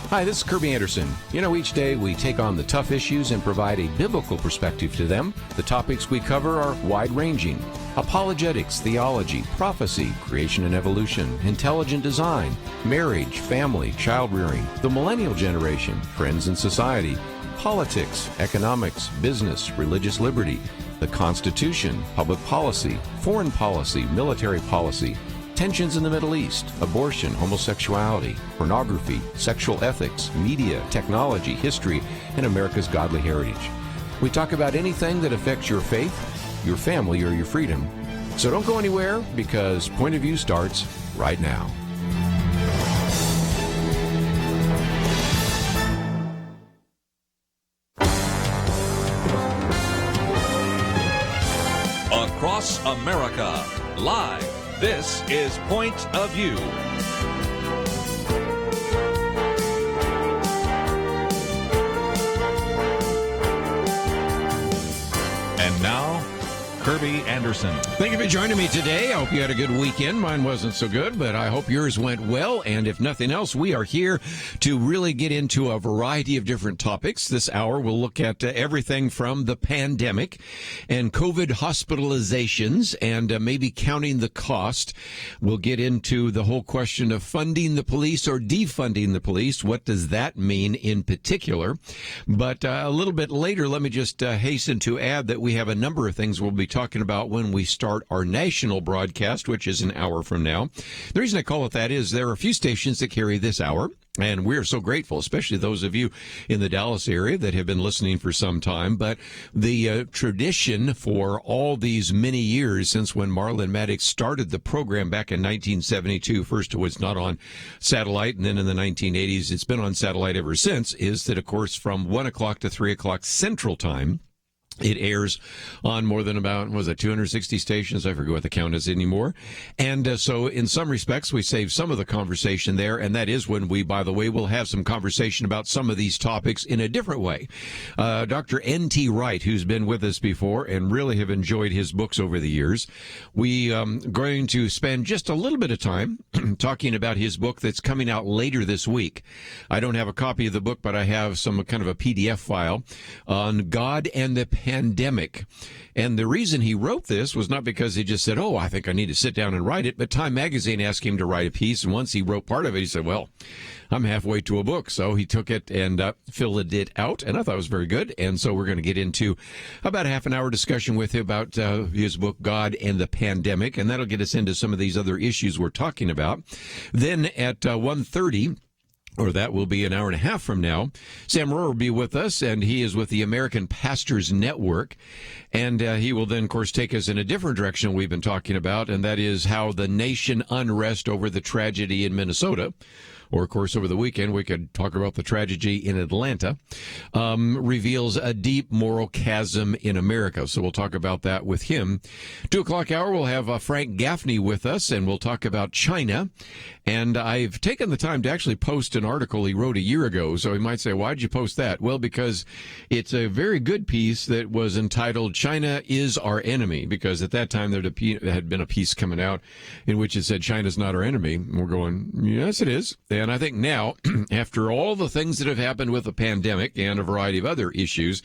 Hi, this is Kerby Anderson. Each day we take on the tough issues and provide a biblical perspective to them. The topics we cover are wide-ranging: apologetics, theology, prophecy, creation and evolution, intelligent design, marriage, family, child-rearing, the millennial generation, trends in society, politics, economics, business, religious liberty, the Constitution, public policy, foreign policy, military policy, tensions in the Middle East, abortion, homosexuality, pornography, sexual ethics, media, technology, history, and America's godly heritage. We talk about anything that affects your faith, your family, or your freedom. So don't go anywhere, because Point of View starts right now. Across America, live. This is Point of View. And now, Kerby Anderson. Thank you for joining me today. I hope you had a good weekend. Mine wasn't so good, but I hope yours went well. And if nothing else, we are here to really get into a variety of different topics. This hour, we'll look at everything from the pandemic and COVID hospitalizations and maybe counting the cost. We'll get into the whole question of funding the police or defunding the police. What does that mean in particular? But a little bit later, let me just hasten to add that we have a number of things we'll be talking about when we start our national broadcast, which is an hour from now. The reason I call it that is there are a few stations that carry this hour, and we're so grateful, especially those of you in the Dallas area that have been listening for some time. But the tradition for all these many years since when Marlon Maddox started the program back in 1972, first it was not on satellite, and then in the 1980s it's been on satellite ever since, is that, of course, from 1 o'clock to 3 o'clock Central Time, it airs on more than about, 260 stations? I forget what the count is anymore. And so in some respects, we save some of the conversation there. And that is when we, by the way, will have some conversation about some of these topics in a different way. Dr. N.T. Wright, who's been with us before and really have enjoyed his books over the years. We going to spend just a little bit of time talking about his book that's coming out later this week. I don't have a copy of the book, but I have some kind of a PDF file on God and the Pandemic. And the reason he wrote this was not because he just said, I think I need to sit down and write it, but Time Magazine asked him to write a piece, and once he wrote part of it, he said, well, I'm halfway to a book. So he took it and filled it out, and I thought it was very good. And so we're going to get into about a half an hour discussion with him about his book, God and the Pandemic, and that'll get us into some of these other issues we're talking about. Then at 1:30, or that will be an hour and a half from now, Sam Rohrer will be with us, and he is with the American Pastors Network. And he will then, of course, take us in a different direction we've been talking about, and that is how the nation unrest over the tragedy in Minnesota, or, of course, over the weekend, we could talk about the tragedy in Atlanta, reveals a deep moral chasm in America. So we'll talk about that with him. 2 o'clock hour, we'll have Frank Gaffney with us, and we'll talk about China. And I've taken the time to actually post an article he wrote a year ago. So he might say, why'd you post that? Well, because it's a very good piece that was entitled, China is Our Enemy, because at that time there had been a piece coming out in which it said, China's not our enemy. And we're going, yes, it is. And I think now, after all the things that have happened with the pandemic and a variety of other issues,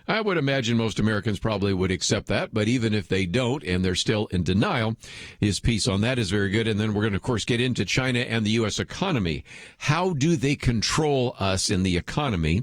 I would imagine most Americans probably would accept that. But even if they don't, and they're still in denial, his piece on that is very good. And then we're going to, of course, get into China and the U.S. economy. How do they control us in the economy?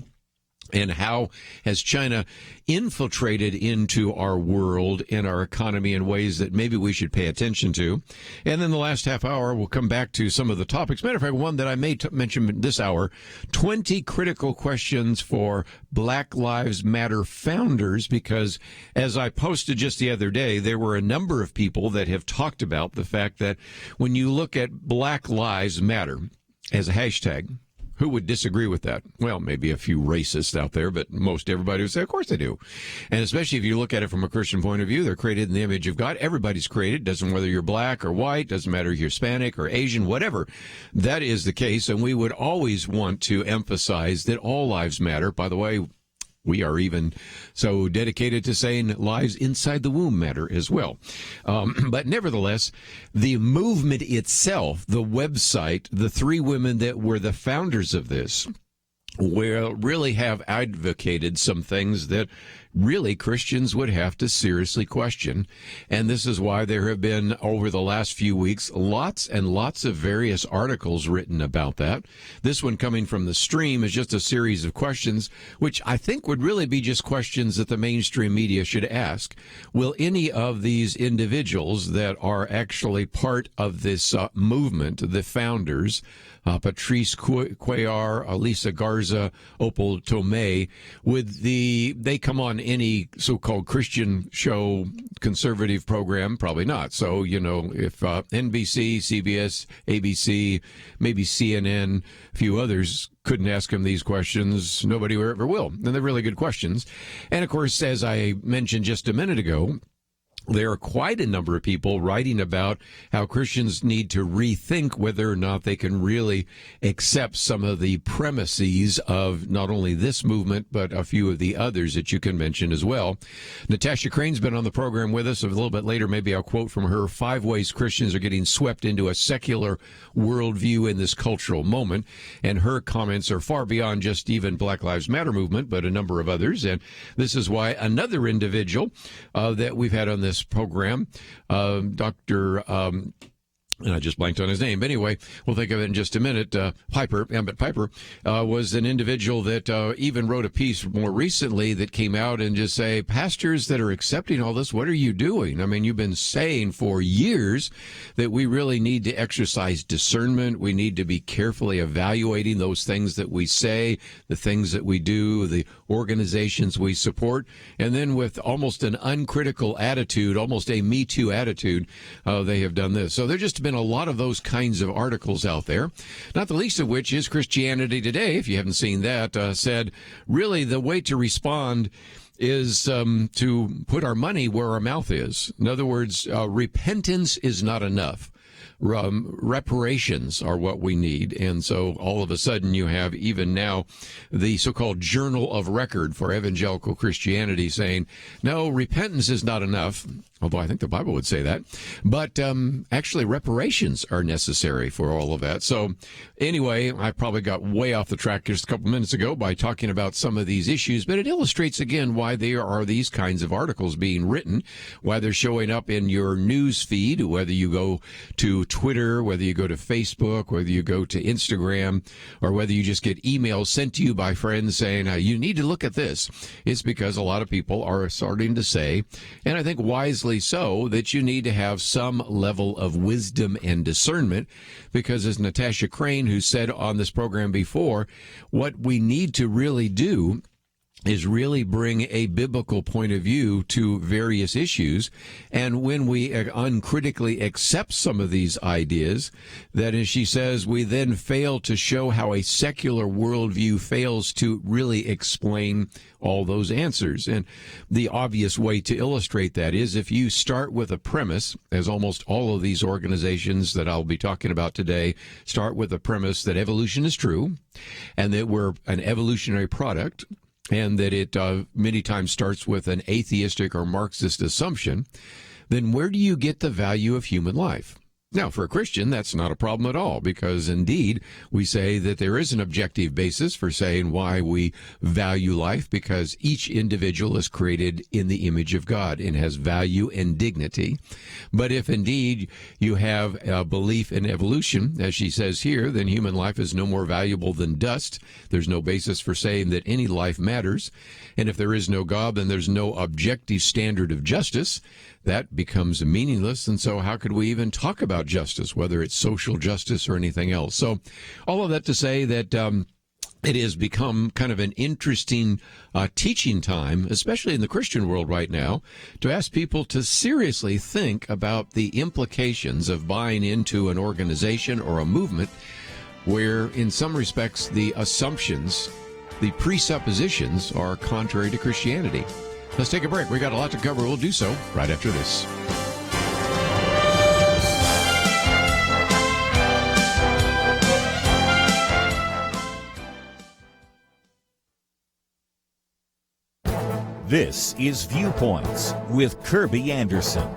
And how has China infiltrated into our world and our economy in ways that maybe we should pay attention to? And then the last half hour, we'll come back to some of the topics. Matter of fact, one that I may mention this hour, 20 critical questions for Black Lives Matter founders, because as I posted just the other day, there were a number of people that have talked about the fact that when you look at Black Lives Matter as a hashtag, who would disagree with that? Well, maybe a few racists out there, but most everybody would say, of course they do. And especially if you look at it from a Christian point of view, they're created in the image of God. Everybody's created. Doesn't matter whether you're black or white, doesn't matter if you're Hispanic or Asian, whatever. That is the case. And we would always want to emphasize that all lives matter. By the way, we are even so dedicated to saying lives inside the womb matter as well. But nevertheless, the movement itself, the website, the three women that were the founders of this, will really have advocated some things that really Christians would have to seriously question. And this is why there have been, over the last few weeks, lots and lots of various articles written about that. This one coming from the Stream is just a series of questions, which I think would really be just questions that the mainstream media should ask. Will any of these individuals that are actually part of this movement, the founders, Patrice Cuellar, Lisa Garza, Opal Tomei, would they come on any so-called Christian show, conservative program? Probably not. So, if NBC, CBS, ABC, maybe CNN, a few others couldn't ask him these questions, nobody ever will. And they're really good questions. And, of course, as I mentioned just a minute ago, there are quite a number of people writing about how Christians need to rethink whether or not they can really accept some of the premises of not only this movement, but a few of the others that you can mention as well. Natasha Crane's been on the program with us. A little bit later, maybe I'll quote from her, 5 ways Christians are getting swept into a secular worldview in this cultural moment. And her comments are far beyond just even Black Lives Matter movement, but a number of others. And this is why another individual that we've had on this program, Dr. And I just blanked on his name. But anyway, we'll think of it in just a minute. Ambit Piper, was an individual that even wrote a piece more recently that came out and just say, pastors that are accepting all this, what are you doing? I mean, you've been saying for years that we really need to exercise discernment. We need to be carefully evaluating those things that we say, the things that we do, the organizations we support. And then with almost an uncritical attitude, almost a Me Too attitude, they have done this. So they're just been a lot of those kinds of articles out there, not the least of which is Christianity Today, if you haven't seen that, said really the way to respond is to put our money where our mouth is. In other words, repentance is not enough. Reparations are what we need. And so all of a sudden you have even now the so-called Journal of Record for Evangelical Christianity saying, no, repentance is not enough, although I think the Bible would say that. But actually reparations are necessary for all of that. So anyway, I probably got way off the track just a couple minutes ago by talking about some of these issues, but it illustrates again why there are these kinds of articles being written, why they're showing up in your news feed, whether you go to Twitter, whether you go to Facebook, whether you go to Instagram, or whether you just get emails sent to you by friends saying, you need to look at this. It's because a lot of people are starting to say, and I think wisely so, that you need to have some level of wisdom and discernment, because as Natasha Crane, who said on this program before, what we need to really do is really bring a biblical point of view to various issues. And when we uncritically accept some of these ideas, that, as she says, we then fail to show how a secular worldview fails to really explain all those answers. And the obvious way to illustrate that is if you start with a premise, as almost all of these organizations that I'll be talking about today start with a premise that evolution is true and that we're an evolutionary product, and that it many times starts with an atheistic or Marxist assumption, then where do you get the value of human life? Now, for a Christian, that's not a problem at all, because indeed we say that there is an objective basis for saying why we value life, because each individual is created in the image of God and has value and dignity. But if indeed you have a belief in evolution, as she says here, then human life is no more valuable than dust. There's no basis for saying that any life matters. And if there is no God, then there's no objective standard of justice. That becomes meaningless. And so how could we even talk about justice, whether it's social justice or anything else? So all of that to say that it has become kind of an interesting teaching time, especially in the Christian world right now, to ask people to seriously think about the implications of buying into an organization or a movement where, in some respects, the assumptions, the presuppositions are contrary to Christianity. Let's take a break. We got a lot to cover. We'll do so right after this. This is Viewpoints with Kerby Anderson.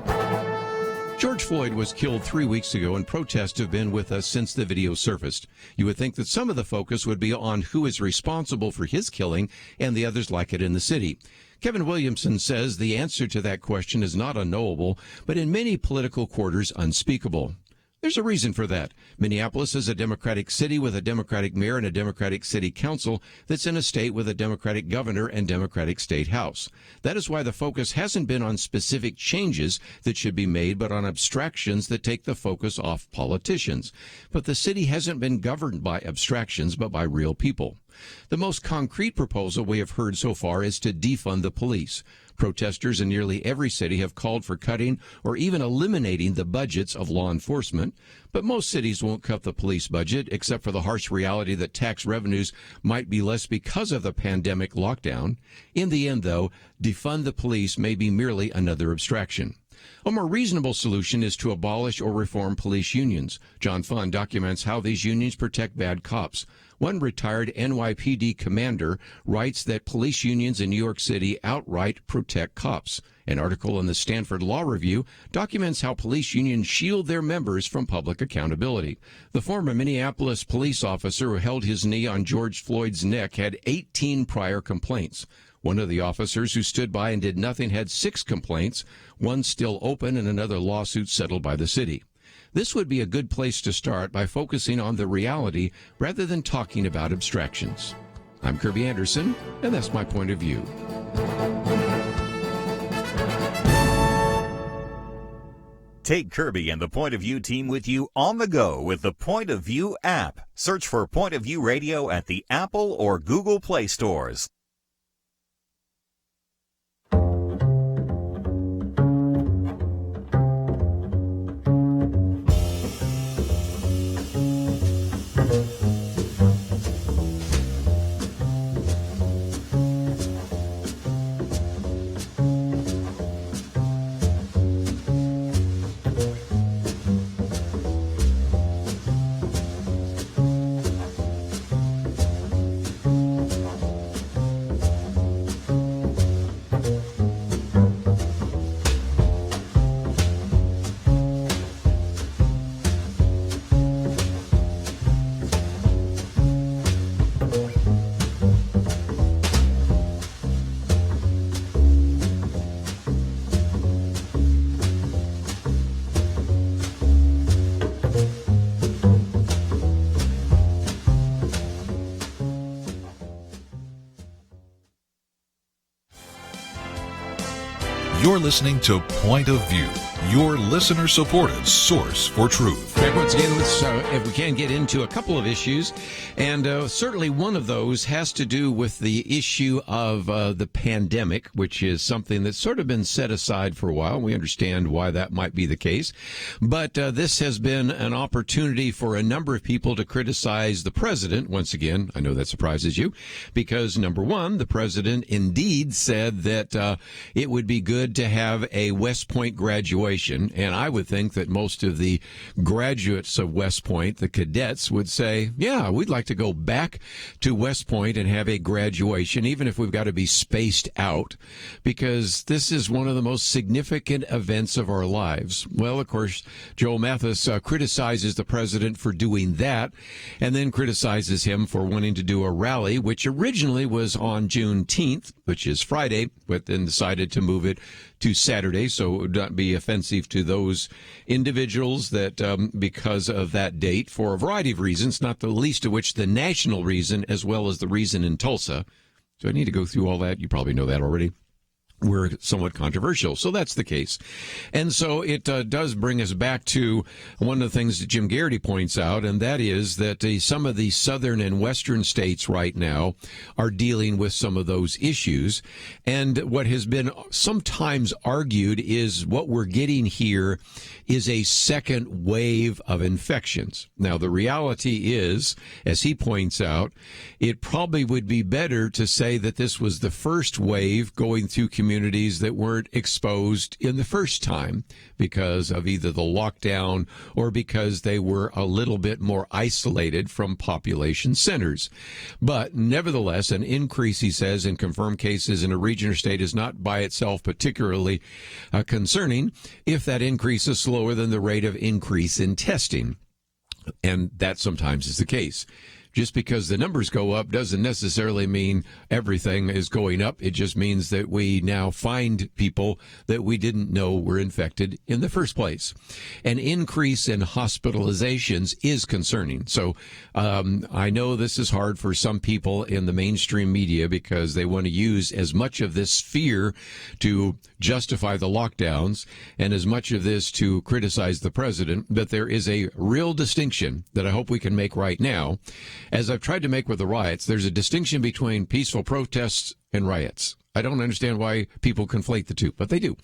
George Floyd was killed 3 weeks ago, and protests have been with us since the video surfaced. You would think that some of the focus would be on who is responsible for his killing and the others like it in the city. Kevin Williamson says the answer to that question is not unknowable, but in many political quarters unspeakable. There's a reason for that. Minneapolis is a Democratic city with a Democratic mayor and a Democratic city council that's in a state with a Democratic governor and Democratic state house. That is why the focus hasn't been on specific changes that should be made, but on abstractions that take the focus off politicians. But the city hasn't been governed by abstractions, but by real people. The most concrete proposal we have heard so far is to defund the police. Protesters in nearly every city have called for cutting or even eliminating the budgets of law enforcement. But most cities won't cut the police budget, except for the harsh reality that tax revenues might be less because of the pandemic lockdown. In the end, though, defund the police may be merely another abstraction. A more reasonable solution is to abolish or reform police unions. John Fund documents how these unions protect bad cops. One retired NYPD commander writes that police unions in New York City outright protect cops. An article in the Stanford Law Review documents how police unions shield their members from public accountability. The former Minneapolis police officer who held his knee on George Floyd's neck had 18 prior complaints. One of the officers who stood by and did nothing had 6 complaints, one still open and another lawsuit settled by the city. This would be a good place to start by focusing on the reality rather than talking about abstractions. I'm Kerby Anderson, and that's my point of view. Take Kerby and the Point of View team with you on the go with the Point of View app. Search for Point of View Radio at the Apple or Google Play stores. You're listening to Point of View, your listener-supported source for truth. Back once again, if we can get into a couple of issues, and certainly one of those has to do with the issue of the pandemic, which is something that's sort of been set aside for a while. We understand why that might be the case, but this has been an opportunity for a number of people to criticize the president. Once again, I know that surprises you, because number one, the president indeed said that it would be good to have a West Point graduation, and I would think that most of the graduates of West Point, the cadets, would say, yeah, we'd like to go back to West Point and have a graduation, even if we've got to be spaced out, because this is one of the most significant events of our lives. Well, of course, Joel Mathis criticizes the president for doing that, and then criticizes him for wanting to do a rally, which originally was on Juneteenth, which is Friday, but then decided to move it to Saturday, so it would not be offensive to those individuals that because of that date, for a variety of reasons, not the least of which the national reason, as well as the reason in Tulsa. So I need to go through all that. You probably know that already. We're somewhat controversial. So that's the case. And so it does bring us back to one of the things that Jim Garrity points out, and that is that some of the southern and western states right now are dealing with some of those issues. And what has been sometimes argued is what we're getting here is a second wave of infections. Now, the reality is, as he points out, it probably would be better to say that this was the first wave going through community communities that weren't exposed in the first time because of either the lockdown or because they were a little bit more isolated from population centers. But nevertheless, an increase, he says, in confirmed cases in a region or state is not by itself particularly concerning if that increase is slower than the rate of increase in testing. And that sometimes is the case. Just because the numbers go up doesn't necessarily mean everything is going up. It just means that we now find people that we didn't know were infected in the first place. An increase in hospitalizations is concerning. So I know this is hard for some people in the mainstream media because they want to use as much of this fear to justify the lockdowns and as much of this to criticize the president. But there is a real distinction that I hope we can make right now. As I've tried to make with the riots, there's a distinction between peaceful protests and riots. I don't understand why people conflate the two, but they do.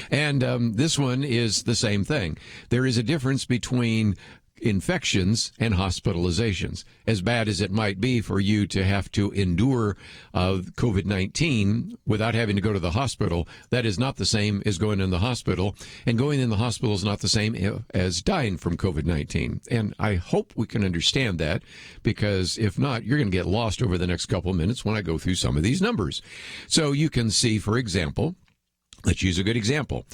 And this one is the same thing. There is a difference between infections and hospitalizations. As bad as it might be for you to have to endure COVID-19 without having to go to the hospital, that is not the same as going in the hospital. And going in the hospital is not the same as dying from COVID-19. And I hope we can understand that, because if not, you're going to get lost over the next couple of minutes when I go through some of these numbers. So you can see, for example, let's use a good example.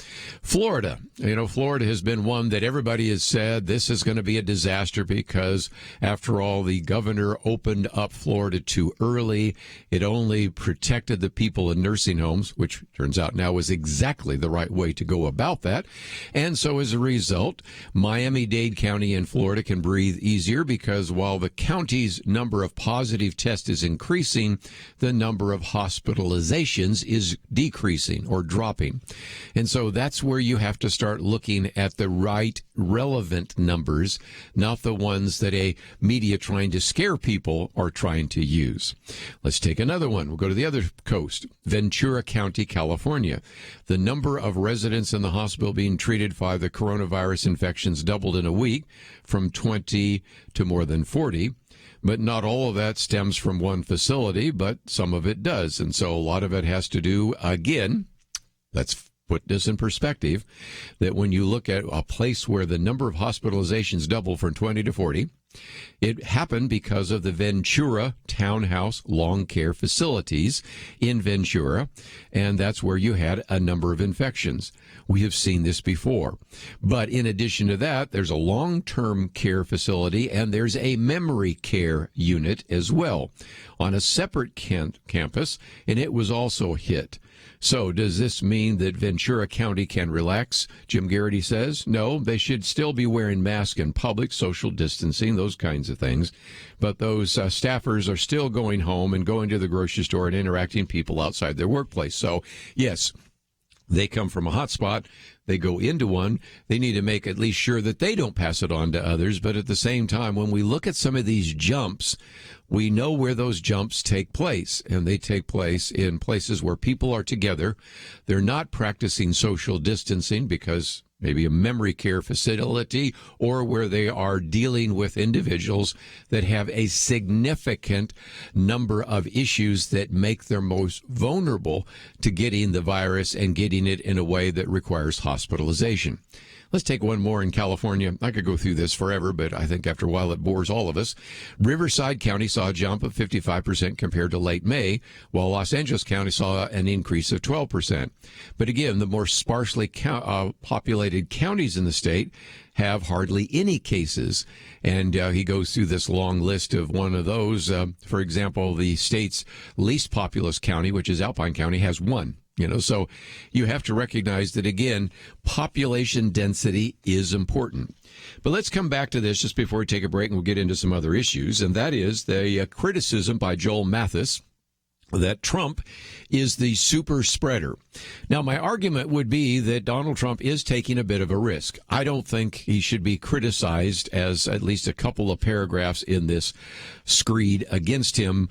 Florida. Florida has been one that everybody has said this is going to be a disaster because, after all, the governor opened up Florida too early. It only protected the people in nursing homes, which turns out now is exactly the right way to go about that. And so as a result, Miami-Dade County in Florida can breathe easier because while the county's number of positive tests is increasing, the number of hospitalizations is decreasing or dropping. And so that's where you have to start looking at the right relevant numbers, not the ones that a media trying to scare people are trying to use. Let's take another one. We'll go to the other coast, Ventura County, California. The number of residents in the hospital being treated for the coronavirus infections doubled in a week from 20 to more than 40. But not all of that stems from one facility, but some of it does. And so a lot of it has to do, again, let's put this in perspective, that when you look at a place where the number of hospitalizations doubled from 20 to 40, it happened because of the Ventura Townhouse Long Care Facilities in Ventura, and that's where you had a number of infections. We have seen this before. But in addition to that, there's a long-term care facility, and there's a memory care unit as well on a separate campus, and it was also hit. So does this mean that Ventura County can relax? Jim Garrity says, no, they should still be wearing masks in public, social distancing, those kinds of things. But those staffers are still going home and going to the grocery store and interacting with people outside their workplace. So, yes, they come from a hot spot. They go into one. They need to make at least sure that they don't pass it on to others. But at the same time, when we look at some of these jumps, we know where those jumps take place, and they take place in places where people are together. They're not practicing social distancing because maybe a memory care facility, or where they are dealing with individuals that have a significant number of issues that make them most vulnerable to getting the virus and getting it in a way that requires hospitalization. Let's take one more in California. I could go through this forever, but I think after a while it bores all of us. Riverside County saw a jump of 55% compared to late May, while Los Angeles County saw an increase of 12%. But again, the more sparsely populated counties in the state have hardly any cases. And he goes through this long list of one of those. For example, the state's least populous county, which is Alpine County, has one. So you have to recognize that, again, population density is important. But let's come back to this just before we take a break, and we'll get into some other issues. And that is the criticism by Joel Mathis that Trump is the super spreader. Now, my argument would be that Donald Trump is taking a bit of a risk. I don't think he should be criticized, as at least a couple of paragraphs in this screed against him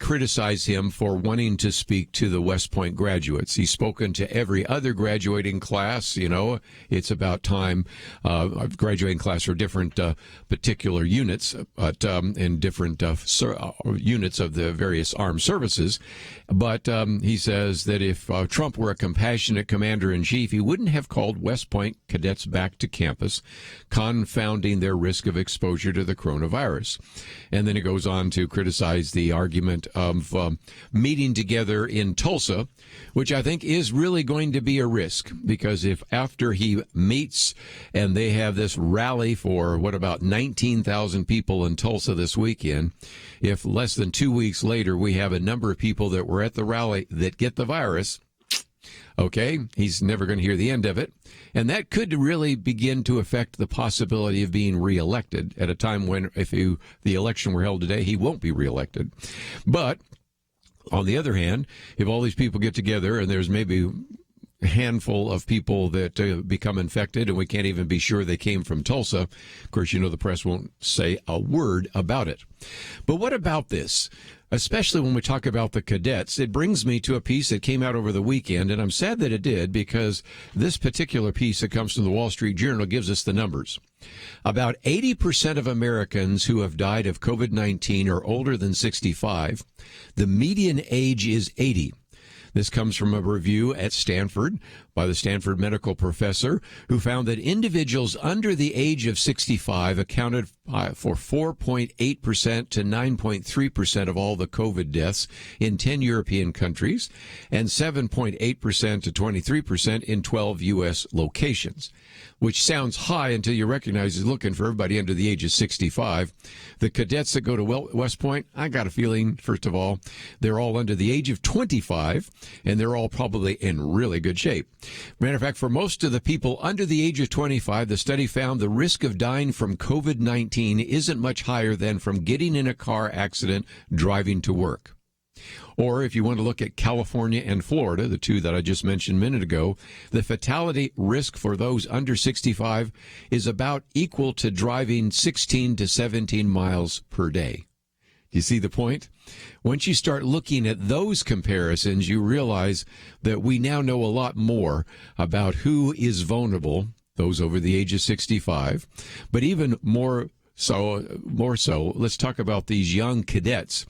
criticize him for wanting to speak to the West Point graduates. He's spoken to every other graduating class. It's about time. Graduating class for different particular units, but in different units of the various armed services. is. But he says that if Trump were a compassionate commander-in-chief, he wouldn't have called West Point cadets back to campus, confounding their risk of exposure to the coronavirus. And then he goes on to criticize the argument of meeting together in Tulsa, which I think is really going to be a risk, because if after he meets and they have this rally for, about 19,000 people in Tulsa this weekend, if less than 2 weeks later we have a number of people that were at the rally that get the virus, okay, he's never going to hear the end of it. And that could really begin to affect the possibility of being reelected at a time when, if the election were held today, he won't be reelected. But on the other hand, if all these people get together and there's maybe a handful of people that become infected and we can't even be sure they came from Tulsa, of course, the press won't say a word about it. But what about this? Especially when we talk about the cadets, it brings me to a piece that came out over the weekend, and I'm sad that it did, because this particular piece that comes from the Wall Street Journal gives us the numbers. About 80% of Americans who have died of COVID-19 are older than 65. The median age is 80. This comes from a review at Stanford by the Stanford medical professor, who found that individuals under the age of 65 accounted for 4.8% to 9.3% of all the COVID deaths in 10 European countries, and 7.8% to 23% in 12 U.S. locations, which sounds high until you recognize he's looking for everybody under the age of 65. The cadets that go to West Point, I got a feeling, first of all, they're all under the age of 25, and they're all probably in really good shape. Matter of fact, for most of the people under the age of 25, the study found the risk of dying from COVID-19 isn't much higher than from getting in a car accident driving to work. Or if you want to look at California and Florida, the two that I just mentioned a minute ago, the fatality risk for those under 65 is about equal to driving 16 to 17 miles per day. You see the point? Once you start looking at those comparisons, you realize that we now know a lot more about who is vulnerable, those over the age of 65, but even more so, let's talk about these young cadets.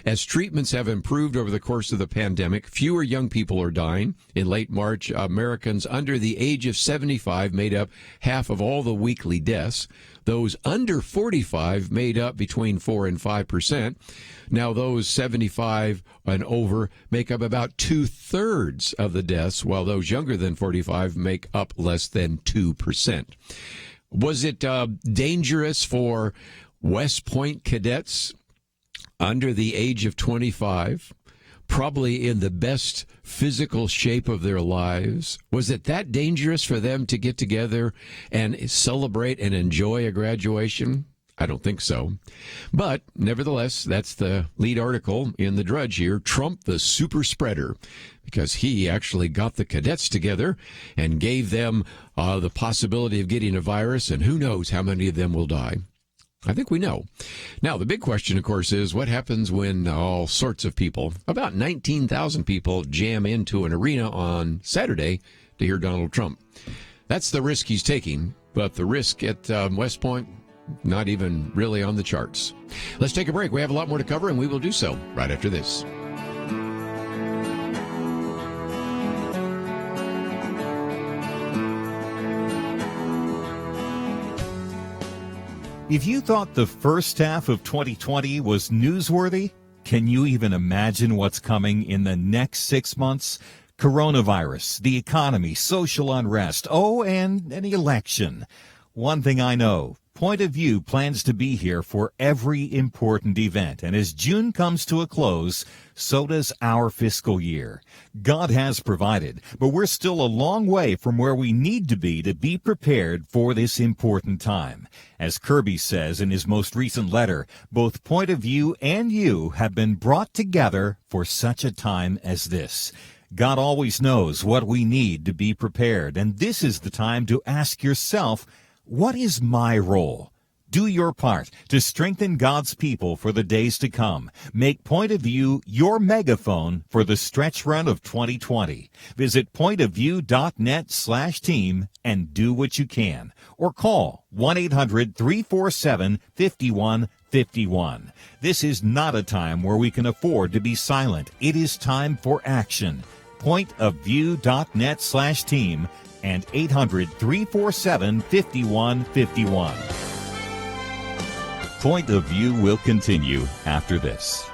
As treatments have improved over the course of the pandemic, fewer young people are dying. In late March, Americans under the age of 75 made up half of all the weekly deaths. Those under 45 made up between 4 and 5%. Now those 75 and over make up about 2/3 of the deaths, while those younger than 45 make up less than 2%. Was it dangerous for West Point cadets under the age of 25, probably in the best physical shape of their lives? Was it that dangerous for them to get together and celebrate and enjoy a graduation? I don't think so. But nevertheless, that's the lead article in the Drudge here, Trump the Super Spreader, because he actually got the cadets together and gave them the possibility of getting a virus, and who knows how many of them will die. I think we know. Now, the big question, of course, is what happens when all sorts of people, about 19,000 people, jam into an arena on Saturday to hear Donald Trump. That's the risk he's taking, but the risk at West Point, not even really on the charts. Let's take a break. We have a lot more to cover, and we will do so right after this. If you thought the first half of 2020 was newsworthy, can you even imagine what's coming in the next 6 months? Coronavirus, the economy, social unrest, and an election. One thing I know, Point of View plans to be here for every important event, and as June comes to a close, so does our fiscal year. God has provided, but we're still a long way from where we need to be prepared for this important time. As Kerby says in his most recent letter, both Point of View and you have been brought together for such a time as this. God always knows what we need to be prepared, and this is the time to ask yourself, what is my role? Do your part to strengthen God's people for the days to come. Make Point of View your megaphone for the stretch run of 2020. Visit pointofview.net/team and do what you can. Or call 1-800-347-5151. This is not a time where we can afford to be silent. It is time for action. Pointofview.net/team and 800-347-5151. Point of View will continue after this.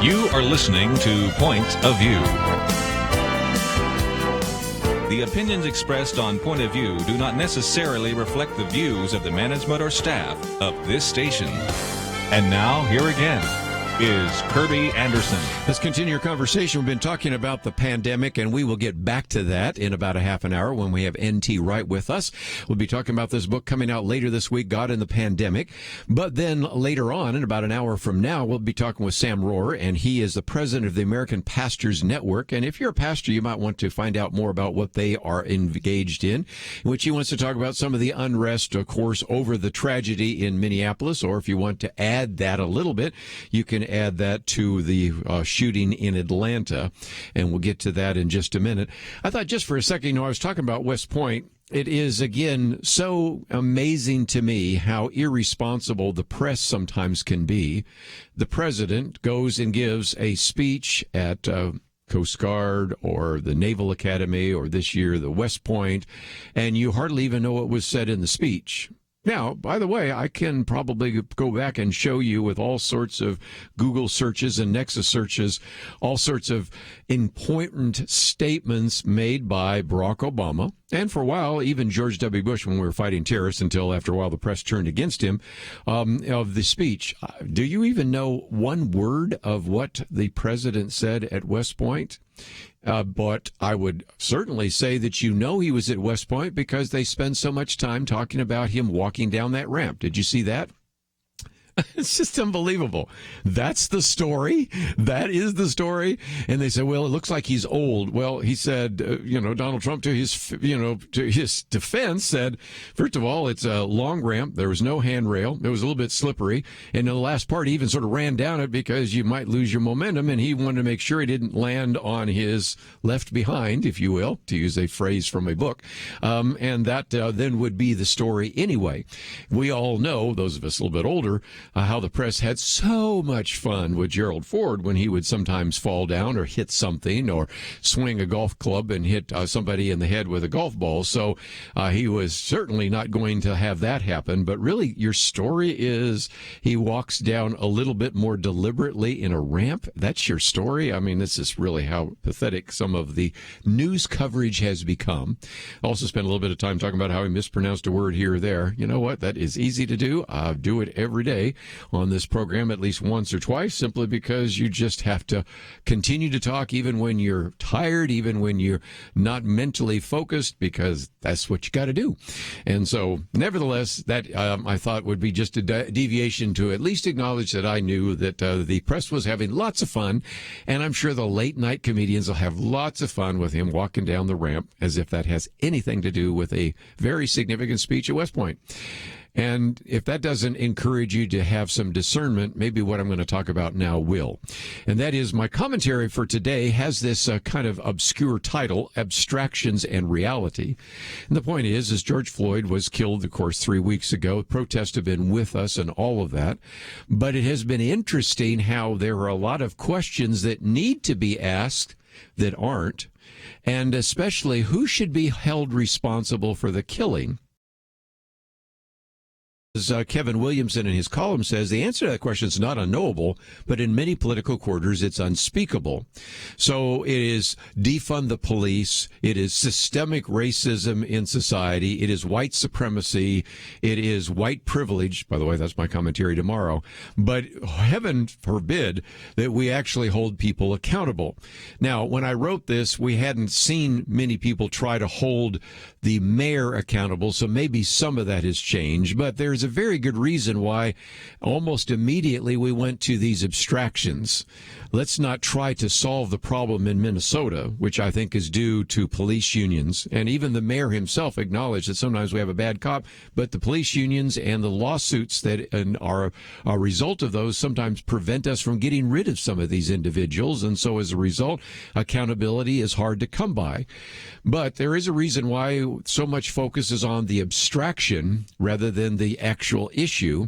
You are listening to Point of View. The opinions expressed on Point of View do not necessarily reflect the views of the management or staff of this station. And now, here again, is Kerby Anderson. Let's continue our conversation. We've been talking about the pandemic, and we will get back to that in about a half an hour when we have N.T. Wright with us. We'll be talking about this book coming out later this week, God in the Pandemic. But then later on, in about an hour from now, we'll be talking with Sam Rohrer, and he is the president of the American Pastors Network. And if you're a pastor, you might want to find out more about what they are engaged in which he wants to talk about some of the unrest, of course, over the tragedy in Minneapolis. Or if you want to add that a little bit, you can add that to the shooting in Atlanta, and we'll get to that in just a minute. I thought just for a second, I was talking about West Point. It is, again, so amazing to me how irresponsible the press sometimes can be. The president goes and gives a speech at Coast Guard or the Naval Academy or this year the West Point, and you hardly even know what was said in the speech. Now, by the way, I can probably go back and show you with all sorts of Google searches and Nexus searches, all sorts of important statements made by Barack Obama, and for a while, even George W. Bush when we were fighting terrorists, until after a while the press turned against him, of the speech. Do you even know one word of what the president said at West Point? But I would certainly say that you know he was at West Point because they spend so much time talking about him walking down that ramp. Did you see that? It's just unbelievable. That's the story. That is the story. And they said, well, it looks like he's old. Well, he said, Donald Trump to his defense said, first of all, it's a long ramp. There was no handrail. It was a little bit slippery. And in the last part, he even sort of ran down it because you might lose your momentum. And he wanted to make sure he didn't land on his left behind, if you will, to use a phrase from a book. And that then would be the story anyway. We all know, those of us a little bit older, how the press had so much fun with Gerald Ford when he would sometimes fall down or hit something or swing a golf club and hit somebody in the head with a golf ball. So he was certainly not going to have that happen. But really, your story is he walks down a little bit more deliberately in a ramp. That's your story. I mean, this is really how pathetic some of the news coverage has become. Also spent a little bit of time talking about how he mispronounced a word here or there. You know what? That is easy to do. I do it every day on this program, at least once or twice, simply because you just have to continue to talk even when you're tired, even when you're not mentally focused, because that's what you got to do. And so, nevertheless, that I thought would be just a deviation to at least acknowledge that I knew that the press was having lots of fun, and I'm sure the late night comedians will have lots of fun with him walking down the ramp, as if that has anything to do with a very significant speech at West Point. And if that doesn't encourage you to have some discernment, maybe what I'm going to talk about now will. And that is, my commentary for today has this kind of obscure title, Abstractions and Reality. And the point is George Floyd was killed, of course, 3 weeks ago. Protests have been with us and all of that. But it has been interesting how there are a lot of questions that need to be asked that aren't, and especially who should be held responsible for the killing. As Kevin Williamson in his column says, the answer to that question is not unknowable, but in many political quarters, it's unspeakable. So it is defund the police. It is systemic racism in society. It is white supremacy. It is white privilege. By the way, that's my commentary tomorrow. But heaven forbid that we actually hold people accountable. Now, when I wrote this, we hadn't seen many people try to hold the mayor accountable, so maybe some of that has changed. But there's a very good reason why almost immediately we went to these abstractions. Let's not try to solve the problem in Minnesota, which I think is due to police unions. And even the mayor himself acknowledged that sometimes we have a bad cop, but the police unions and the lawsuits that are a result of those sometimes prevent us from getting rid of some of these individuals. And so as a result, accountability is hard to come by. But there is a reason why so much focus is on the abstraction rather than the actual issue,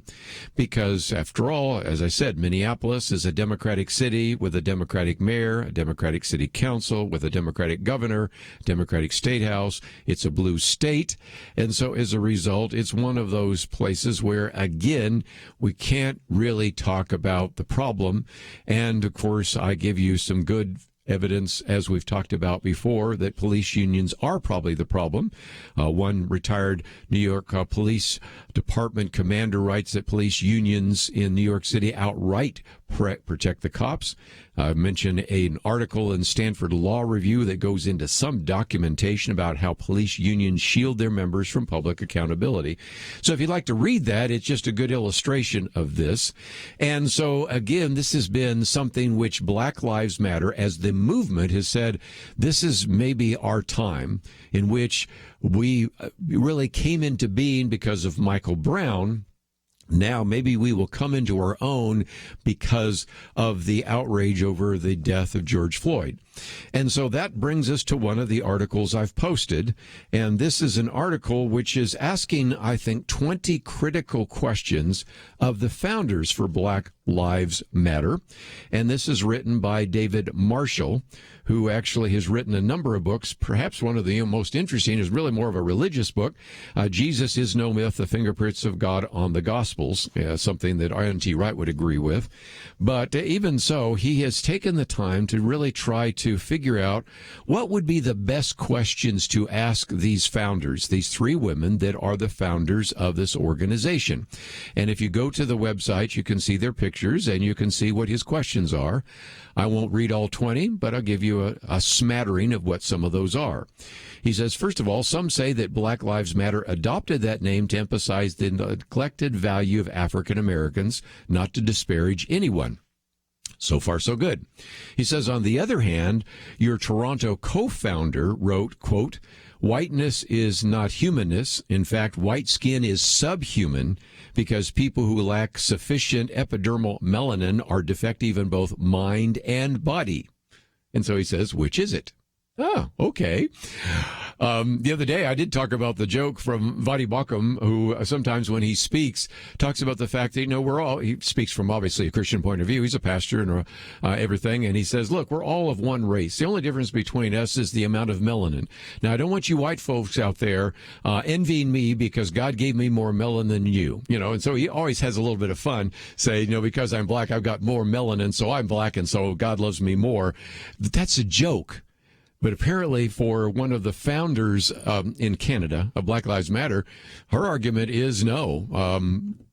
because after all, as I said, Minneapolis is a Democratic city with a Democratic mayor, a Democratic city council with a Democratic governor, Democratic state house. It's a blue state. And so as a result, it's one of those places where, again, we can't really talk about the problem. And of course, I give you some good evidence, as we've talked about before, that police unions are probably the problem. One retired New York Police Department commander writes that police unions in New York City outright protect the cops. I mentioned an article in Stanford Law Review that goes into some documentation about how police unions shield their members from public accountability. So if you'd like to read that, it's just a good illustration of this. And so, again, this has been something which Black Lives Matter, as the movement has said, this is maybe our time in which we really came into being because of Michael Brown. Now, maybe we will come into our own because of the outrage over the death of George Floyd. And so that brings us to one of the articles I've posted. And this is an article which is asking, I think, 20 critical questions of the founders for Black Lives Matter. And this is written by David Marshall, who actually has written a number of books. Perhaps one of the most interesting is really more of a religious book. Jesus is No Myth, The Fingerprints of God on the Gospels, something that N.T. Wright would agree with. But even so, he has taken the time to really try to figure out what would be the best questions to ask these founders, these three women that are the founders of this organization. And if you go to the website, you can see their pictures and you can see what his questions are. I won't read all 20, but I'll give you a smattering of what some of those are. He says, first of all, some say that Black Lives Matter adopted that name to emphasize the neglected value of African Americans, not to disparage anyone. So far, so good. He says, on the other hand, your Toronto co-founder wrote, quote, whiteness is not humanness. In fact, white skin is subhuman because people who lack sufficient epidermal melanin are defective in both mind and body. And so he says, which is it? Oh, okay. The other day, I did talk about the joke from Vadi Bakum, who sometimes when he speaks, talks about the fact that, he speaks from obviously a Christian point of view. He's a pastor and everything. And he says, look, we're all of one race. The only difference between us is the amount of melanin. Now, I don't want you white folks out there envying me because God gave me more melanin than you. And so he always has a little bit of fun, say, because I'm black, I've got more melanin, so I'm black, and so God loves me more. That's a joke. But apparently for one of the founders in Canada of Black Lives Matter, her argument is no,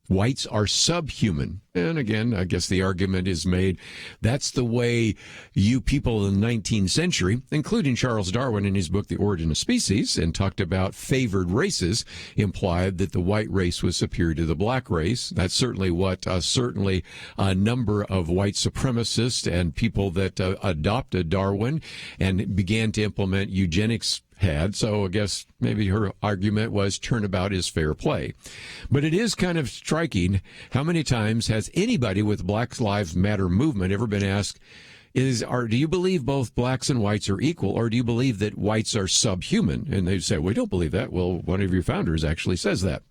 whites are subhuman. And again, I guess the argument is made, that's the way you people in the 19th century, including Charles Darwin in his book, The Origin of Species, and talked about favored races, implied that the white race was superior to the black race. That's certainly what certainly a number of white supremacists and people that adopted Darwin and began to implement eugenics had. So I guess maybe her argument was turnabout is fair play. But it is kind of striking how many times has anybody with Black Lives Matter movement ever been asked, do you believe both blacks and whites are equal, or do you believe that whites are subhuman? And they say, we don't believe that. Well, one of your founders actually says that.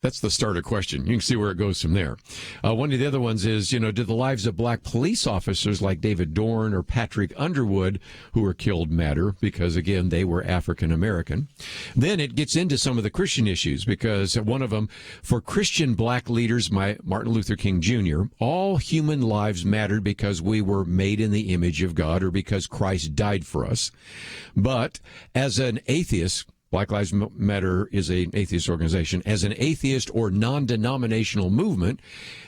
That's the starter question. You can see where it goes from there. One of the other ones is, do the lives of black police officers like David Dorn or Patrick Underwood, who were killed, matter? Because, again, they were African American. Then it gets into some of the Christian issues, because one of them, for Christian black leaders, Martin Luther King Jr., all human lives mattered because we were made in the image of God or because Christ died for us. But as an atheist, Black Lives Matter is an atheist organization. As an atheist or non-denominational movement,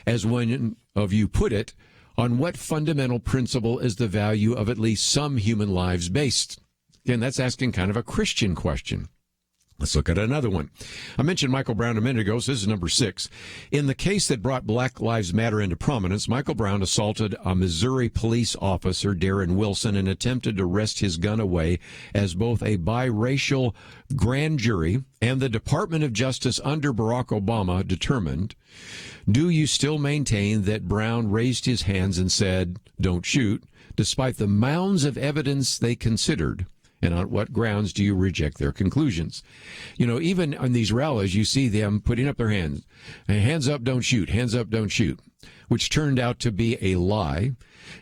as one of you put it, on what fundamental principle is the value of at least some human lives based? Again, that's asking kind of a Christian question. Let's look at another one. I mentioned Michael Brown a minute ago, so this is number 6. In the case that brought Black Lives Matter into prominence, Michael Brown assaulted a Missouri police officer, Darren Wilson, and attempted to wrest his gun away as both a biracial grand jury and the Department of Justice under Barack Obama determined. Do you still maintain that Brown raised his hands and said, "Don't shoot," despite the mounds of evidence they considered? And on what grounds do you reject their conclusions? Even on these rallies, you see them putting up their hands. Hands up, don't shoot. Hands up, don't shoot. Which turned out to be a lie.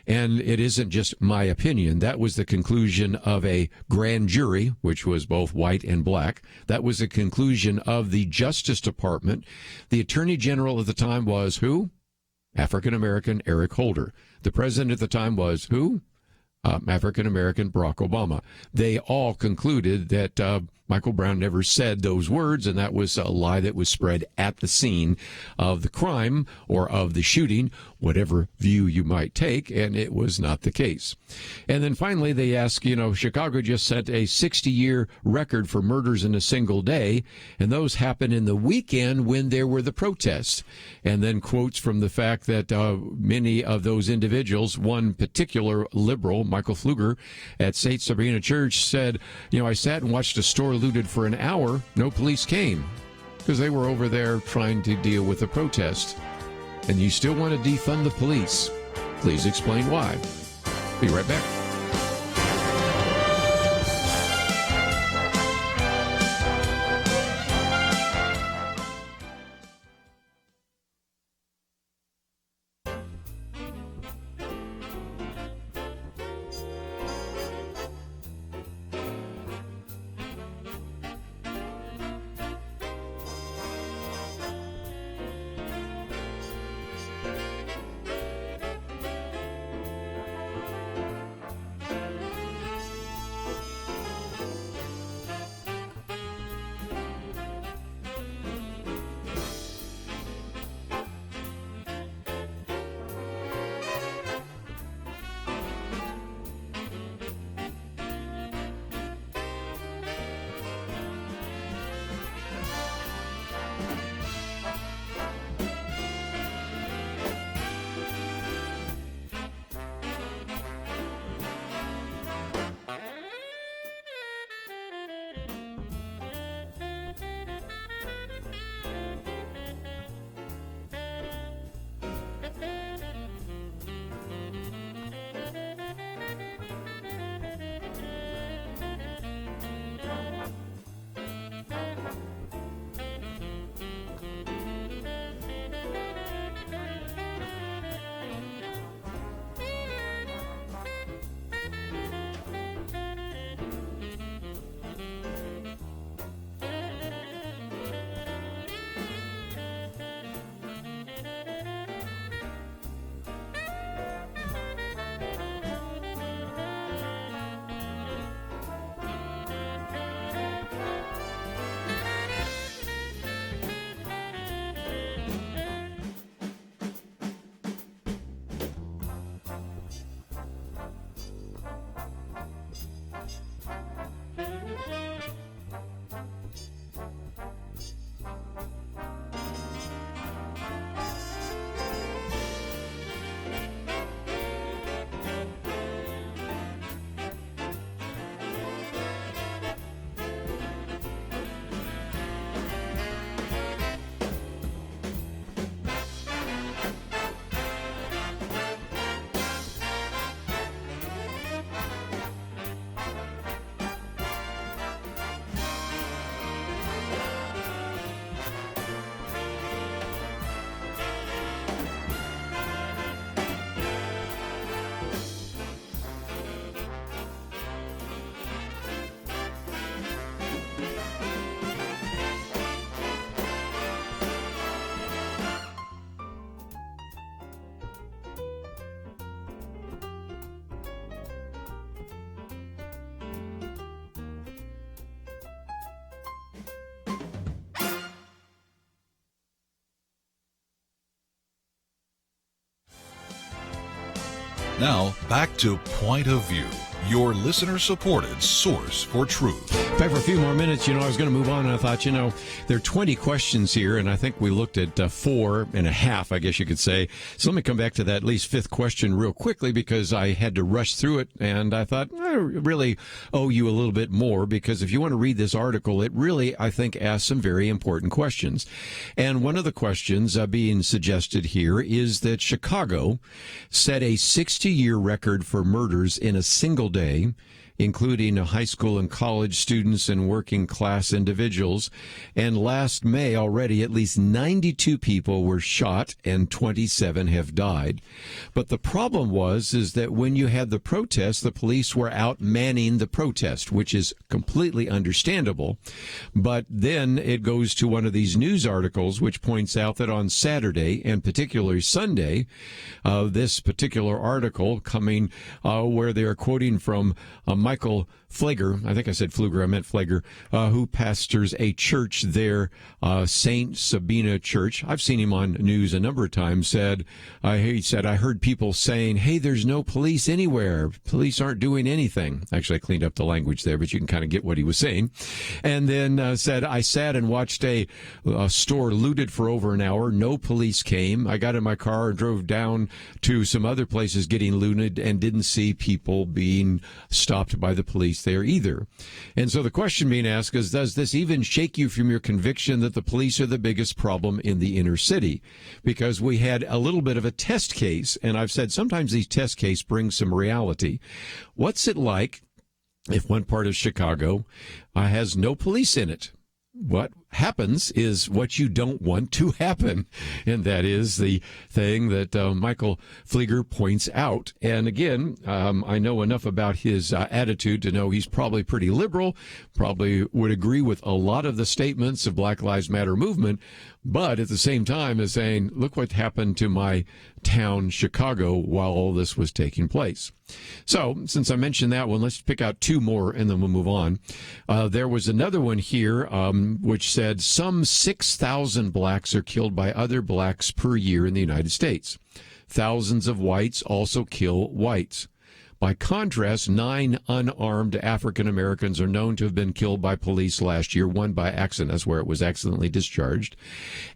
And it isn't just my opinion. That was the conclusion of a grand jury, which was both white and black. That was the conclusion of the Justice Department. The Attorney General at the time was who? African-American Eric Holder. The president at the time was who? African-American Barack Obama. They all concluded that Michael Brown never said those words, and that was a lie that was spread at the scene of the crime or of the shooting, whatever view you might take, and it was not the case. And then finally they ask, Chicago just set a 60-year record for murders in a single day, and those happened in the weekend when there were the protests. And then quotes from the fact that many of those individuals, one particular liberal, Michael Pfluger at St. Sabrina Church, said, I sat and watched a store looted for an hour. No police came because they were over there trying to deal with the protest. And you still want to defund the police. Please explain why. Be right back. Now, back to Point of View, your listener-supported source for truth. Back for a few more minutes. I was going to move on, and I thought, there are 20 questions here, and I think we looked at 4.5, I guess you could say. So let me come back to that at least fifth question real quickly, because I had to rush through it, and I thought, I really owe you a little bit more, because if you want to read this article, it really, I think, asks some very important questions. And one of the questions being suggested here is that Chicago set a 60-year record for murders in a single day including high school and college students and working class individuals. And last May already, at least 92 people were shot and 27 have died. But the problem is that when you had the protests, the police were out manning the protest, which is completely understandable. But then it goes to one of these news articles which points out that on Saturday, and particularly Sunday, this particular article coming where they are quoting from Michael Pfleger, I think I said Pfluger, I meant Pfleger, who pastors a church there, St. Sabina Church. I've seen him on news a number of times. He said, I heard people saying, hey, there's no police anywhere. Police aren't doing anything. Actually, I cleaned up the language there, but you can kind of get what he was saying. And then said, I sat and watched a store looted for over an hour. No police came. I got in my car and drove down to some other places getting looted and didn't see people being stopped by the police there either. And so the question being asked is, does this even shake you from your conviction that the police are the biggest problem in the inner city? Because we had a little bit of a test case, and I've said sometimes these test cases bring some reality. What's it like if one part of Chicago has no police in it? What happens is what you don't want to happen, and that is the thing that Michael Pfleger points out. And again, I know enough about his attitude to know he's probably pretty liberal, probably would agree with a lot of the statements of Black Lives Matter movement, but at the same time is saying, look what happened to my town, Chicago, while all this was taking place. So, since I mentioned that one, let's pick out two more and then we'll move on. There was another one here which said some 6,000 blacks are killed by other blacks per year in the United States. Thousands of whites also kill whites. By contrast, 9 unarmed African Americans are known to have been killed by police last year, one by accident. That's where it was accidentally discharged.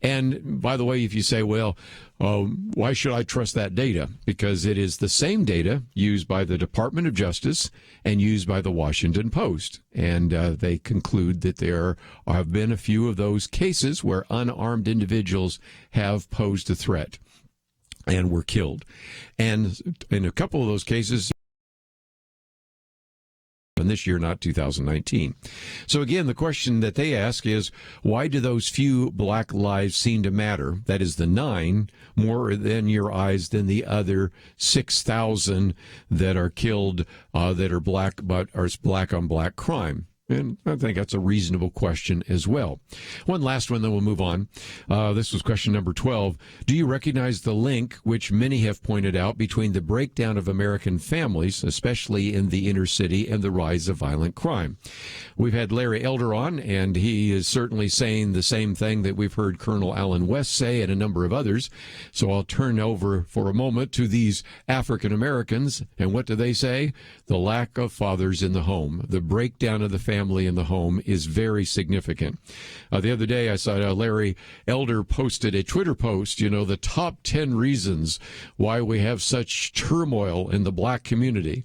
And by the way, if you say, well, why should I trust that data? Because it is the same data used by the Department of Justice and used by the Washington Post. And they conclude that there have been a few of those cases where unarmed individuals have posed a threat and were killed. And in a couple of those cases, and this year, not 2019. So again, the question that they ask is, why do those few black lives seem to matter? That is the 9 more in your eyes than the other 6,000 that are killed that are black, but are black on black crime. And I think that's a reasonable question as well. One last one, then we'll move on. This was question number 12. Do you recognize the link, which many have pointed out, between the breakdown of American families, especially in the inner city, and the rise of violent crime? We've had Larry Elder on, and he is certainly saying the same thing that we've heard Colonel Allen West say and a number of others. So I'll turn over for a moment to these African Americans. And what do they say? The lack of fathers in the home, the breakdown of the family in the home is very significant. The other day I saw Larry Elder posted a Twitter post, the top 10 reasons why we have such turmoil in the black community.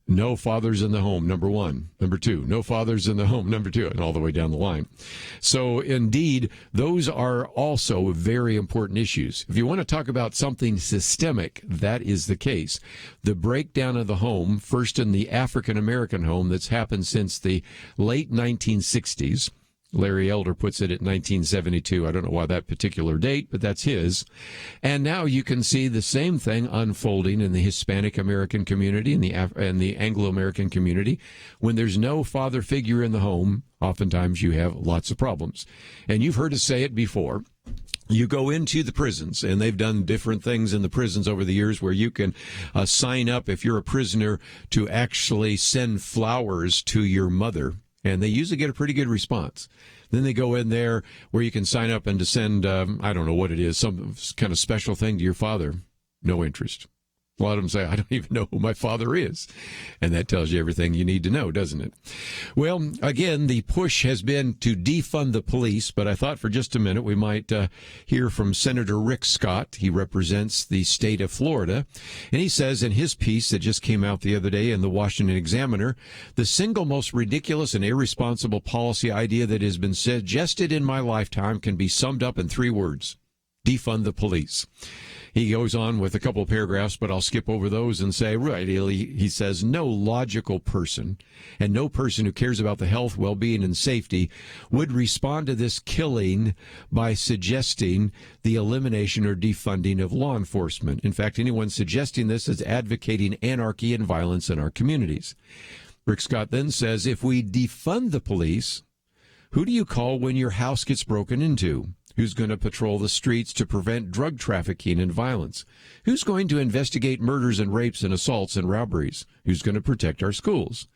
No fathers in the home, number 1. Number 2, no fathers in the home, number 2, and all the way down the line. So, indeed, those are also very important issues. If you want to talk about something systemic, that is the case. The breakdown of the home, first in the African-American home, that's happened since the late 1960s. Larry Elder puts it at 1972. I don't know why that particular date, but that's his. And now you can see the same thing unfolding in the Hispanic American community and the Anglo-American community. When there's no father figure in the home, oftentimes you have lots of problems. And you've heard us say it before. You go into the prisons, and they've done different things in the prisons over the years where you can sign up if you're a prisoner to actually send flowers to your mother. And they usually get a pretty good response. Then they go in there where you can sign up and to send, I don't know what it is, some kind of special thing to your father. No interest. A lot of them say, I don't even know who my father is. And that tells you everything you need to know, doesn't it? Well, again, the push has been to defund the police, but I thought for just a minute we might hear from Senator Rick Scott. He represents the state of Florida. And he says in his piece that just came out the other day in the Washington Examiner, the single most ridiculous and irresponsible policy idea that has been suggested in my lifetime can be summed up in 3 words: defund the police. He goes on with a couple of paragraphs, but I'll skip over those and say, right, he says, no logical person and no person who cares about the health, well-being, and safety would respond to this killing by suggesting the elimination or defunding of law enforcement. In fact, anyone suggesting this is advocating anarchy and violence in our communities. Rick Scott then says, if we defund the police, who do you call when your house gets broken into? Who's going to patrol the streets to prevent drug trafficking and violence? Who's going to investigate murders and rapes and assaults and robberies? Who's going to protect our schools?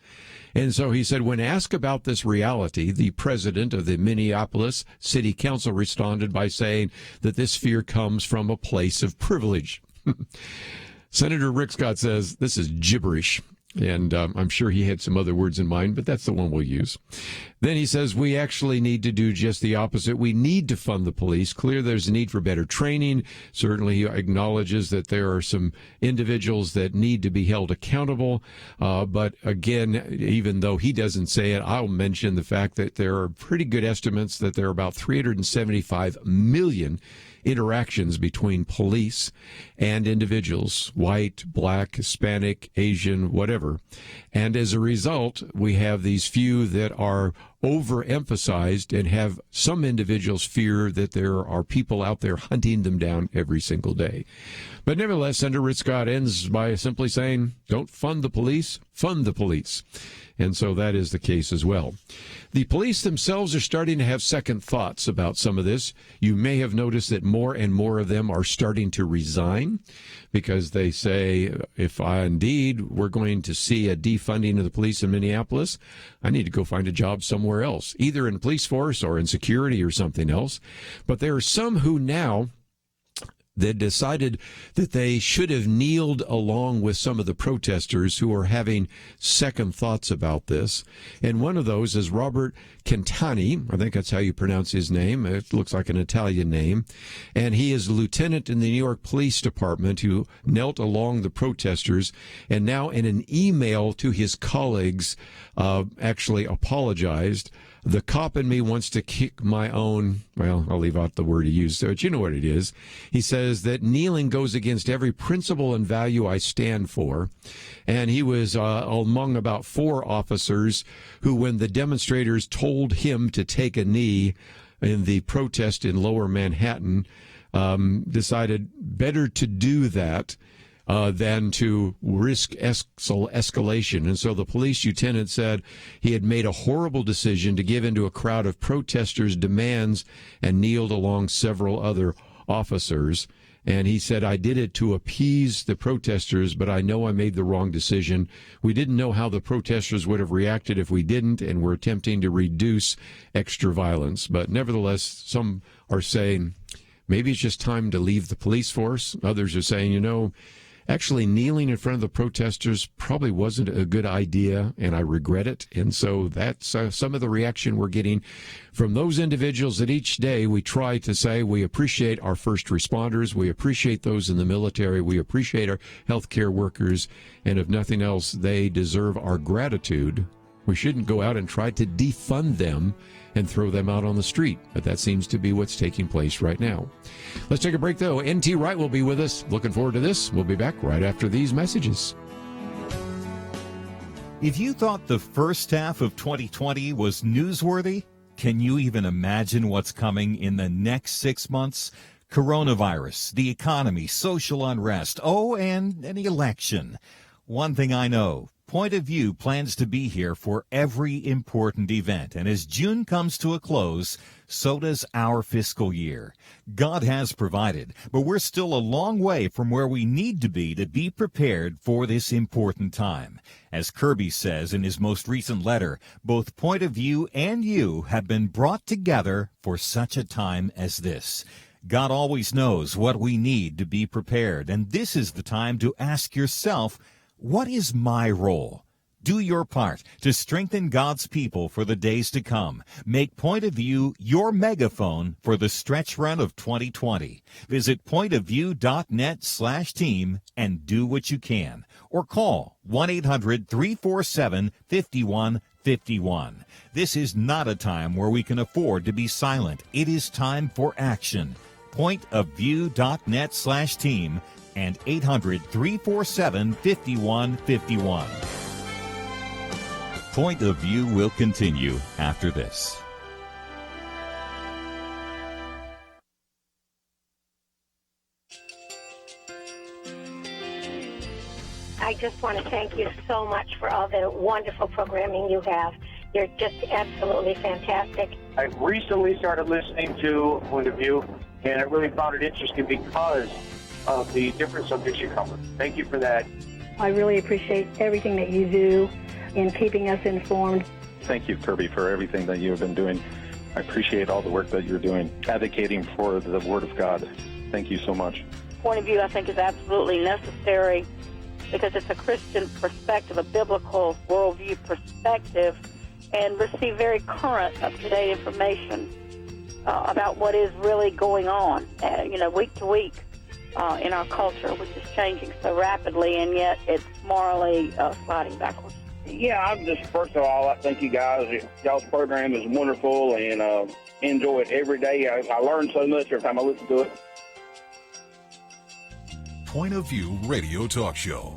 And so he said, when asked about this reality, the president of the Minneapolis City Council responded by saying that this fear comes from a place of privilege. Senator Rick Scott says this is gibberish. And I'm sure he had some other words in mind, but that's the one we'll use. Then he says we actually need to do just the opposite. We need to fund the police. Clear there's a need for better training. Certainly he acknowledges that there are some individuals that need to be held accountable. But again, even though he doesn't say it, I'll mention the fact that there are pretty good estimates that there are about 375 million interactions between police and individuals, white, black, Hispanic, Asian, whatever. And as a result, we have these few that are overemphasized and have some individuals fear that there are people out there hunting them down every single day. But nevertheless, Senator Rick Scott ends by simply saying, don't fund the police, fund the police. And so that is the case as well. The police themselves are starting to have second thoughts about some of this. You may have noticed that more and more of them are starting to resign because they say, if indeed we're going to see a defunding of the police in Minneapolis, I need to go find a job somewhere else, either in the police force or in security or something else. But there are some who now that decided that they should have kneeled along with some of the protesters who are having second thoughts about this. And one of those is Robert Cantani. I think that's how you pronounce his name. It looks like an Italian name. And he is a lieutenant in the New York Police Department who knelt along the protesters and now in an email to his colleagues actually apologized. The cop in me wants to kick my own, well, I'll leave out the word he used, but you know what it is. He says that kneeling goes against every principle and value I stand for. And he was among about 4 officers who, when the demonstrators told him to take a knee in the protest in Lower Manhattan, decided better to do that than to risk escalation. And so the police lieutenant said he had made a horrible decision to give in to a crowd of protesters' demands and kneeled along several other officers. And he said, I did it to appease the protesters, but I know I made the wrong decision. We didn't know how the protesters would have reacted if we didn't, and we're attempting to reduce extra violence. But nevertheless, some are saying maybe it's just time to leave the police force. Others are saying, actually kneeling in front of the protesters probably wasn't a good idea, and I regret it. And so that's some of the reaction we're getting from those individuals that each day we try to say we appreciate our first responders, we appreciate those in the military, we appreciate our healthcare workers, and if nothing else, they deserve our gratitude. We shouldn't go out and try to defund them and throw them out on the street. But that seems to be what's taking place right now. Let's take a break, though. N.T. Wright will be with us. Looking forward to this. We'll be back right after these messages. If you thought the first half of 2020 was newsworthy, can you even imagine what's coming in the next 6 months? Coronavirus, the economy, social unrest, and an election. One thing I know, Point of View plans to be here for every important event, and as June comes to a close, so does our fiscal year. God has provided, but we're still a long way from where we need to be prepared for this important time. As Kerby says in his most recent letter, both Point of View and you have been brought together for such a time as this. God always knows what we need to be prepared, and this is the time to ask yourself, what is my role? Do your part to strengthen God's people for the days to come. Make Point of View your megaphone for the stretch run of 2020. Visit pointofview.net/team and do what you can. Or call 1-800-347-5151. This is not a time where we can afford to be silent. It is time for action. pointofview.net/team and 800-347-5151. Point of View will continue after this. I just want to thank you so much for all the wonderful programming you have. You're just absolutely fantastic. I recently started listening to Point of View, and I really found it interesting because of the different subjects you cover. Thank you for that. I really appreciate everything that you do in keeping us informed. Thank you, Kerby, for everything that you have been doing. I appreciate all the work that you're doing, advocating for the Word of God. Thank you so much. Point of View, I think, is absolutely necessary because it's a Christian perspective, a biblical worldview perspective, and receive very current, up-to-date information about what is really going on, week to week in our culture, which is changing so rapidly, and yet it's morally sliding backwards. Yeah, I'm just, first of all, I thank you guys. Y'all's program is wonderful, and enjoy it every day. I learn so much every time I listen to it. Point of View Radio Talk Show.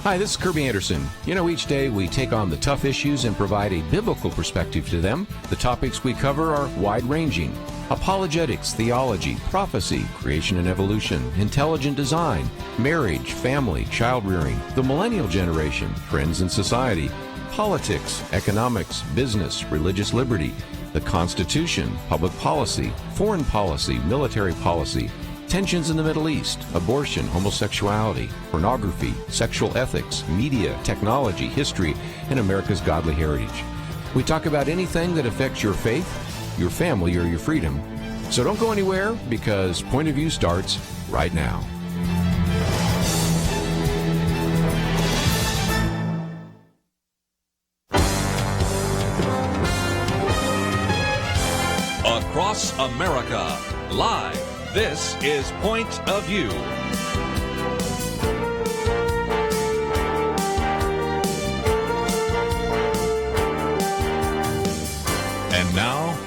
Hi, this is Kerby Anderson. Each day we take on the tough issues and provide a biblical perspective to them. The topics we cover are wide-ranging. Apologetics, theology, prophecy, creation and evolution, intelligent design, marriage, family, child-rearing, the millennial generation, trends in society, politics, economics, business, religious liberty, the Constitution, public policy, foreign policy, military policy, tensions in the Middle East, abortion, homosexuality, pornography, sexual ethics, media, technology, history, and America's godly heritage. We talk about anything that affects your faith, your family, or your freedom. So don't go anywhere, because Point of View starts right now. Across America, live. This is Point of View. And now,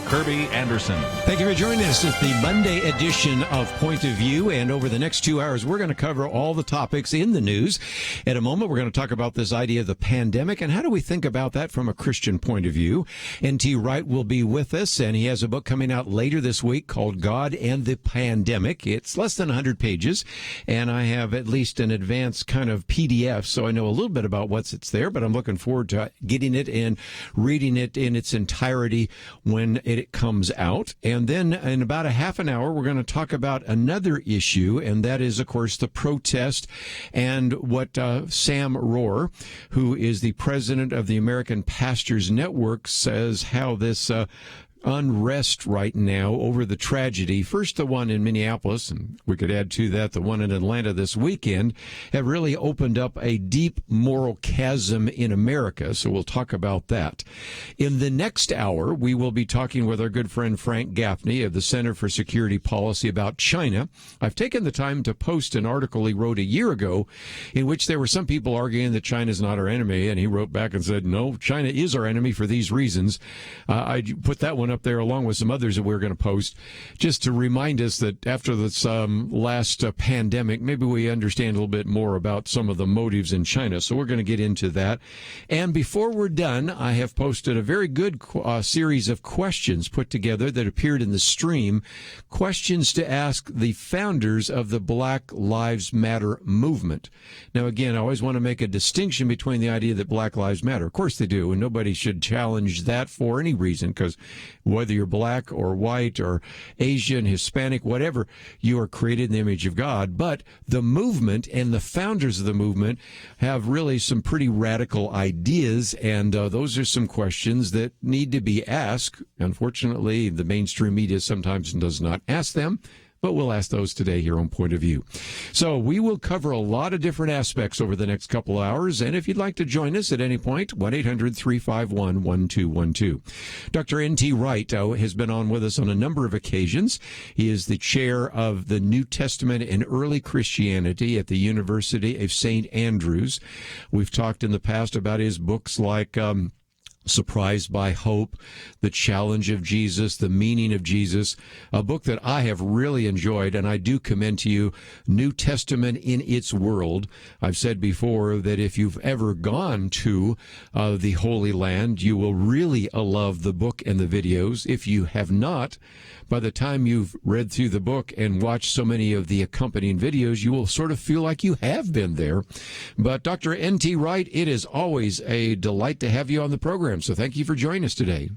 Kerby Anderson. Thank you for joining us at the Monday edition of Point of View. And over the next 2 hours, we're going to cover all the topics in the news. In a moment, we're going to talk about this idea of the pandemic and how do we think about that from a Christian point of view. N.T. Wright will be with us, and he has a book coming out later this week called God and the Pandemic. It's less than 100 pages, and I have at least an advanced kind of PDF, so I know a little bit about what's there, but I'm looking forward to getting it and reading it in its entirety when it comes out. And then in about a half an hour, we're going to talk about another issue, and that is, of course, the protest and what Sam Rohrer, who is the president of the American Pastors Network, says how this unrest right now over the tragedy, first the one in Minneapolis, and we could add to that the one in Atlanta this weekend, have really opened up a deep moral chasm in America. So we'll talk about that. In the next hour, we will be talking with our good friend Frank Gaffney of the Center for Security Policy about China. I've taken the time to post an article he wrote a year ago in which there were some people arguing that China is not our enemy, and he wrote back and said, no, China is our enemy for these reasons. I put that one up there along with some others that we're going to post, just to remind us that after this last pandemic, maybe we understand a little bit more about some of the motives in China. So we're going to get into that. And before we're done, I have posted a very good series of questions put together that appeared in the stream, questions to ask the founders of the Black Lives Matter movement. Now, again, I always want to make a distinction between the idea that Black Lives Matter. Of course they do, and nobody should challenge that for any reason, because whether you're black or white or Asian, Hispanic, whatever, you are created in the image of God. But the movement and the founders of the movement have really some pretty radical ideas, and those are some questions that need to be asked. Unfortunately, the mainstream media sometimes does not ask them, but we'll ask those today here on Point of View. So we will cover a lot of different aspects over the next couple of hours, and if you'd like to join us at any point, 1-800-351-1212. Dr. N.T. Wright has been on with us on a number of occasions. He is the chair of the New Testament and Early Christianity at the University of St. Andrews. We've talked in the past about his books like Surprised by Hope, The Challenge of Jesus, The Meaning of Jesus, a book that I have really enjoyed, and I do commend to you New Testament in Its World. I've said before that if you've ever gone to the Holy Land, you will really love the book and the videos. If you have not, by the time you've read through the book and watched so many of the accompanying videos, you will sort of feel like you have been there. But Dr. N.T. Wright, it is always a delight to have you on the program. So thank you for joining us today.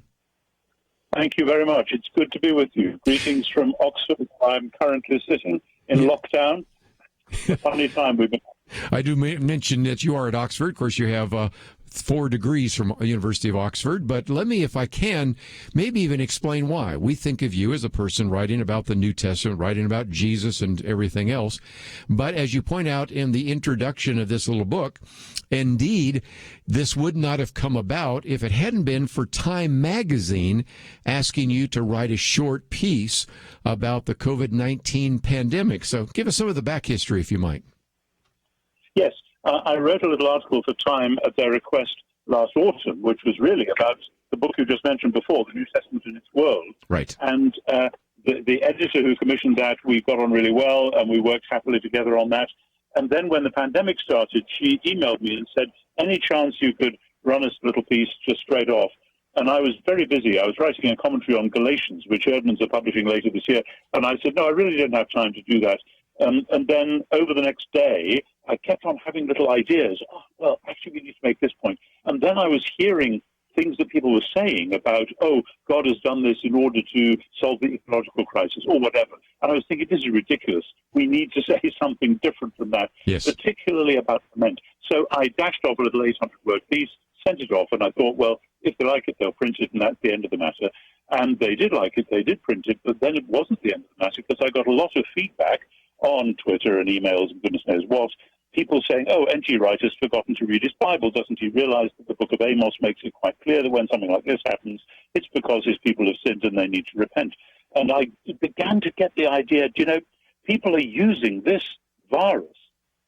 Thank you very much. It's good to be with you. Greetings from Oxford. I'm currently sitting in lockdown. Funny time we've been. I do mention that you are at Oxford. Of course, you have 4 degrees from the University of Oxford, but let me, if I can, maybe even explain why. We think of you as a person writing about the New Testament, writing about Jesus and everything else. But as you point out in the introduction of this little book, indeed, this would not have come about if it hadn't been for Time magazine asking you to write a short piece about the COVID-19 pandemic. So give us some of the back history, if you might. Yes. I wrote a little article for Time at their request last autumn, which was really about the book you just mentioned before, The New Testament in Its World. Right. And the editor who commissioned that, we got on really well, and we worked happily together on that. And then when the pandemic started, she emailed me and said, any chance you could run us a little piece just straight off? And I was very busy. I was writing a commentary on Galatians, which Erdmans are publishing later this year. And I said, no, I really don't have time to do that. And then over the next day, I kept on having little ideas. Oh, well, actually, we need to make this point. And then I was hearing things that people were saying about, oh, God has done this in order to solve the ecological crisis or whatever. And I was thinking, this is ridiculous. We need to say something different from that, particularly about cement. So I dashed off a little 800-word piece, sent it off, and I thought, well, if they like it, they'll print it, and that's the end of the matter. And they did like it. They did print it, but then it wasn't the end of the matter because I got a lot of feedback on Twitter and emails and goodness knows what, people saying, oh, N.T. Wright has forgotten to read his Bible. Doesn't he realize that the book of Amos makes it quite clear that when something like this happens, it's because his people have sinned and they need to repent? And I began to get the idea, people are using this virus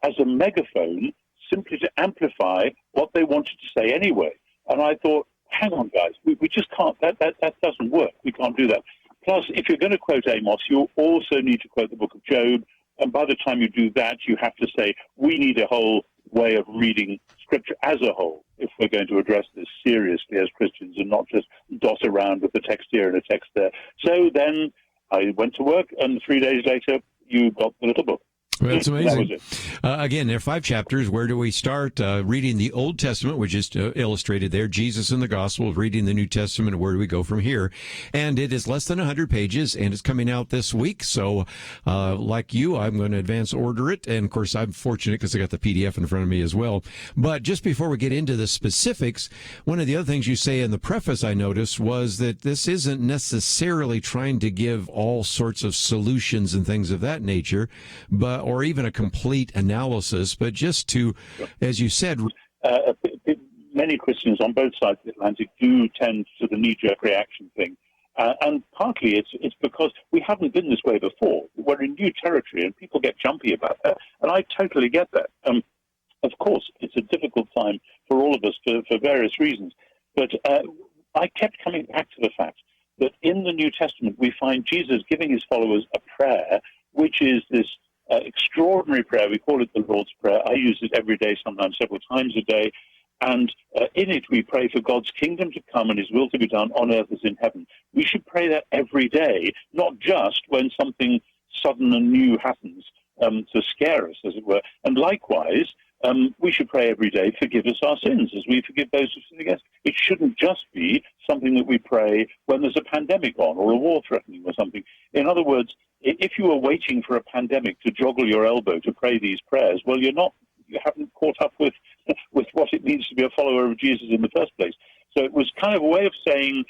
as a megaphone simply to amplify what they wanted to say anyway. And I thought, hang on, guys, we just can't, that doesn't work. We can't do that. Plus, if you're going to quote Amos, you also need to quote the book of Job. And by the time you do that, you have to say, we need a whole way of reading Scripture as a whole if we're going to address this seriously as Christians and not just dot around with a text here and a text there. So then I went to work, and 3 days later, you got the little book. Well, that's amazing. That was it. Again, there are 5 chapters. Where do we start? Reading the Old Testament, which is illustrated there, Jesus in the Gospels, reading the New Testament, where do we go from here? And it is less than 100 pages, and it's coming out this week. So, like you, I'm going to advance order it. And, of course, I'm fortunate because I got the PDF in front of me as well. But just before we get into the specifics, one of the other things you say in the preface I noticed was that this isn't necessarily trying to give all sorts of solutions and things of that nature, but or even a complete analysis, but just to, as you said... many Christians on both sides of the Atlantic do tend to the knee-jerk reaction thing. And partly it's because we haven't been this way before. We're in new territory, and people get jumpy about that. And I totally get that. Of course, it's a difficult time for all of us for various reasons. But I kept coming back to the fact that in the New Testament, we find Jesus giving his followers a prayer, which is this extraordinary prayer. We call it the Lord's Prayer. I use it every day, sometimes several times a day. And in it, we pray for God's kingdom to come and his will to be done on earth as in heaven. We should pray that every day, not just when something sudden and new happens to scare us, as it were. And likewise, we should pray every day, forgive us our sins as we forgive those who sin against us. It shouldn't just be something that we pray when there's a pandemic on or a war threatening or something. In other words, if you were waiting for a pandemic to joggle your elbow to pray these prayers, well, you haven't caught up with what it means to be a follower of Jesus in the first place. So it was kind of a way of saying,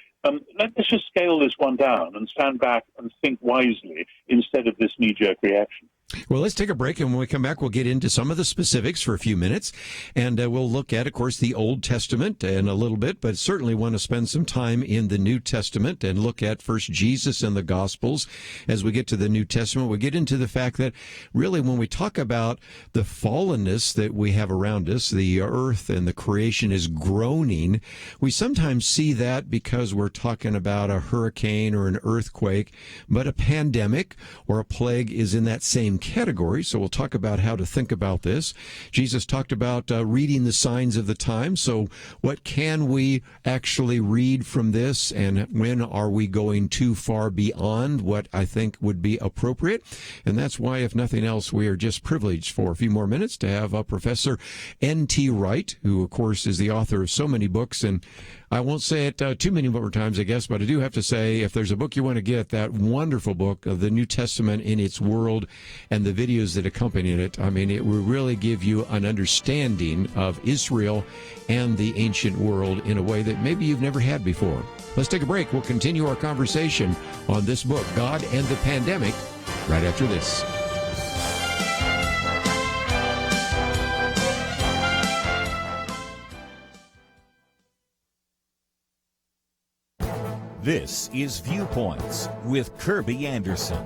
let's just scale this one down and stand back and think wisely instead of this knee-jerk reaction. Well, let's take a break, and when we come back, we'll get into some of the specifics for a few minutes, and we'll look at, of course, the Old Testament in a little bit, but certainly want to spend some time in the New Testament and look at first Jesus and the Gospels. As we get to the New Testament, we get into the fact that really when we talk about the fallenness that we have around us, the earth and the creation is groaning, we sometimes see that because we're talking about a hurricane or an earthquake, but a pandemic or a plague is in that same category. So we'll talk about how to think about this. Jesus talked about reading the signs of the time. So what can we actually read from this, and when are we going too far beyond what I think would be appropriate? And that's why, if nothing else, we are just privileged for a few more minutes to have Professor N.T. Wright, who, of course, is the author of so many books. And I won't say it too many more times, I guess, but I do have to say, if there's a book you want to get, that wonderful book of the New Testament in its world and the videos that accompany it, I mean, it will really give you an understanding of Israel and the ancient world in a way that maybe you've never had before. Let's take a break. We'll continue our conversation on this book, God and the Pandemic, right after this. This is Viewpoints with Kerby Anderson.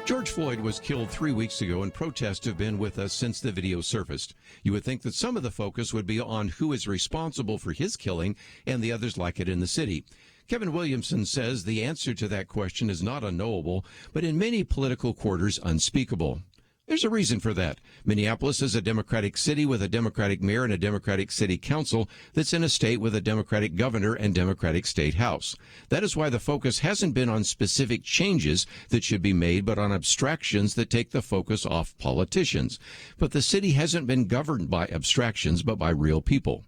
George Floyd was killed 3 weeks ago, and protests have been with us since the video surfaced. You would think that some of the focus would be on who is responsible for his killing and the others like it in the city. Kevin Williamson says the answer to that question is not unknowable, but in many political quarters unspeakable. There's a reason for that. Minneapolis is a Democratic city with a Democratic mayor and a Democratic city council that's in a state with a Democratic governor and Democratic state house. That is why the focus hasn't been on specific changes that should be made, but on abstractions that take the focus off politicians. But the city hasn't been governed by abstractions, but by real people.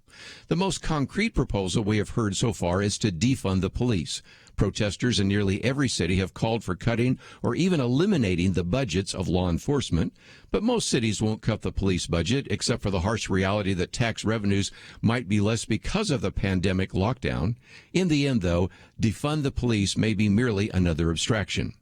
The most concrete proposal we have heard so far is to defund the police. Protesters in nearly every city have called for cutting or even eliminating the budgets of law enforcement. But most cities won't cut the police budget, except for the harsh reality that tax revenues might be less because of the pandemic lockdown. In the end, though, defund the police may be merely another abstraction.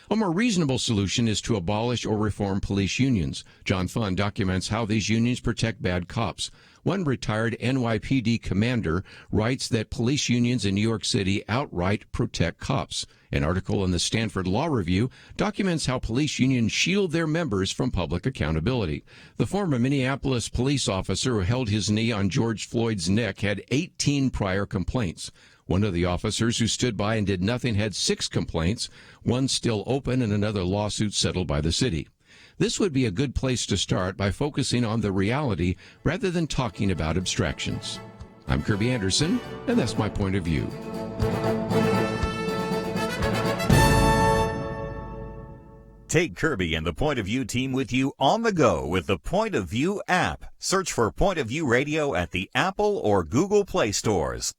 A more reasonable solution is to abolish or reform police unions. John Funn documents how these unions protect bad cops. One retired NYPD commander writes that police unions in New York City outright protect cops. An article in the Stanford Law Review documents how police unions shield their members from public accountability. The former Minneapolis police officer who held his knee on George Floyd's neck had 18 prior complaints. One of the officers who stood by and did nothing had 6 complaints, one still open and another lawsuit settled by the city. This would be a good place to start by focusing on the reality rather than talking about abstractions. I'm Kerby Anderson, and that's my point of view. Take Kerby and the Point of View team with you on the go with the Point of View app. Search for Point of View Radio at the Apple or Google Play stores.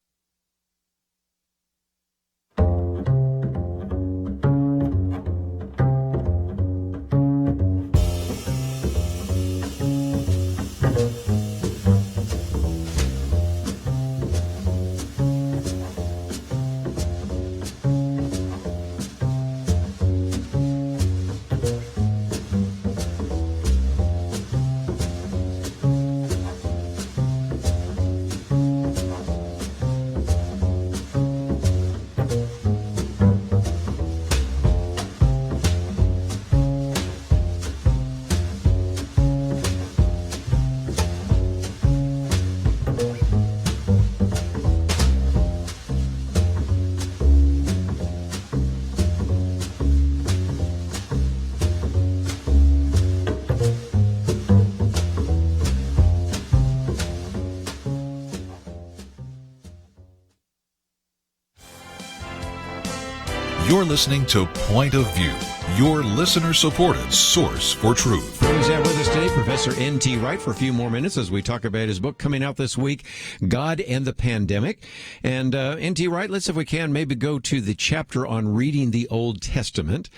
You're listening to Point of View, your listener-supported source for truth. Who's with us today? Professor N.T. Wright for a few more minutes as we talk about his book coming out this week, God and the Pandemic. And N.T. Wright, let's, if we can, maybe go to the chapter on reading the Old Testament.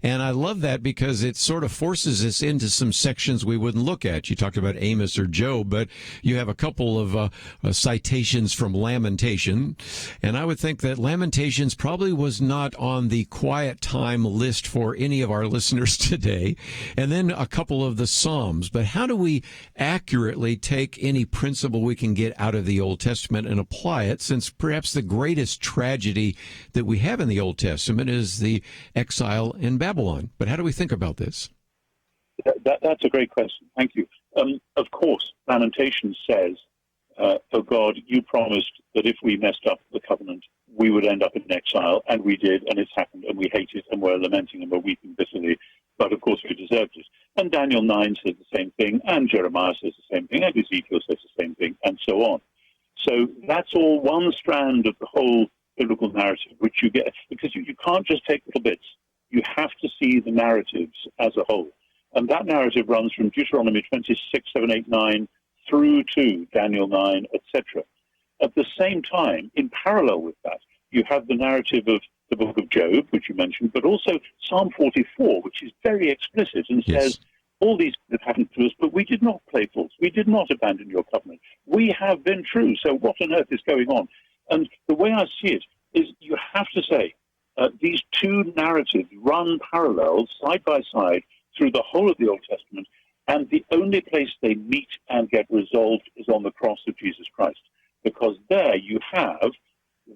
And I love that because it sort of forces us into some sections we wouldn't look at. You talked about Amos or Job, but you have a couple of citations from Lamentation. And I would think that Lamentations probably was not on the quiet time list for any of our listeners today. And then a couple of the Psalms. But how do we accurately take any principle we can get out of the Old Testament and apply it, since perhaps the greatest tragedy that we have in the Old Testament is the exile in Babylon? But how do we think about this? That's a great question. Thank you. Of course, Lamentation says, oh God, you promised that if we messed up the covenant, we would end up in exile, and we did, and it's happened, and we hate it, and we're lamenting, and we're weeping bitterly, but of course we deserved it. And Daniel 9 says the same thing, and Jeremiah says the same thing, and Ezekiel says the same thing, and so on. So that's all one strand of the whole biblical narrative, which you get, because you can't just take little bits. You have to see the narratives as a whole. And that narrative runs from Deuteronomy 26, 7, 8, 9, through to Daniel 9, etc. At the same time, in parallel with that, you have the narrative of the book of Job, which you mentioned, but also Psalm 44, which is very explicit and says, all these things have happened to us, but we did not play false. We did not abandon your covenant. We have been true. So what on earth is going on? And the way I see it is you have to say these two narratives run parallel, side by side, through the whole of the Old Testament, and the only place they meet and get resolved is on the cross of Jesus Christ. Because there you have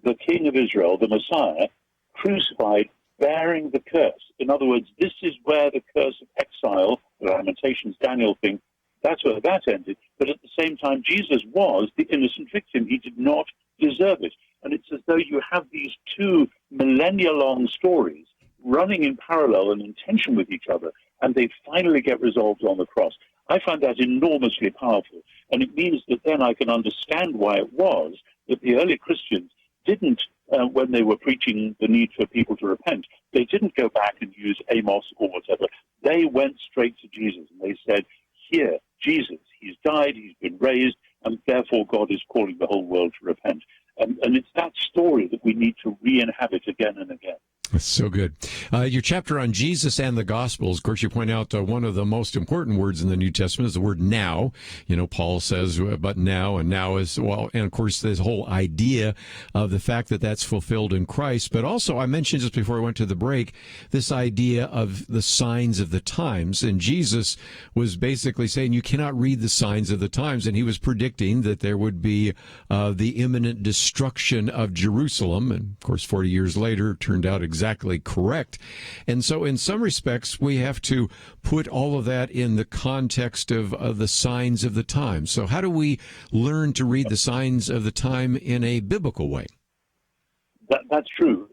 the King of Israel, the Messiah, crucified, bearing the curse. In other words, this is where the curse of exile, the Lamentations, Daniel thing, that's where that ended. But at the same time, Jesus was the innocent victim. He did not deserve it. And it's as though you have these two millennia-long stories running in parallel and in tension with each other, and they finally get resolved on the cross. I find that enormously powerful, and it means that then I can understand why it was that the early Christians didn't, when they were preaching the need for people to repent, they didn't go back and use Amos or whatever. They went straight to Jesus, and they said, here, Jesus, he's died, he's been raised, and therefore God is calling the whole world to repent. And it's that story that we need to re-inhabit again and again. That's so good. Your chapter on Jesus and the Gospels, of course, you point out one of the most important words in the New Testament is the word now. You know, Paul says, but now, and now is, well, and of course, this whole idea of the fact that that's fulfilled in Christ. But also, I mentioned just before I went to the break, this idea of the signs of the times. And Jesus was basically saying you cannot read the signs of the times. And he was predicting that there would be the imminent destruction of Jerusalem. And of course, 40 years later, it turned out exactly correct. And so in some respects, we have to put all of that in the context of the signs of the times. So how do we learn to read the signs of the time in a biblical way? That's true.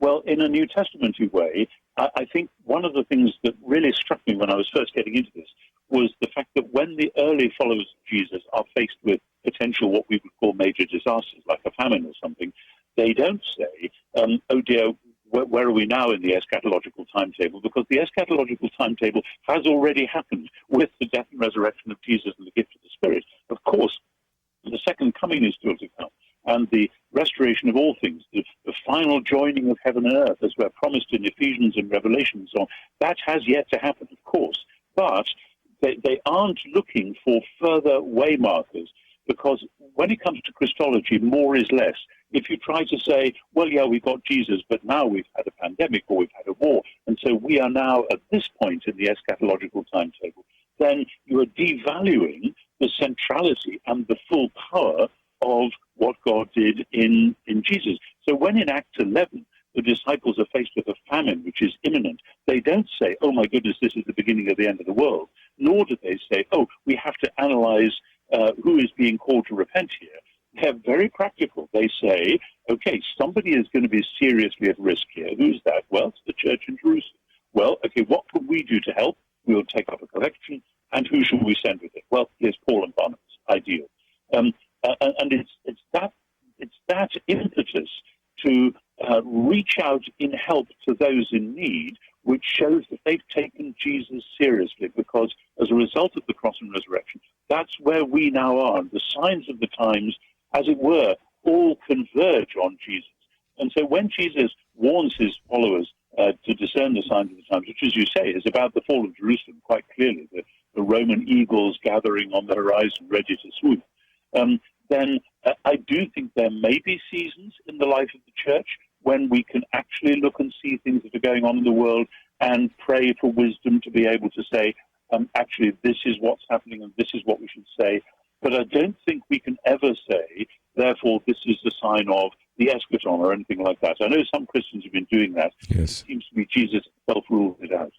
Well, in a New Testament-y way, I think one of the things that really struck me when I was first getting into this was the fact that when the early followers of Jesus are faced with potential what we would call major disasters, like a famine or something, they don't say, oh dear, where are we now in the eschatological timetable? Because the eschatological timetable has already happened with the death and resurrection of Jesus and the gift of the Spirit. Of course, the second coming is still to come, and the restoration of all things, the final joining of heaven and earth, as we're promised in Ephesians and Revelation and so on, that has yet to happen, of course. But they aren't looking for further waymarkers, because when it comes to Christology, more is less. If you try to say, well, yeah, we got Jesus, but now we've had a pandemic or we've had a war, and so we are now at this point in the eschatological timetable, then you are devaluing the centrality and the full power of what God did in Jesus. So when in Acts 11, the disciples are faced with a famine which is imminent, they don't say, oh, my goodness, this is the beginning of the end of the world, nor do they say, oh, we have to analyze who is being called to repent here. They're very practical. They say, okay, somebody is going to be seriously at risk here. Who's that? Well, it's the church in Jerusalem. Well, okay, what can we do to help? We'll take up a collection. And who shall we send with it? Well, here's Paul and Barnabas. Ideal. And it's that impetus to reach out in help to those in need, which shows that they've taken Jesus seriously, because as a result of the cross and resurrection, that's where we now are. The signs of the times, as it were, all converge on Jesus. And so when Jesus warns his followers to discern the signs of the times, which, as you say, is about the fall of Jerusalem quite clearly, the Roman eagles gathering on the horizon ready to swoop, then I do think there may be seasons in the life of the church when we can actually look and see things that are going on in the world and pray for wisdom to be able to say, actually, this is what's happening and this is what we should say. But I don't think we can ever say, therefore, this is the sign of the eschaton or anything like that. I know some Christians have been doing that. Yes. It seems to me Jesus himself ruled it out.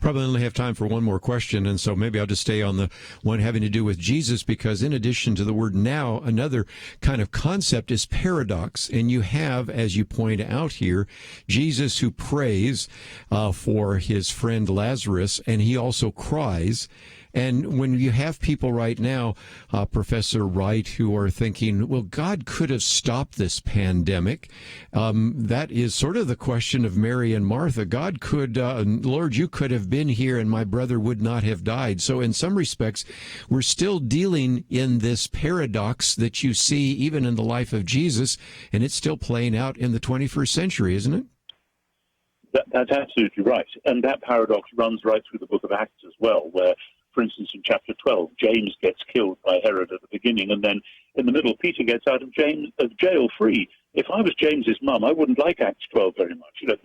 Probably only have time for one more question, and so maybe I'll just stay on the one having to do with Jesus, because in addition to the word now, another kind of concept is paradox. And you have, as you point out here, Jesus who prays for his friend Lazarus, and he also cries. And when you have people right now, Professor Wright, who are thinking, well, God could have stopped this pandemic. That is sort of the question of Mary and Martha. God could, Lord, you could have been here and my brother would not have died. So in some respects, we're still dealing in this paradox that you see even in the life of Jesus, and it's still playing out in the 21st century, isn't it? That's absolutely right. And that paradox runs right through the book of Acts as well, where, for instance, in chapter 12, James gets killed by Herod at the beginning, and then in the middle, Peter gets out of jail free. If I was James's mum, I wouldn't like Acts 12 very much. You know,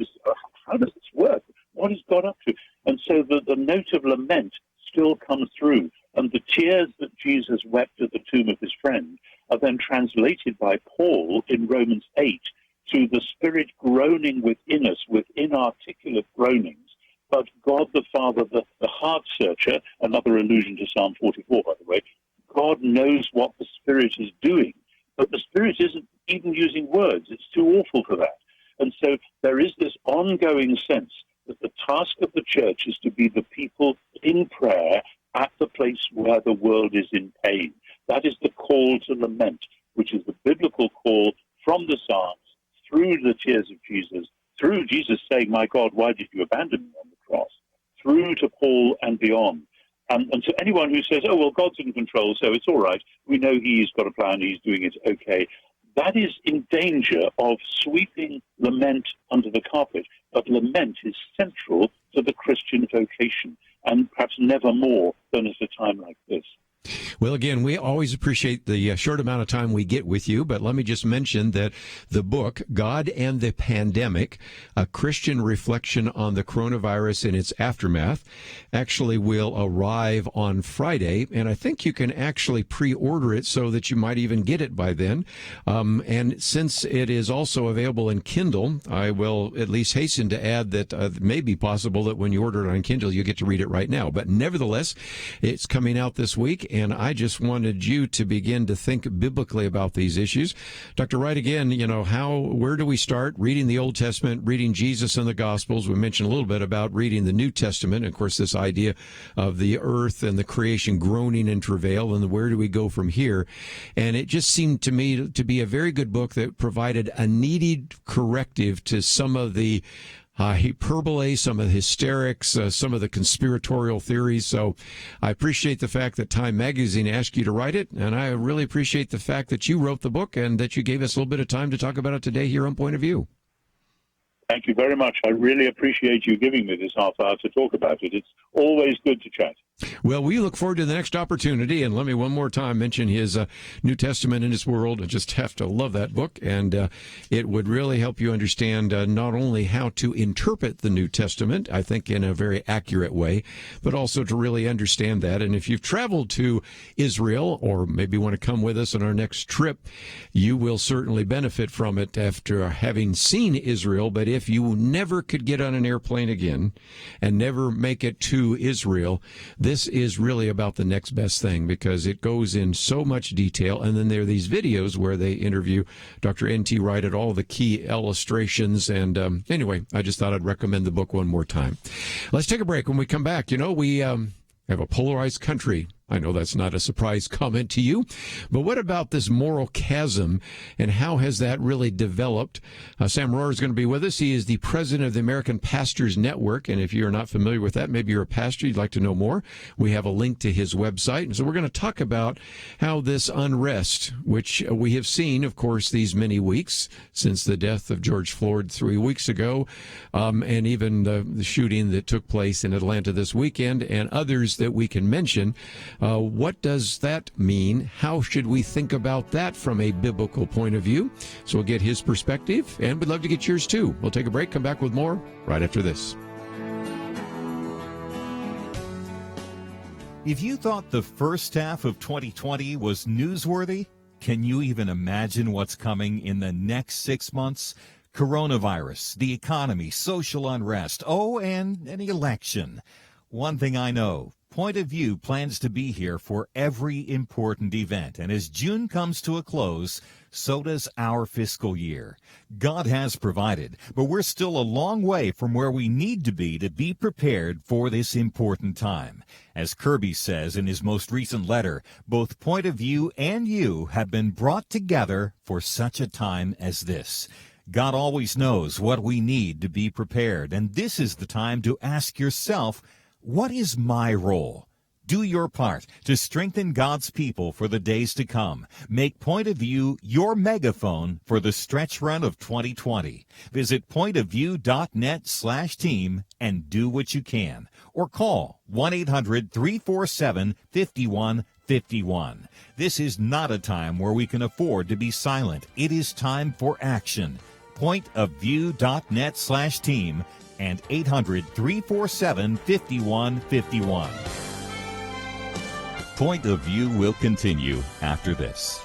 how does this work? What is God up to? And so the note of lament still comes through, and the tears that Jesus wept at the tomb of his friend are then translated by Paul in Romans 8 to the Spirit groaning within us, with inarticulate groanings. But God the Father, the heart searcher, another allusion to Psalm 44, by the way, God knows what the Spirit is doing, but the Spirit isn't even using words. It's too awful for that. And so there is this ongoing sense that the task of the church is to be the people in prayer at the place where the world is in pain. That is the call to lament, which is the biblical call from the Psalms, through the tears of Jesus, through Jesus saying, "My God, why did you abandon me on the cross?" through to Paul and beyond. And to anyone who says, "Oh, well, God's in control, so it's all right. We know he's got a plan, he's doing it okay," that is in danger of sweeping lament under the carpet. But lament is central to the Christian vocation, and perhaps never more than at a time like this. Well, again, we always appreciate the short amount of time we get with you, but let me just mention that the book, God and the Pandemic, A Christian Reflection on the Coronavirus and Its Aftermath, actually will arrive on Friday, and I think you can actually pre-order it so that you might even get it by then. And since it is also available in Kindle, I will at least hasten to add that it may be possible that when you order it on Kindle, you get to read it right now. But nevertheless, it's coming out this week, and I just wanted you to begin to think biblically about these issues. Dr. Wright, again, where do we start? Reading the Old Testament, reading Jesus and the Gospels. We mentioned a little bit about reading the New Testament. Of course, this idea of the earth and the creation groaning in travail, and where do we go from here? And it just seemed to me to be a very good book that provided a needed corrective to some of the hyperbole, some of the hysterics, some of the conspiratorial theories. So I appreciate the fact that Time Magazine asked you to write it, and I really appreciate the fact that you wrote the book and that you gave us a little bit of time to talk about it today here on Point of View. Thank you very much. I really appreciate you giving me this half hour to talk about it. It's always good to chat. Well, we look forward to the next opportunity, and let me one more time mention his New Testament in His World. I just have to love that book, and it would really help you understand not only how to interpret the New Testament, I think in a very accurate way, but also to really understand that. And if you've traveled to Israel, or maybe want to come with us on our next trip, you will certainly benefit from it after having seen Israel. But if you never could get on an airplane again and never make it to Israel, this is really about the next best thing, because it goes in so much detail. And then there are these videos where they interview Dr. N.T. Wright at all the key illustrations. And anyway, I just thought I'd recommend the book one more time. Let's take a break. When we come back, we have a polarized country. I know that's not a surprise comment to you, but what about this moral chasm, and how has that really developed? Sam Rohrer is going to be with us. He is the president of the American Pastors Network, and if you're not familiar with that, maybe you're a pastor, you'd like to know more, we have a link to his website. And so we're going to talk about how this unrest, which we have seen, of course, these many weeks since the death of George Floyd 3 weeks ago, and even the shooting that took place in Atlanta this weekend, and others that we can mention. What does that mean? How should we think about that from a biblical point of view? So we'll get his perspective, and we'd love to get yours too. We'll take a break, come back with more right after this. If you thought the first half of 2020 was newsworthy, can you even imagine what's coming in the next 6 months? Coronavirus, the economy, social unrest, and an election. One thing I know, Point of View plans to be here for every important event, and as June comes to a close, so does our fiscal year. God has provided, but we're still a long way from where we need to be prepared for this important time. As Kerby says in his most recent letter, both Point of View and you have been brought together for such a time as this. God always knows what we need to be prepared, and this is the time to ask yourself, what is my role? Do your part to strengthen God's people for the days to come. Make Point of View your megaphone for the stretch run of 2020. Visit pointofview.net/team and do what you can. Or call 1-800-347-5151. This is not a time where we can afford to be silent. It is time for action. Pointofview.net/team and 800-347-5151. Point of View will continue after this.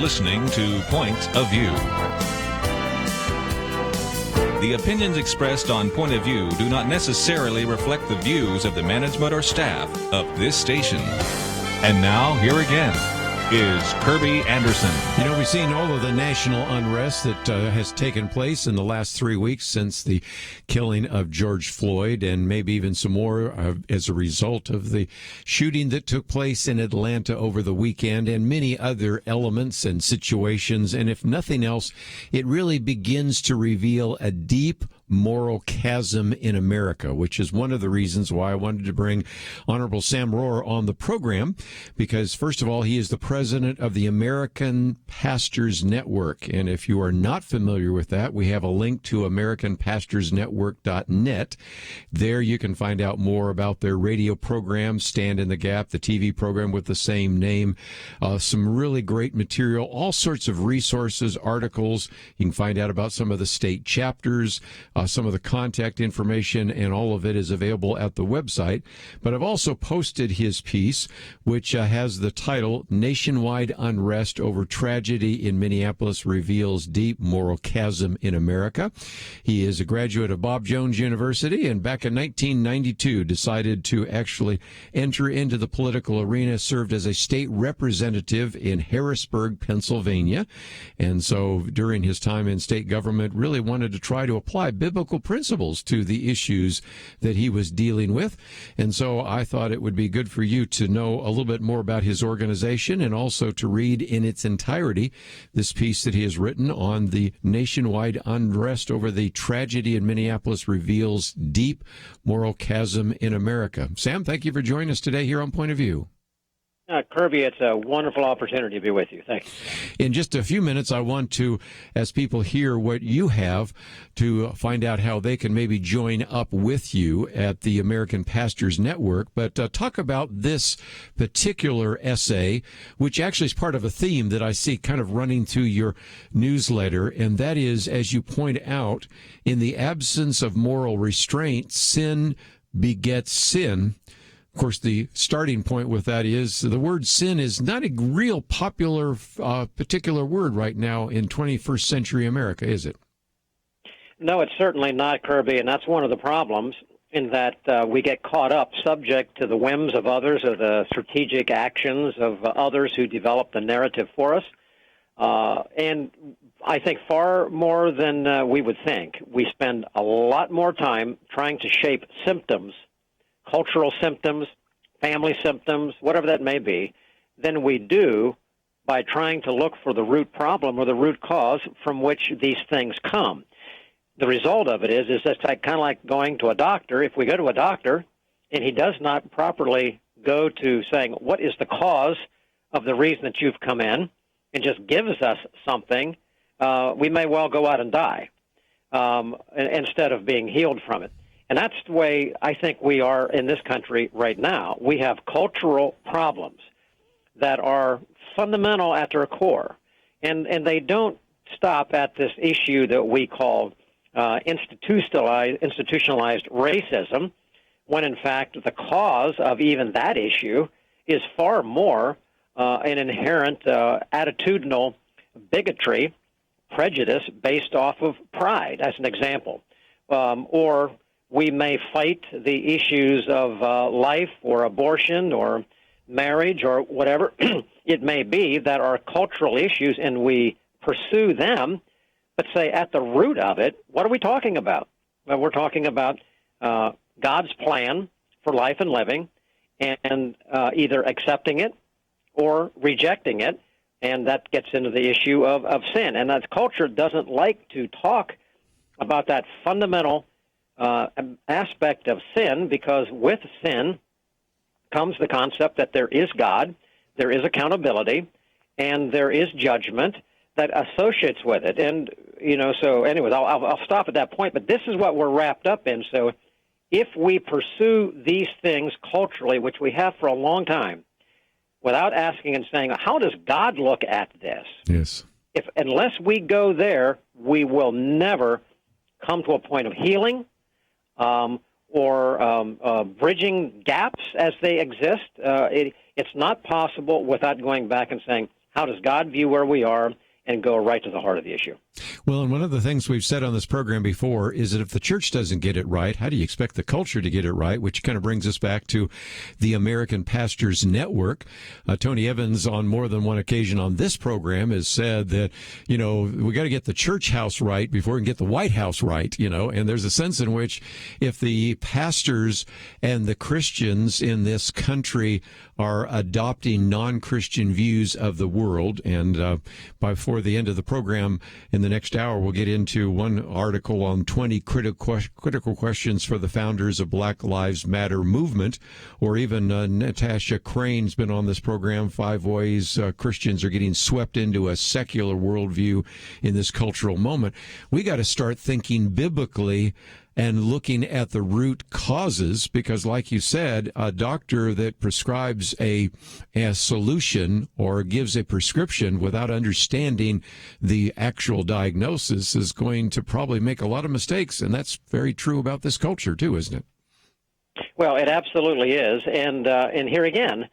listening to Point of View. The opinions expressed on Point of View do not necessarily reflect the views of the management or staff of this station. And now, here again, is Kerby Anderson. You know, we've seen all of the national unrest that has taken place in the last 3 weeks since the killing of George Floyd, and maybe even some more as a result of the shooting that took place in Atlanta over the weekend, and many other elements and situations. And if nothing else, it really begins to reveal a deep moral chasm in America, which is one of the reasons why I wanted to bring Honorable Sam Rohrer on the program, because first of all, he is the president of the American Pastors Network. And if you are not familiar with that, we have a link to AmericanPastorsNetwork.net. There you can find out more about their radio program, Stand in the Gap, the TV program with the same name, some really great material, all sorts of resources, articles. You can find out about some of the state chapters, some of the contact information, and all of it is available at the website. But I've also posted his piece, which has the title, Nationwide Unrest Over Tragedy in Minneapolis Reveals Deep Moral Chasm in America. He is a graduate of Bob Jones University, and back in 1992 decided to actually enter into the political arena, served as a state representative in Harrisburg, Pennsylvania. And so during his time in state government, really wanted to try to apply biblical principles to the issues that he was dealing with. And so I thought it would be good for you to know a little bit more about his organization, and also to read in its entirety this piece that he has written on the nationwide unrest over the tragedy in Minneapolis reveals deep moral chasm in America. Sam, thank you for joining us today here on Point of View. Kerby, it's a wonderful opportunity to be with you. Thank you. In just a few minutes, I want to, as people hear what you have, to find out how they can maybe join up with you at the American Pastors Network. But talk about this particular essay, which actually is part of a theme that I see kind of running through your newsletter. And that is, as you point out, in the absence of moral restraint, sin begets sin. Of course, the starting point with that is the word sin is not a real popular particular word right now in 21st century America, is it? No, it's certainly not, Kerby, and that's one of the problems, in that we get caught up subject to the whims of others, or the strategic actions of others who develop the narrative for us. And I think far more than we would think. We spend a lot more time trying to shape symptoms, cultural symptoms, family symptoms, whatever that may be, than we do by trying to look for the root problem or the root cause from which these things come. The result of it is it's like, kind of like going to a doctor. If we go to a doctor and he does not properly go to saying, what is the cause of the reason that you've come in, and just gives us something, we may well go out and die instead of being healed from it. And that's the way I think we are in this country right now. We have cultural problems that are fundamental at their core, and they don't stop at this issue that we call institutionalized racism, when in fact the cause of even that issue is far more an inherent attitudinal bigotry, prejudice based off of pride, as an example. Or we may fight the issues of life or abortion or marriage or whatever it may be that are cultural issues, and we pursue them. But say at the root of it, what are we talking about? Well, we're talking about God's plan for life and living, and either accepting it or rejecting it, and that gets into the issue of sin. And that culture doesn't like to talk about that fundamental aspect of sin, because with sin comes the concept that there is God, there is accountability, and there is judgment that associates with it. And, you know, so anyways, I'll stop at that point, but this is what we're wrapped up in. So if we pursue these things culturally, which we have for a long time, without asking and saying, how does God look at this? Yes. Unless we go there, we will never come to a point of healing or bridging gaps as they exist. It's not possible without going back and saying, how does God view where we are, and go right to the heart of the issue. Well, and one of the things we've said on this program before is that if the church doesn't get it right, how do you expect the culture to get it right? Which kind of brings us back to the American Pastors Network. Tony Evans, on more than one occasion on this program, has said that, we got to get the church house right before we can get the White House right, and there's a sense in which if the pastors and the Christians in this country are adopting non-Christian views of the world, and before the end of the program in the next hour, we'll get into one article on 20 critical questions for the founders of Black Lives Matter movement, or even Natasha Crane's been on this program, 5 ways Christians are getting swept into a secular worldview in this cultural moment. We got to start thinking biblically and looking at the root causes, because like you said, a doctor that prescribes a solution or gives a prescription without understanding the actual diagnosis is going to probably make a lot of mistakes. And that's very true about this culture too, isn't it? Well, it absolutely is. And here again,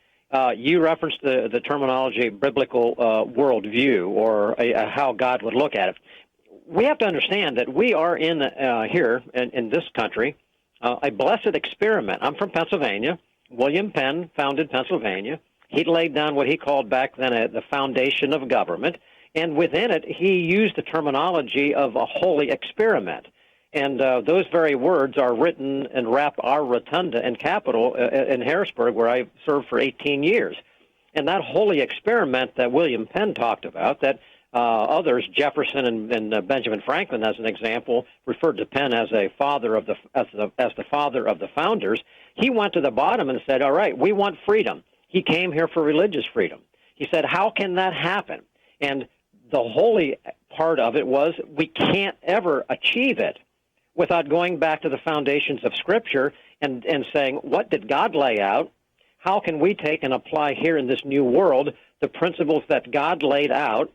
you referenced the terminology biblical worldview, or how God would look at it. We have to understand that we are here in this country a blessed experiment. I'm from Pennsylvania. William Penn founded Pennsylvania. He laid down what he called back then the foundation of government, and within it he used the terminology of a holy experiment. And those very words are written and wrap our rotunda and Capitol in Harrisburg, where I served for 18 years. And that holy experiment that William Penn talked about, that others, Jefferson and Benjamin Franklin, as an example, referred to Penn as a father of as the father of the founders. He went to the bottom and said, "All right, we want freedom." He came here for religious freedom. He said, "How can that happen?" And the holy part of it was we can't ever achieve it without going back to the foundations of Scripture and saying, what did God lay out? How can we take and apply here in this new world the principles that God laid out,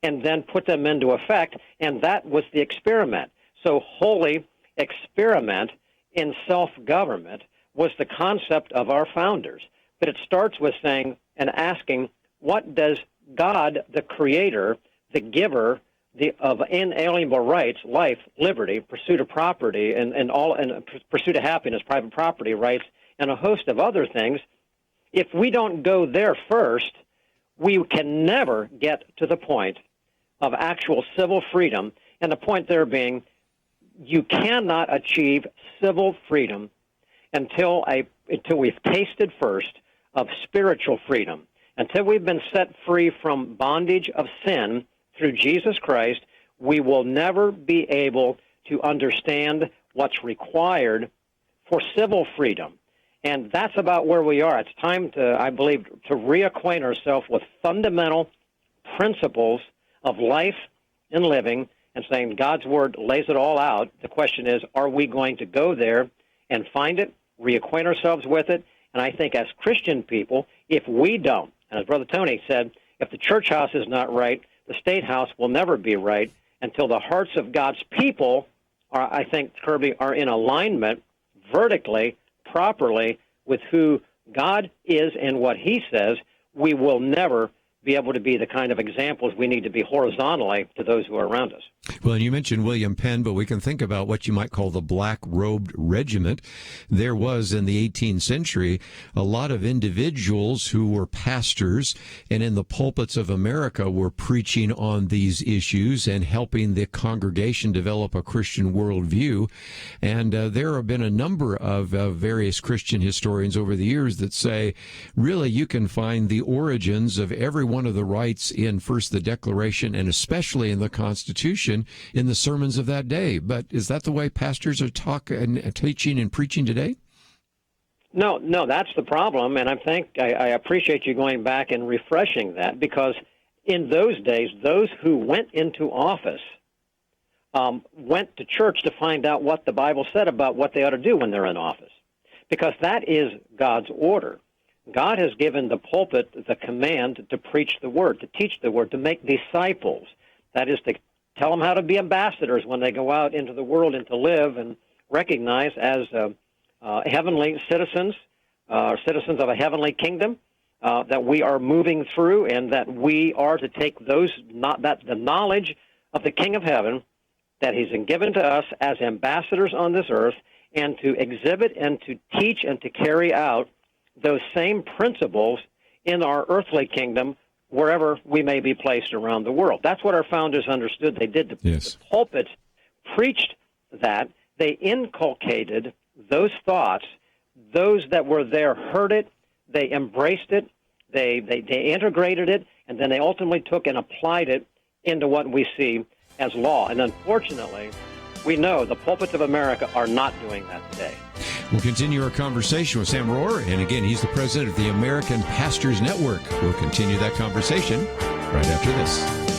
and then put them into effect? And that was the experiment. So holy experiment in self-government was the concept of our founders. But it starts with saying and asking, what does God, the creator, the giver of inalienable rights, life, liberty, pursuit of property, and pursuit of happiness, private property rights, and a host of other things, if we don't go there first, we can never get to the point of actual civil freedom, and the point there being you cannot achieve civil freedom until we've tasted first of spiritual freedom, until we've been set free from bondage of sin through Jesus Christ. We will never be able to understand what's required for civil freedom, and that's about where we are. It's time to, I believe, to reacquaint ourselves with fundamental principles of life and living, and saying God's Word lays it all out. The question is, are we going to go there and find it, reacquaint ourselves with it? And I think as Christian people, if we don't, and as Brother Tony said, if the church house is not right, the state house will never be right until the hearts of God's people are, I think, Kerby, are in alignment vertically, properly, with who God is and what He says. We will never be able to be the kind of examples we need to be horizontally to those who are around us. Well, and you mentioned William Penn, but we can think about what you might call the black-robed regiment. There was, in the 18th century, a lot of individuals who were pastors and in the pulpits of America were preaching on these issues and helping the congregation develop a Christian worldview. And there have been a number of various Christian historians over the years that say, really, you can find the origins of every one of the rights in first the Declaration and especially in the Constitution in the sermons of that day. But is that the way pastors are teaching and preaching today? No, that's the problem, and I appreciate you going back and refreshing that, because in those days, those who went into office went to church to find out what the Bible said about what they ought to do when they're in office, because that is God's order. God has given the pulpit the command to preach the Word, to teach the Word, to make disciples. That is to tell them how to be ambassadors when they go out into the world and to live and recognize as heavenly citizens, citizens of a heavenly kingdom, that we are moving through, and that we are to take the knowledge of the King of Heaven that He's been given to us as ambassadors on this earth, and to exhibit and to teach and to carry out those same principles in our earthly kingdom wherever we may be placed around the world. That's what our founders understood. They did. The pulpit preached that. They inculcated those thoughts. Those that were there heard it. They embraced it. They integrated it, and then they ultimately took and applied it into what we see as law. And unfortunately, we know the pulpits of America are not doing that today. We'll continue our conversation with Sam Rohrer, and again, he's the president of the American Pastors Network. We'll continue that conversation right after this.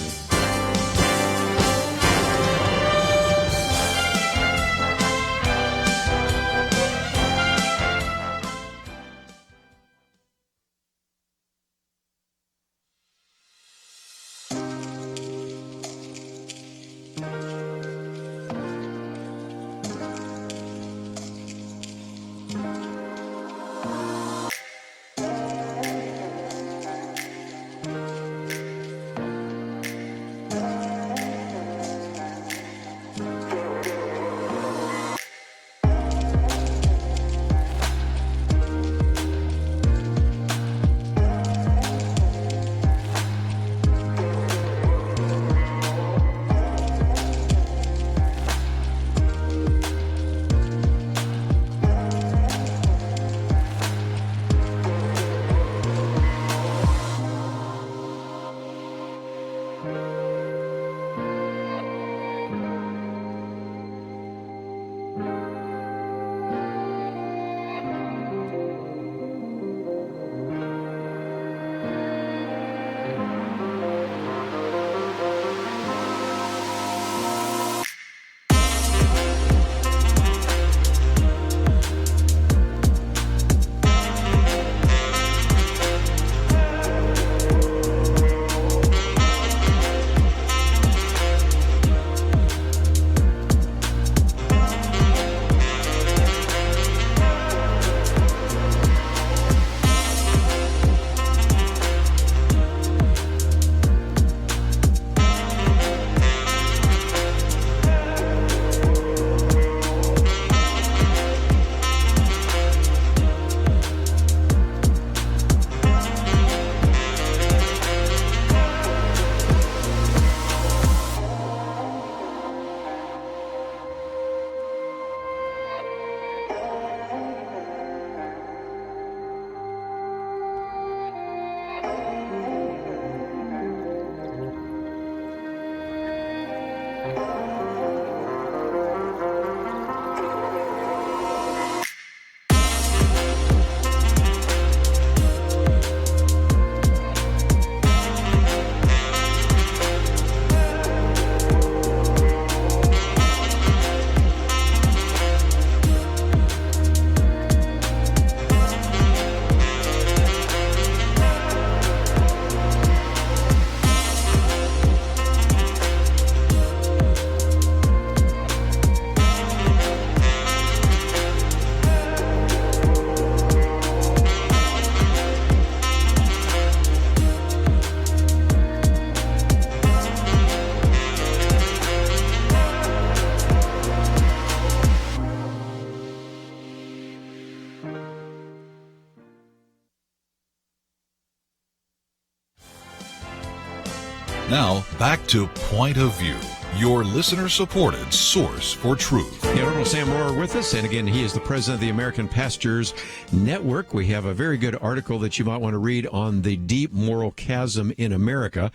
Now, back to Point of View, your listener-supported source for truth. The Honorable Sam Rohrer with us, and again, he is the president of the American Pastors Network. We have a very good article that you might want to read on the deep moral chasm in America.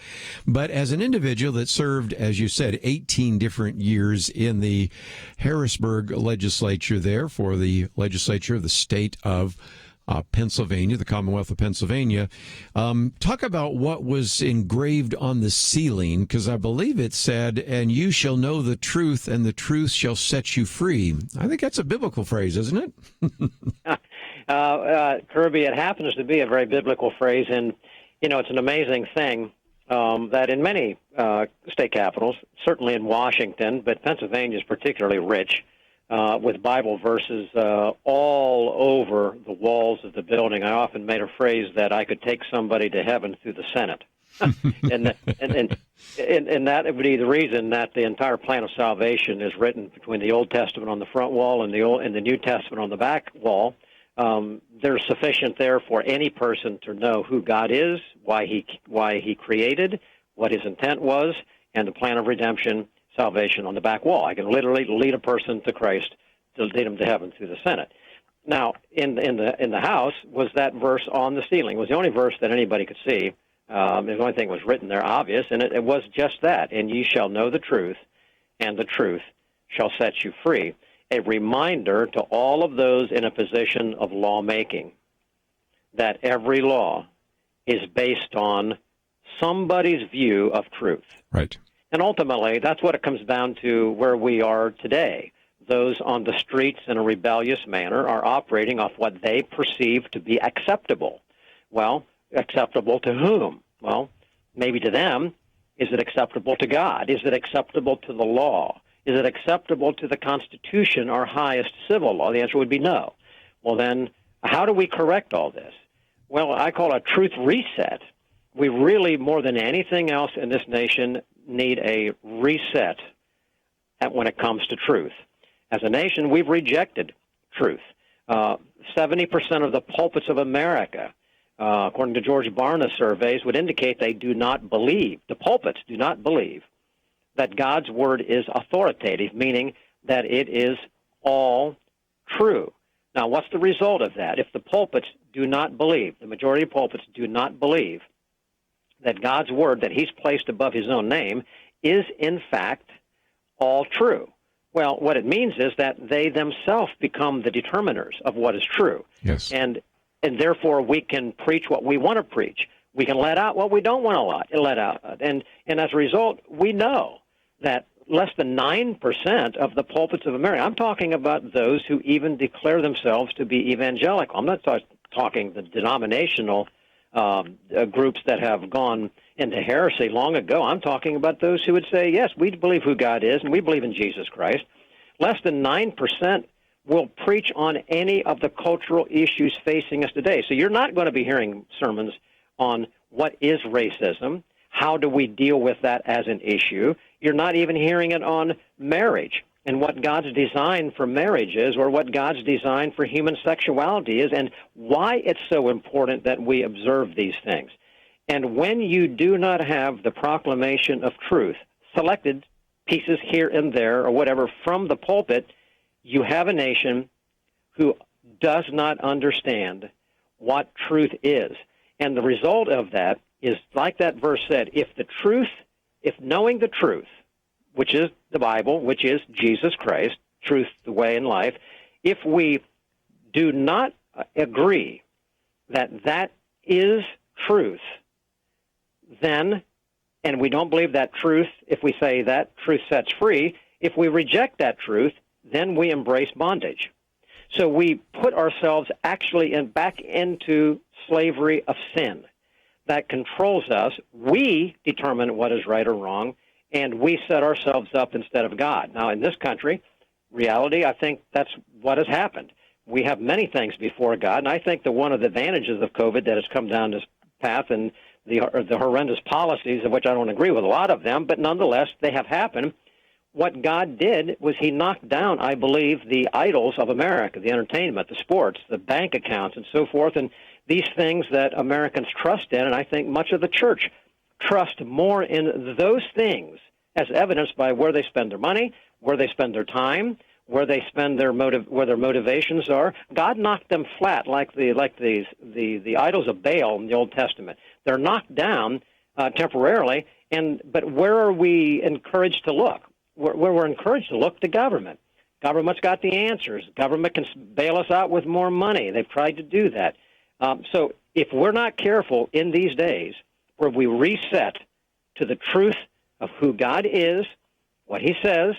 But as an individual that served, as you said, 18 different years in the Harrisburg legislature there for the legislature of the state of Pennsylvania, the Commonwealth of Pennsylvania. Talk about what was engraved on the ceiling, because I believe it said, "And you shall know the truth, and the truth shall set you free." I think that's a biblical phrase, isn't it? Kerby, it happens to be a very biblical phrase, and, you know, it's an amazing thing that in many state capitals, certainly in Washington, but Pennsylvania is particularly rich with Bible verses all over the walls of the building. I often made a phrase that I could take somebody to heaven through the Senate. and that would be the reason that the entire plan of salvation is written between the Old Testament on the front wall and the New Testament on the back wall. There's sufficient there for any person to know who God is, why he created, what his intent was, and the plan of redemption, salvation on the back wall. I can literally lead a person to Christ to lead them to heaven through the Senate. Now, in the house was that verse on the ceiling. It was the only verse that anybody could see. The only thing was written there, obvious, and it was just that. And ye shall know the truth, and the truth shall set you free. A reminder to all of those in a position of lawmaking that every law is based on somebody's view of truth. Right. And ultimately, that's what it comes down to where we are today. Those on the streets in a rebellious manner are operating off what they perceive to be acceptable. Well, acceptable to whom? Well, maybe to them. Is it acceptable to God? Is it acceptable to the law? Is it acceptable to the Constitution, our highest civil law? The answer would be no. Well, then, how do we correct all this? Well, I call it a truth reset. We really, more than anything else in this nation, need a reset when it comes to truth. As a nation, we've rejected truth. 70% of the pulpits of America, according to George Barna's surveys, would indicate they do not believe, the pulpits do not believe, that God's word is authoritative, meaning that it is all true. Now, what's the result of that? If the pulpits do not believe, the majority of pulpits do not believe that God's word that he's placed above his own name is, in fact, all true. Well, what it means is that they themselves become the determiners of what is true. Yes. And therefore, we can preach what we want to preach. We can let out what we don't want to let out. And as a result, we know that less than 9% of the pulpits of America, I'm talking about those who even declare themselves to be evangelical. I'm not talking the denominational groups that have gone into heresy long ago. I'm talking about those who would say, yes, we believe who God is, and we believe in Jesus Christ. Less than 9% will preach on any of the cultural issues facing us today. So you're not going to be hearing sermons on what is racism, how do we deal with that as an issue. You're not even hearing it on marriage and what God's design for marriage is, or what God's design for human sexuality is, and why it's so important that we observe these things. And when you do not have the proclamation of truth, selected pieces here and there or whatever from the pulpit, you have a nation who does not understand what truth is. And the result of that is, like that verse said, if knowing the truth, which is the Bible, which is Jesus Christ, truth, the way, and life, if we do not agree that that is truth, then, and we don't believe that truth, if we say that truth sets free, if we reject that truth, then we embrace bondage. So we put ourselves actually back into slavery of sin that controls us. We determine what is right or wrong, and we set ourselves up instead of God. Now, in this country, reality, I think that's what has happened. We have many things before God, and I think that one of the advantages of COVID that has come down this path and the horrendous policies, of which I don't agree with a lot of them, but nonetheless, they have happened. What God did was he knocked down, I believe, the idols of America, the entertainment, the sports, the bank accounts, and so forth, and these things that Americans trust in, and I think much of the church trust more in those things, as evidenced by where they spend their money, where they spend their time, where they spend where their motivations are. God knocked them flat, like the idols of Baal in the Old Testament. They're knocked down temporarily, but where are we encouraged to look? Where we're encouraged to look to government. Government's got the answers. Government can bail us out with more money. They've tried to do that. So if we're not careful in these days, where we reset to the truth of who God is, what he says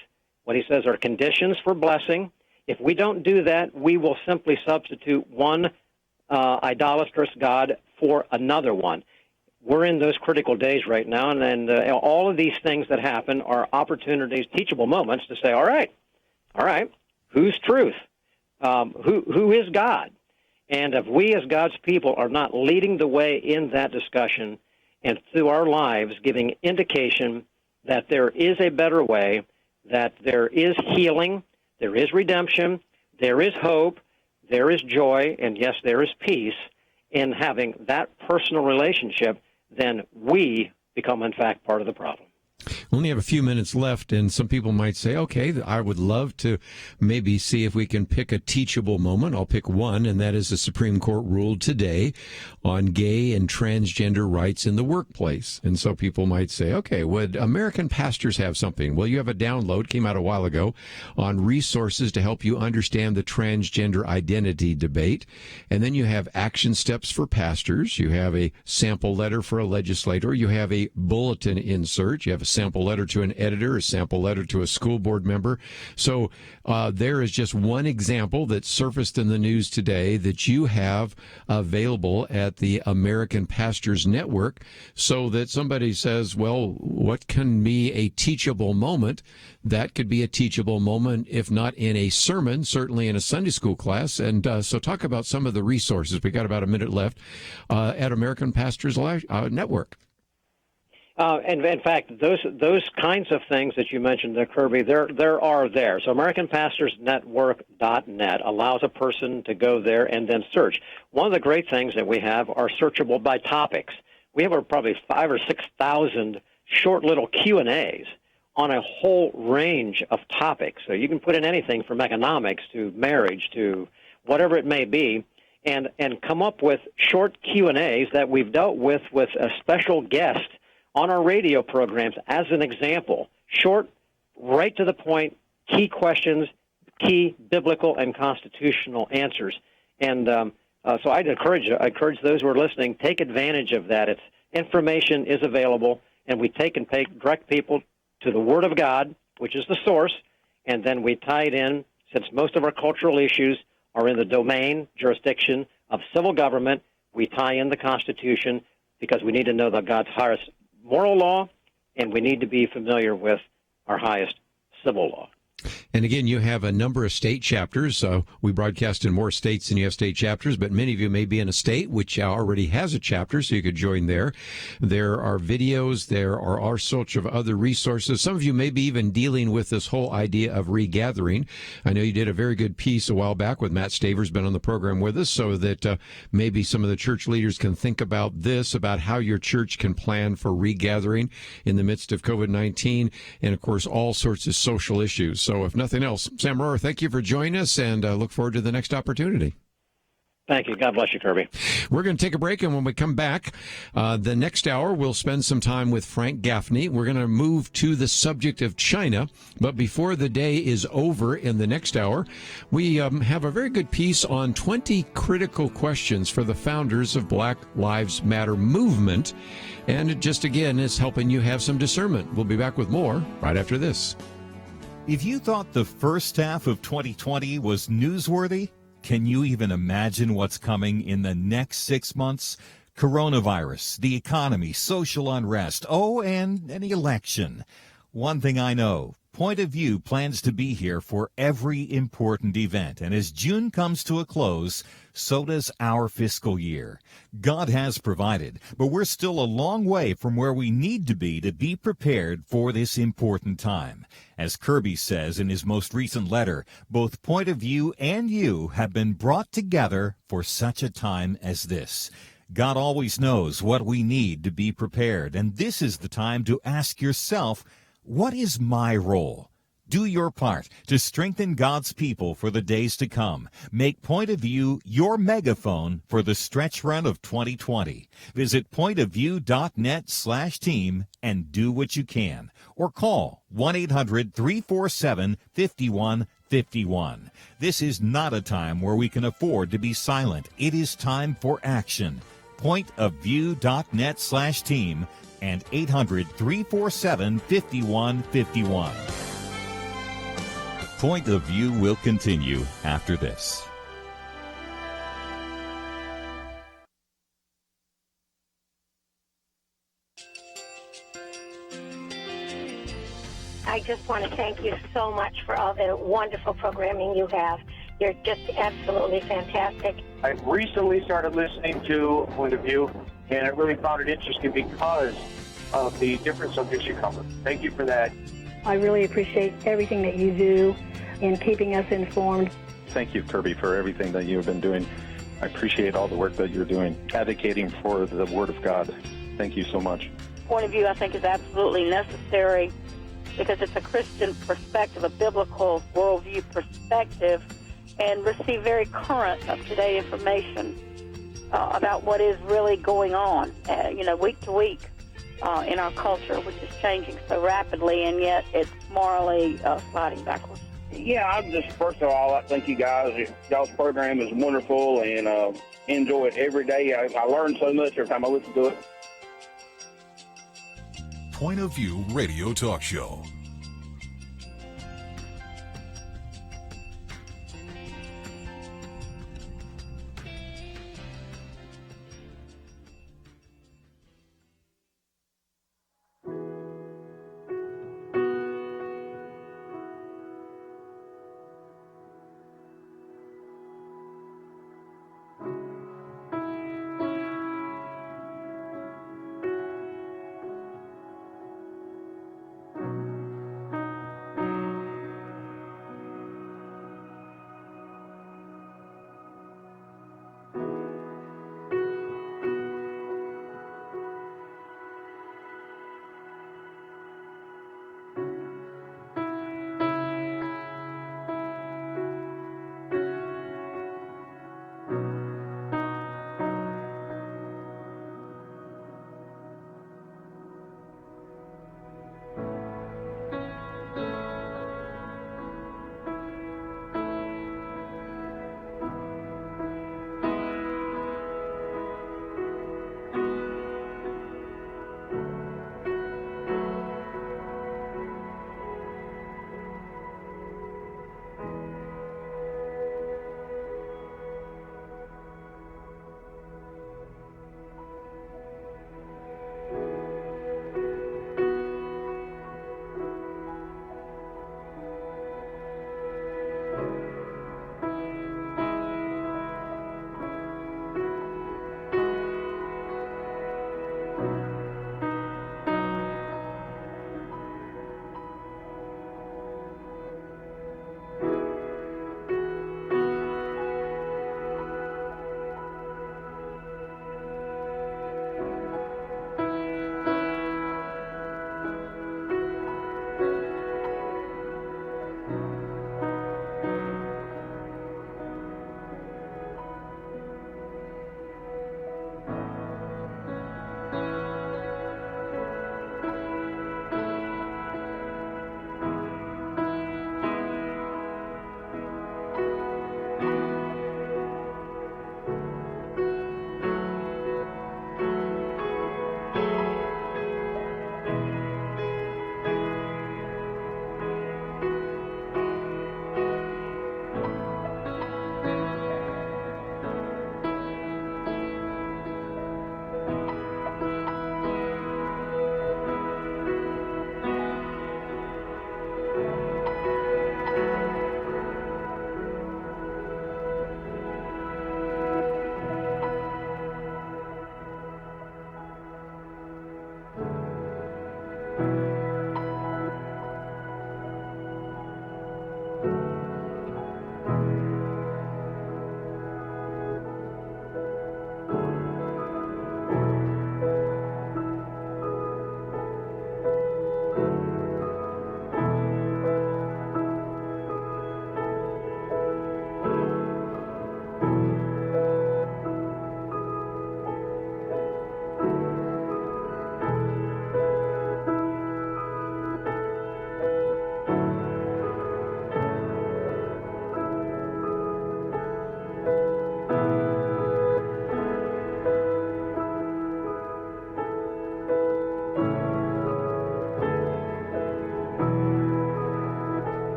are conditions for blessing. If we don't do that, we will simply substitute one idolatrous God for another one. We're in those critical days right now, and all of these things that happen are opportunities, teachable moments to say, all right, who's truth? Who is God? And if we as God's people are not leading the way in that discussion and through our lives giving indication that there is a better way, that there is healing, there is redemption, there is hope, there is joy, and yes, there is peace in having that personal relationship, then we become, in fact, part of the problem. We only have a few minutes left, and some people might say, okay, I would love to maybe see if we can pick a teachable moment. I'll pick one, and that is the Supreme Court ruled today on gay and transgender rights in the workplace. And so people might say, okay, would American pastors have something? Well, you have a download, came out a while ago, on resources to help you understand the transgender identity debate. And then you have action steps for pastors. You have a sample letter for a legislator. You have a bulletin insert. You have a sample letter to an editor, a sample letter to a school board member. So there is just one example that surfaced in the news today that you have available at the American Pastors Network, so that somebody says, well, what can be a teachable moment? That could be a teachable moment, if not in a sermon, certainly in a Sunday school class. And so talk about some of the resources. We got about a minute left at American Pastors Network. And in fact, those kinds of things that you mentioned, Kerby, there are there. So AmericanPastorsNetwork.net allows a person to go there and then search. One of the great things that we have are searchable by topics. We have probably 5,000 or 6,000 short little Q&As on a whole range of topics. So you can put in anything from economics to marriage to whatever it may be, and come up with short Q&As that we've dealt with a special guest on our radio programs as an example. Short, right to the point, key questions, key biblical and constitutional answers. And so I'd encourage those who are listening, take advantage of that. Information is available, and we direct people to the Word of God, which is the source, and then we tie it in, since most of our cultural issues are in the jurisdiction of civil government, we tie in the Constitution because we need to know that God's highest moral law, and we need to be familiar with our highest civil law. And again, you have a number of state chapters. We broadcast in more states than you have state chapters, but many of you may be in a state which already has a chapter, so you could join there. There are videos. There are all sorts of other resources. Some of you may be even dealing with this whole idea of regathering. I know you did a very good piece a while back with Matt Staver's been on the program with us, so that maybe some of the church leaders can think about this, about how your church can plan for regathering in the midst of COVID-19, and, of course, all sorts of social issues. So if nothing else, Sam Rohrer, thank you for joining us, and look forward to the next opportunity. Thank you. God bless you, Kerby. We're going to take a break, and when we come back, the next hour, we'll spend some time with Frank Gaffney. We're going to move to the subject of China, but before the day is over in the next hour, we have a very good piece on 20 critical questions for the founders of Black Lives Matter movement, and it just, again, is helping you have some discernment. We'll be back with more right after this. If you thought the first half of 2020 was newsworthy, can you even imagine what's coming in the next 6 months? Coronavirus, the economy, social unrest, and an election. One thing I know, Point of View plans to be here for every important event. And as June comes to a close, so does our fiscal year. God has provided, but we're still a long way from where we need to be prepared for this important time. As Kerby says in his most recent letter, both Point of View and you have been brought together for such a time as this. God always knows what we need to be prepared, and this is the time to ask yourself, what is my role? Do your part to strengthen God's people for the days to come. Make Point of View your megaphone for the stretch run of 2020. Visit pointofview.net/team and do what you can. Or call 1-800-347-5151. This is not a time where we can afford to be silent. It is time for action. Pointofview.net/team and 800-347-5151. Point of View will continue after this. I just want to thank you so much for all the wonderful programming you have. You're just absolutely fantastic. I recently started listening to Point of View, and I really found it interesting because of the different subjects you cover. Thank you for that. I really appreciate everything that you do in keeping us informed. Thank you, Kerby, for everything that you've been doing. I appreciate all the work that you're doing, advocating for the Word of God. Thank you so much. Point of view, I think, is absolutely necessary because it's a Christian perspective, a biblical worldview perspective, and receive very current, up-to-date information about what is really going on, week to week in our culture, which is changing so rapidly, and yet it's morally sliding backwards. Yeah, I'm just, first of all, I thank you guys. Y'all's program is wonderful, and enjoy it every day. I learn so much every time I listen to it. Point of View Radio Talk Show.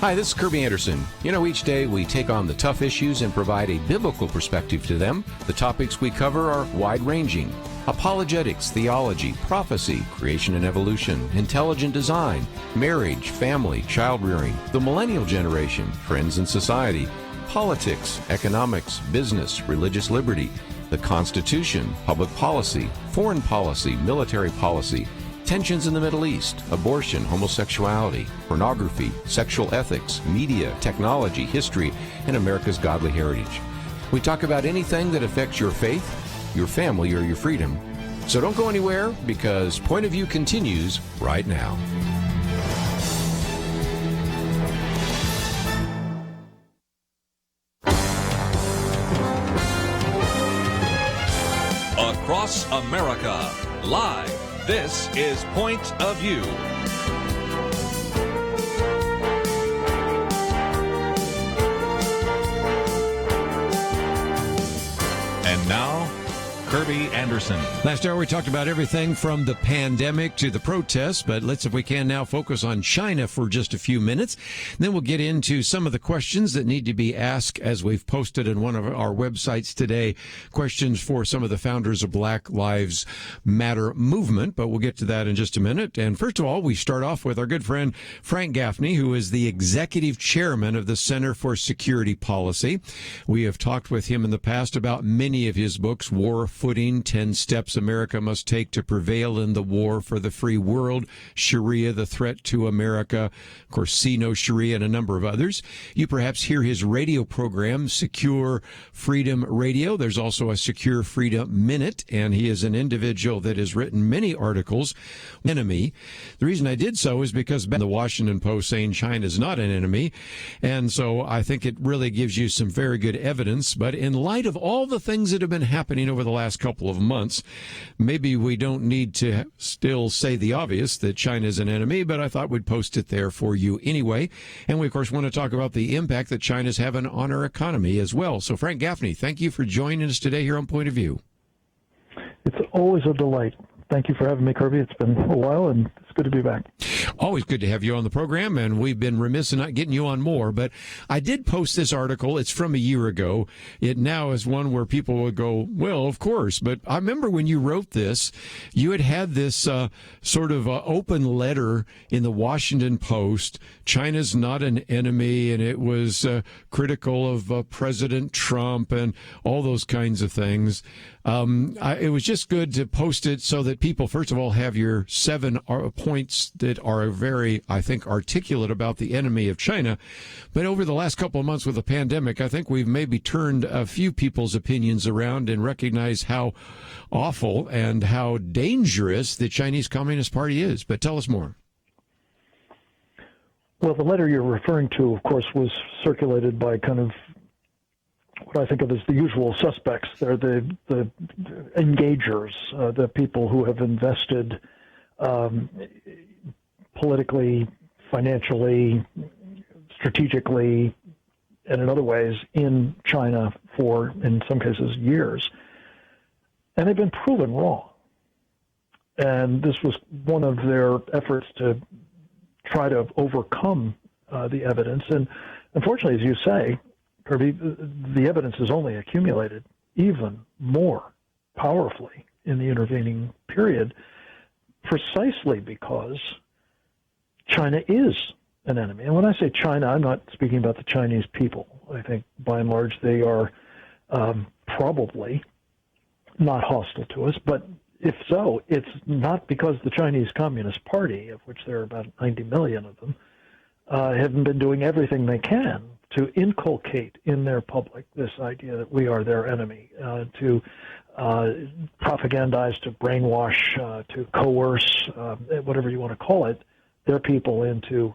Hi, this is Kerby Anderson. Each day we take on the tough issues and provide a biblical perspective to them. The topics we cover are wide-ranging. Apologetics, theology, prophecy, creation and evolution, intelligent design, marriage, family, child-rearing, the millennial generation, trends in society, politics, economics, business, religious liberty, the Constitution, public policy, foreign policy, military policy, tensions in the Middle East, abortion, homosexuality, pornography, sexual ethics, media, technology, history, and America's godly heritage. We talk about anything that affects your faith, your family, or your freedom. So don't go anywhere, because Point of View continues right now. Across America, live. This is Point of View. And now, Kerby Anderson. Last hour we talked about everything from the pandemic to the protests, but let's, if we can, now focus on China for just a few minutes. Then we'll get into some of the questions that need to be asked, as we've posted in one of our websites today, questions for some of the founders of Black Lives Matter movement, but we'll get to that in just a minute. And first of all, we start off with our good friend Frank Gaffney, who is the executive chairman of the Center for Security Policy. We have talked with him in the past about many of his books: War Footing, 10 Steps America Must Take to Prevail in the War for the Free World, Sharia, the Threat to America, of course, See No Sharia, and a number of others. You perhaps hear his radio program, Secure Freedom Radio. There's also a Secure Freedom Minute, and he is an individual that has written many articles. Enemy. The reason I did so is because the Washington Post saying China is not an enemy, and so I think it really gives you some very good evidence. But in light of all the things that have been happening over the last couple of months, maybe we don't need to still say the obvious that China is an enemy, but I thought we'd post it there for you anyway. And we, of course, want to talk about the impact that China's having on our economy as well. So, Frank Gaffney, thank you for joining us today here on Point of View. It's always a delight. Thank you for having me, Kerby. It's been a while, and it's good to be back. Always good to have you on the program, and we've been remiss in not getting you on more. But I did post this article. It's from a year ago. It now is one where people would go, well, of course. But I remember when you wrote this, you had this sort of open letter in the Washington Post. China's not an enemy, and it was critical of President Trump and all those kinds of things. It was just good to post it so that people, first of all, have your 7 points that are very, I think, articulate about the enemy of China. But over the last couple of months with the pandemic, I think we've maybe turned a few people's opinions around and recognize how awful and how dangerous the Chinese Communist Party is. But tell us more. Well, the letter you're referring to, of course, was circulated by kind of what I think of as the usual suspects. They're the engagers, the people who have invested politically, financially, strategically, and in other ways in China for, in some cases, years. And they've been proven wrong. And this was one of their efforts to try to overcome the evidence. And unfortunately, as you say, Kerby, the evidence has only accumulated even more powerfully in the intervening period, precisely because China is an enemy. And when I say China, I'm not speaking about the Chinese people. I think, by and large, they are probably not hostile to us. But if so, it's not because the Chinese Communist Party, of which there are about 90 million of them, haven't been doing everything they can to inculcate in their public this idea that we are their enemy, to propagandize, to brainwash, to coerce, whatever you want to call it, their people into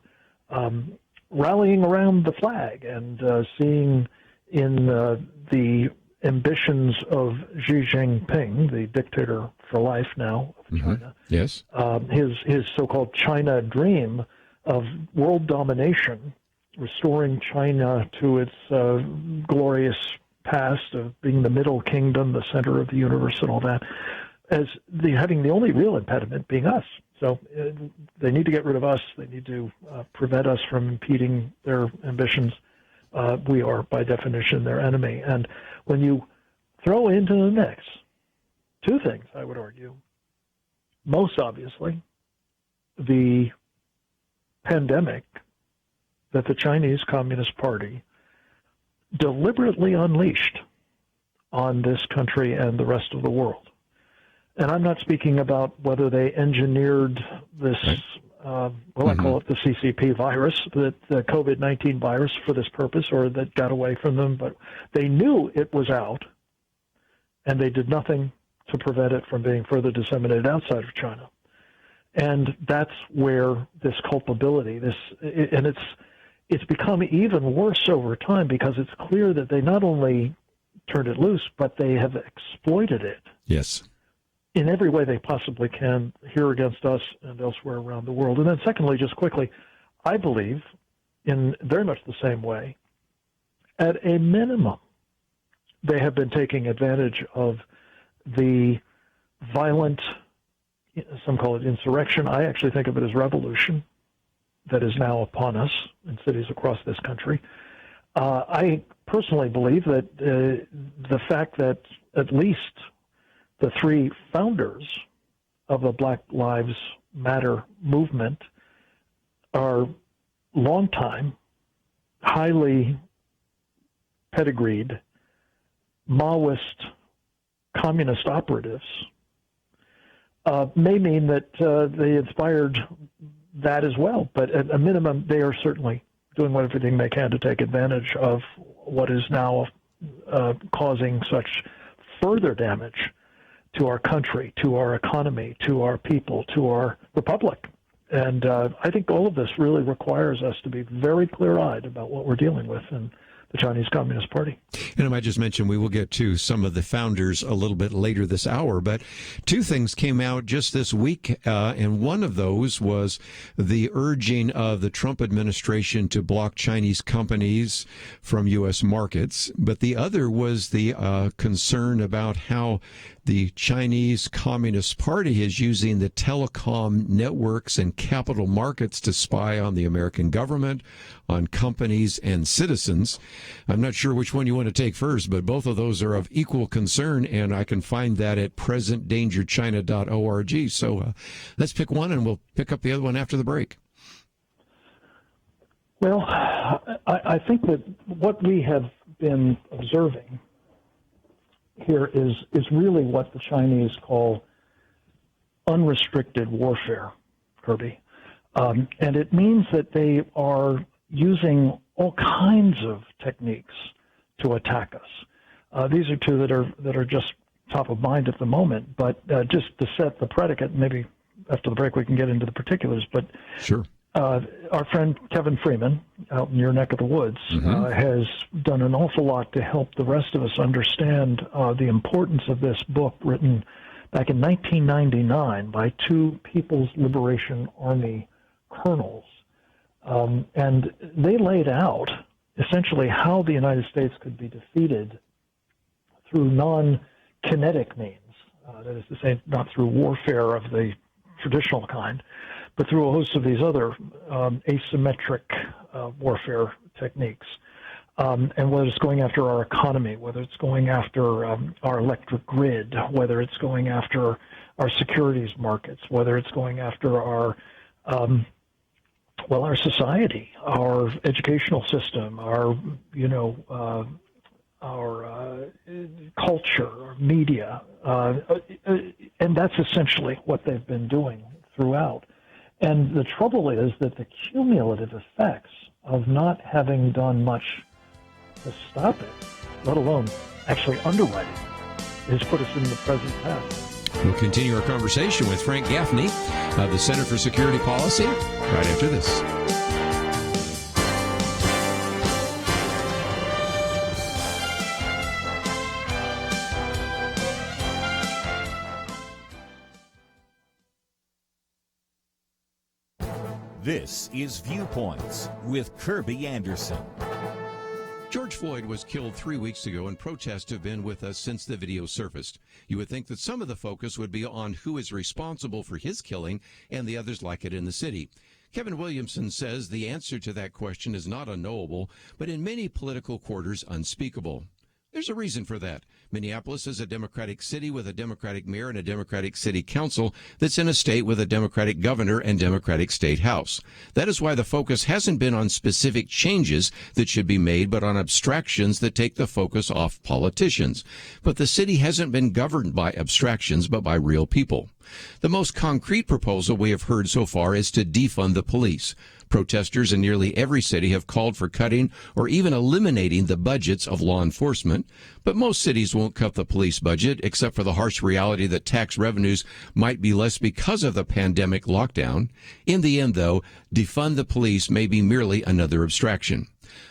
rallying around the flag and seeing in the ambitions of Xi Jinping, the dictator for life now of China, yes, his so-called China dream of world domination, restoring China to its glorious past of being the Middle Kingdom, the center of the universe, and all that. as having the only real impediment being us. So they need to get rid of us. They need to prevent us from impeding their ambitions. We are, by definition, their enemy. And when you throw into the mix two things, I would argue, most obviously, the pandemic that the Chinese Communist Party deliberately unleashed on this country and the rest of the world. And I'm not speaking about whether they engineered this, I call it the CCP virus, the COVID-19 virus for this purpose, or that got away from them, but they knew it was out, and they did nothing to prevent it from being further disseminated outside of China. And that's where this culpability, and it's become even worse over time because it's clear that they not only turned it loose, but they have exploited it. Yes. In every way they possibly can here against us and elsewhere around the world. And then secondly, just quickly, I believe in very much the same way, at a minimum, they have been taking advantage of the violent, some call it insurrection. I actually think of it as revolution that is now upon us in cities across this country. I personally believe that the fact that at least the three founders of the Black Lives Matter movement are longtime, highly pedigreed Maoist communist operatives may mean that they inspired that as well. But at a minimum, they are certainly doing everything they can to take advantage of what is now causing such further damage to our country, to our economy, to our people, to our republic. And I think all of this really requires us to be very clear-eyed about what we're dealing with in the Chinese Communist Party. And I might just mention, we will get to some of the founders a little bit later this hour, but two things came out just this week, and one of those was the urging of the Trump administration to block Chinese companies from U.S. markets, but the other was the concern about how the Chinese Communist Party is using the telecom networks and capital markets to spy on the American government, on companies and citizens. I'm not sure which one you want to take first, but both of those are of equal concern, and I can find that at presentdangerchina.org. So let's pick one, and we'll pick up the other one after the break. Well, I think that what we have been observing here is really what the Chinese call unrestricted warfare, Kerby. And it means that they are using all kinds of techniques to attack us. These are two that are just top of mind at the moment, but just to set the predicate, maybe after the break we can get into the particulars, but sure. Our friend Kevin Freeman, out in your neck of the woods, has done an awful lot to help the rest of us understand the importance of this book written back in 1999 by two People's Liberation Army colonels. And they laid out essentially how the United States could be defeated through non-kinetic means, that is to say, not through warfare of the traditional kind, but through a host of these other asymmetric warfare techniques. And whether it's going after our economy, whether it's going after our electric grid, whether it's going after our securities markets, whether it's going after our society, our educational system, our culture, our media, and that's essentially what they've been doing throughout. And the trouble is that the cumulative effects of not having done much to stop it, let alone actually underwrite it, has put us in the present path. We'll continue our conversation with Frank Gaffney of the Center for Security Policy right after this. This is Viewpoints with Kerby Anderson. George Floyd was killed 3 weeks ago, and protests have been with us since the video surfaced. You would think that some of the focus would be on who is responsible for his killing and the others like it in the city. Kevin Williamson says the answer to that question is not unknowable, but in many political quarters unspeakable. There's a reason for that. Minneapolis is a Democratic city with a Democratic mayor and a Democratic city council that's in a state with a Democratic governor and Democratic state house. That is why the focus hasn't been on specific changes that should be made, but on abstractions that take the focus off politicians. But the city hasn't been governed by abstractions, but by real people. The most concrete proposal we have heard so far is to defund the police. Protesters in nearly every city have called for cutting or even eliminating the budgets of law enforcement. But most cities won't cut the police budget, except for the harsh reality that tax revenues might be less because of the pandemic lockdown. In the end, though, defund the police may be merely another abstraction.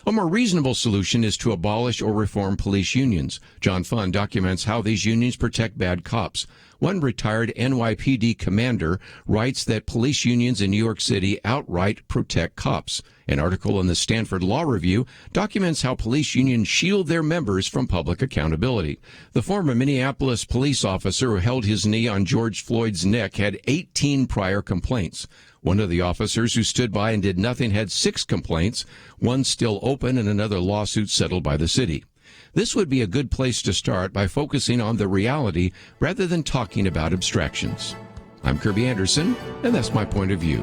A more reasonable solution is to abolish or reform police unions. John Funn documents how these unions protect bad cops. One retired NYPD commander writes that police unions in New York City outright protect cops. An article in the Stanford Law Review documents how police unions shield their members from public accountability. The former Minneapolis police officer who held his knee on George Floyd's neck had 18 prior complaints. One of the officers who stood by and did nothing had 6 complaints, one still open and another lawsuit settled by the city. This would be a good place to start by focusing on the reality rather than talking about abstractions. I'm Kerby Anderson, and that's my point of view.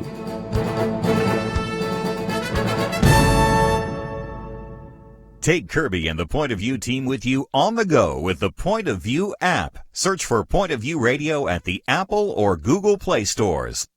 Take Kerby and the Point of View team with you on the go with the Point of View app. Search for Point of View Radio at the Apple or Google Play stores.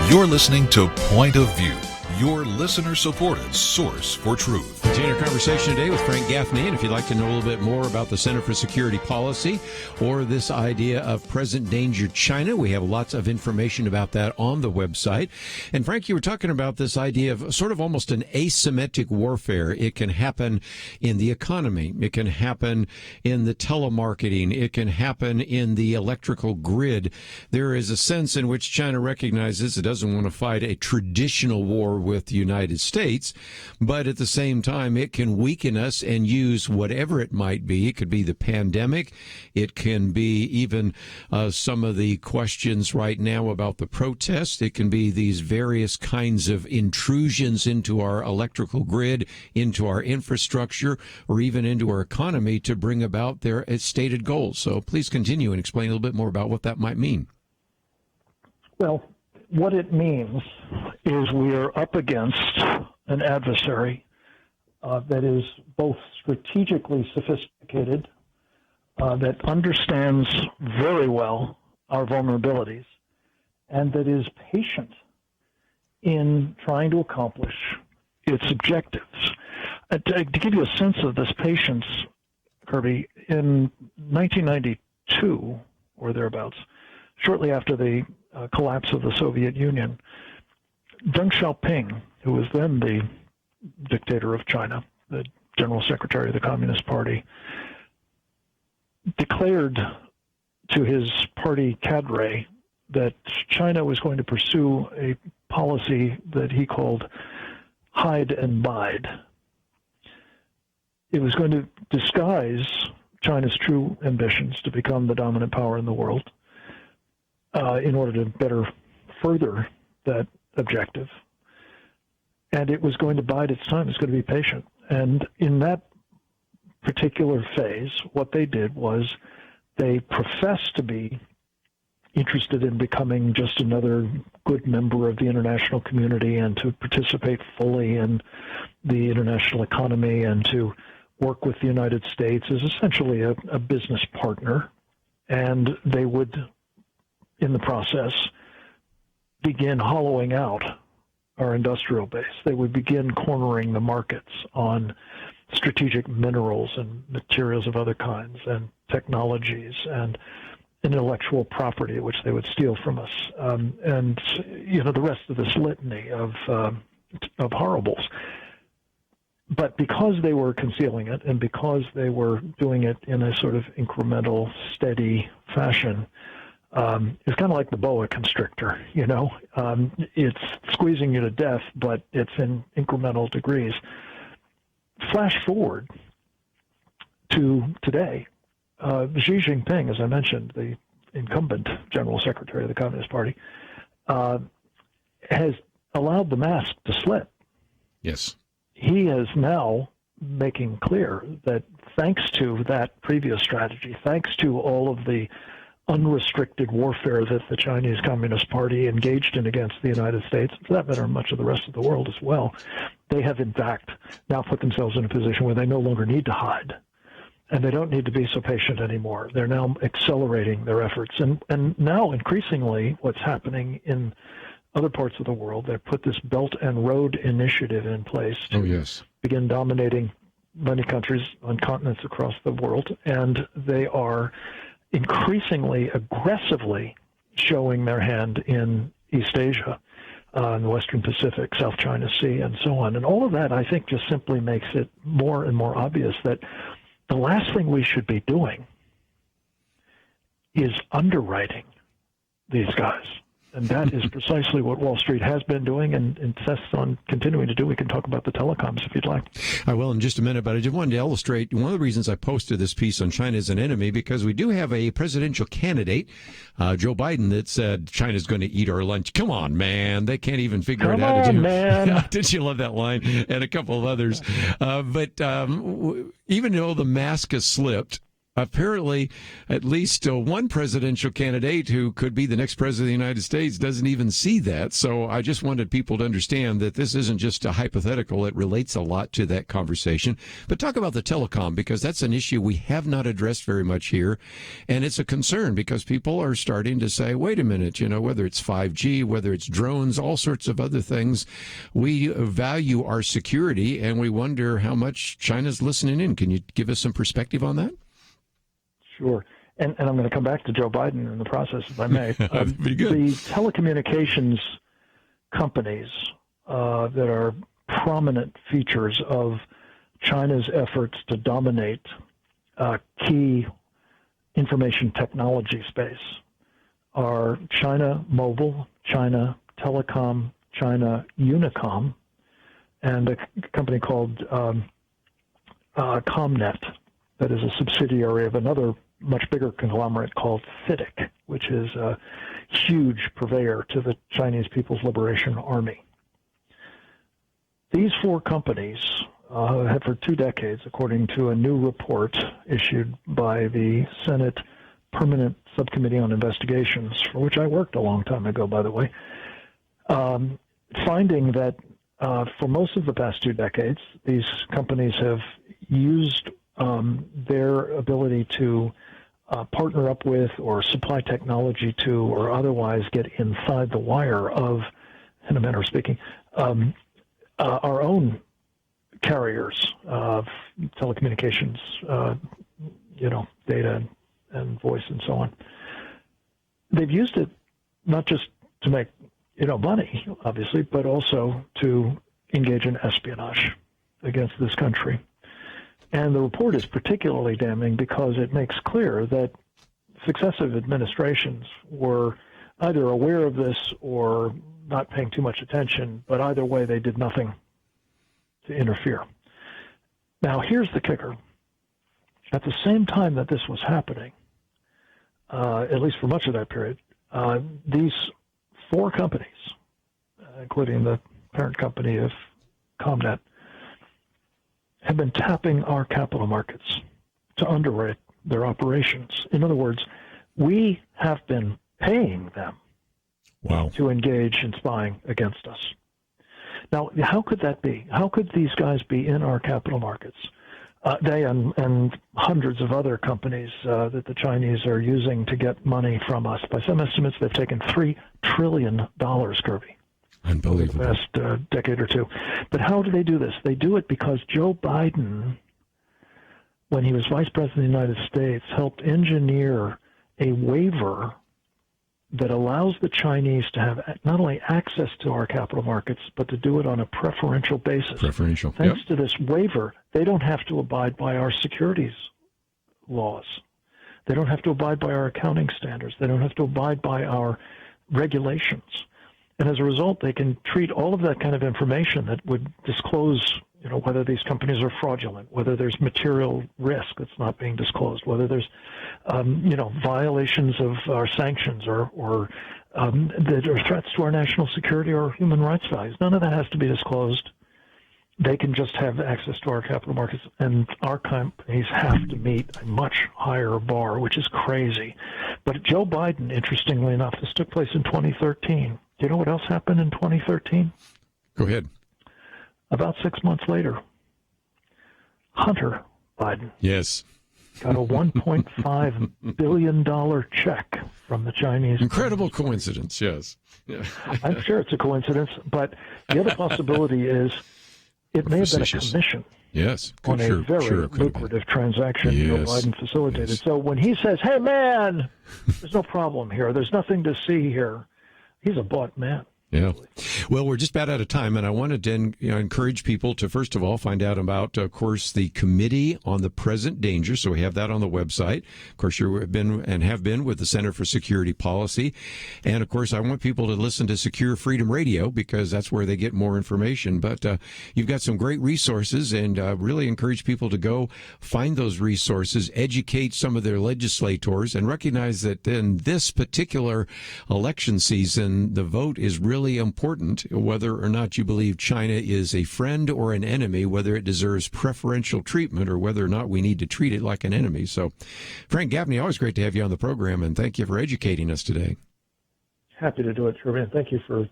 You're listening to Point of View, your listener-supported source for truth. Continue our conversation today with Frank Gaffney, and if you'd like to know a little bit more about the Center for Security Policy or this idea of present danger China, we have lots of information about that on the website. And Frank, you were talking about this idea of sort of almost an asymmetric warfare. It can happen in the economy. It can happen in the telemarketing. It can happen in the electrical grid. There is a sense in which China recognizes it doesn't want to fight a traditional war with the United States, but at the same time, it can weaken us and use whatever it might be. It could be the pandemic. It can be even some of the questions right now about the protests. It can be these various kinds of intrusions into our electrical grid, into our infrastructure, or even into our economy to bring about their stated goals. So please continue and explain a little bit more about what that might mean. Well, what it means is we are up against an adversary that is both strategically sophisticated, that understands very well our vulnerabilities, and that is patient in trying to accomplish its objectives. To give you a sense of this patience, Kerby, in 1992 or thereabouts, shortly after the collapse of the Soviet Union, Deng Xiaoping, who was then the dictator of China, the general secretary of the Communist Party, declared to his party cadre that China was going to pursue a policy that he called hide and bide. It was going to disguise China's true ambitions to become the dominant power in the world in order to better further that objective. And it was going to bide its time. It's going to be patient. And in that particular phase, what they did was they professed to be interested in becoming just another good member of the international community and to participate fully in the international economy and to work with the United States as essentially a business partner. And they would, in the process, begin hollowing out our industrial base. They would begin cornering the markets on strategic minerals and materials of other kinds and technologies and intellectual property, which they would steal from us, and the rest of this litany of horribles. But because they were concealing it, and because they were doing it in a sort of incremental, steady fashion, it's kind of like the boa constrictor. It's squeezing you to death, but it's in incremental degrees. Flash forward to today. Xi Jinping, as I mentioned, the incumbent General Secretary of the Communist Party, has allowed the mask to slip. Yes. He is now making clear that thanks to that previous strategy, thanks to all of the unrestricted warfare that the Chinese Communist Party engaged in against the United States, for that matter, much of the rest of the world as well, they have in fact now put themselves in a position where they no longer need to hide. And they don't need to be so patient anymore. They're now accelerating their efforts. And now, increasingly, what's happening in other parts of the world, they've put this Belt and Road Initiative in place to begin dominating many countries on continents across the world. And they are increasingly aggressively showing their hand in East Asia, in the Western Pacific, South China Sea, and so on. And all of that, I think, just simply makes it more and more obvious that the last thing we should be doing is underwriting these guys. And that is precisely what Wall Street has been doing and insists on continuing to do. We can talk about the telecoms if you'd like. I will in just a minute, but I just wanted to illustrate one of the reasons I posted this piece on China as an enemy, because we do have a presidential candidate, Joe Biden, that said China's going to eat our lunch. Come on, man. They can't even figure it out. Man. Didn't you love that line? And a couple of others. But even though the mask has slipped, apparently, at least one presidential candidate who could be the next president of the United States doesn't even see that. So I just wanted people to understand that this isn't just a hypothetical. It relates a lot to that conversation. But talk about the telecom, because that's an issue we have not addressed very much here. And it's a concern because people are starting to say, wait a minute, whether it's 5G, whether it's drones, all sorts of other things, we value our security and we wonder how much China's listening in. Can you give us some perspective on that? Sure. And I'm going to come back to Joe Biden in the process, if I may. Pretty good. The telecommunications companies that are prominent features of China's efforts to dominate key information technology space are China Mobile, China Telecom, China Unicom, and a company called Comnet that is a subsidiary of another much bigger conglomerate called CITIC, which is a huge purveyor to the Chinese People's Liberation Army. These four companies have for 2 decades, according to a new report issued by the Senate Permanent Subcommittee on Investigations, for which I worked a long time ago, by the way, finding that for most of the past 2 decades, these companies have used their ability to partner up with or supply technology to or otherwise get inside the wire of, in a manner of speaking, our own carriers of telecommunications, data and voice and so on. They've used it not just to make, money, obviously, but also to engage in espionage against this country. And the report is particularly damning because it makes clear that successive administrations were either aware of this or not paying too much attention, but either way, they did nothing to interfere. Now, here's the kicker. At the same time that this was happening, at least for much of that period, these four companies, including the parent company of ComNet, have been tapping our capital markets to underwrite their operations. In other words, we have been paying them to engage in spying against us. Now, how could that be? How could these guys be in our capital markets? They and hundreds of other companies that the Chinese are using to get money from us. By some estimates, they've taken $3 trillion, Kirby, over the past decade or two. But how do they do this? They do it because Joe Biden, when he was vice president of the United States, helped engineer a waiver that allows the Chinese to have not only access to our capital markets, but to do it on a preferential basis. Thanks to this waiver, they don't have to abide by our securities laws. They don't have to abide by our accounting standards. They don't have to abide by our regulations. And as a result, they can treat all of that kind of information that would disclose, whether these companies are fraudulent, whether there's material risk that's not being disclosed, whether there's, violations of our sanctions or that are threats to our national security or human rights values. None of that has to be disclosed. They can just have access to our capital markets, and our companies have to meet a much higher bar, which is crazy. But Joe Biden, interestingly enough, this took place in 2013. Do you know what else happened in 2013? Go ahead. About 6 months later, Hunter Biden got a $1.5 billion check from the Chinese. Incredible coincidence, yes. Yeah. I'm sure it's a coincidence, but the other possibility is it may have been a commission on a very lucrative transaction Joe Biden facilitated. So when he says, hey, man, there's no problem here, there's nothing to see here, he's a bought man. Yeah. Well, we're just about out of time, and I wanted to encourage people to, first of all, find out about, of course, the Committee on the Present Danger. So we have that on the website. Of course, you've been and have been with the Center for Security Policy. And, of course, I want people to listen to Secure Freedom Radio because that's where they get more information. But you've got some great resources, and really encourage people to go find those resources, educate some of their legislators, and recognize that in this particular election season, the vote is really important, whether or not you believe China is a friend or an enemy, whether it deserves preferential treatment or whether or not we need to treat it like an enemy. So, Frank Gaffney, always great to have you on the program, and thank you for educating us today. Happy to do it, Kerby. Thank you for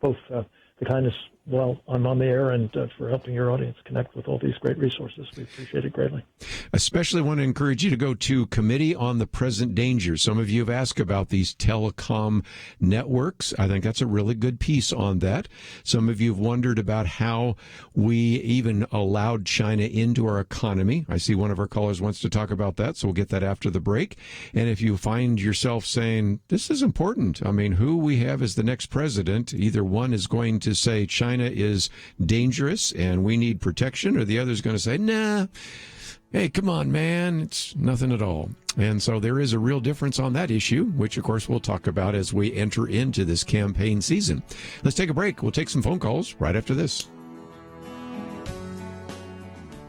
both the kindness while I'm on the air and for helping your audience connect with all these great resources. We appreciate it greatly. Especially want to encourage you to go to Committee on the Present Danger. Some of you have asked about these telecom networks. I think that's a really good piece on that. Some of you have wondered about how we even allowed China into our economy. I see one of our callers wants to talk about that, so we'll get that after the break. And if you find yourself saying, this is important, I mean, who we have as the next president, either one is going to say China is dangerous and we need protection, or the other is going to say, nah, hey, come on, man, it's nothing at all. And so there is a real difference on that issue, which, of course, we'll talk about as we enter into this campaign season. Let's take a break. We'll take some phone calls right after this.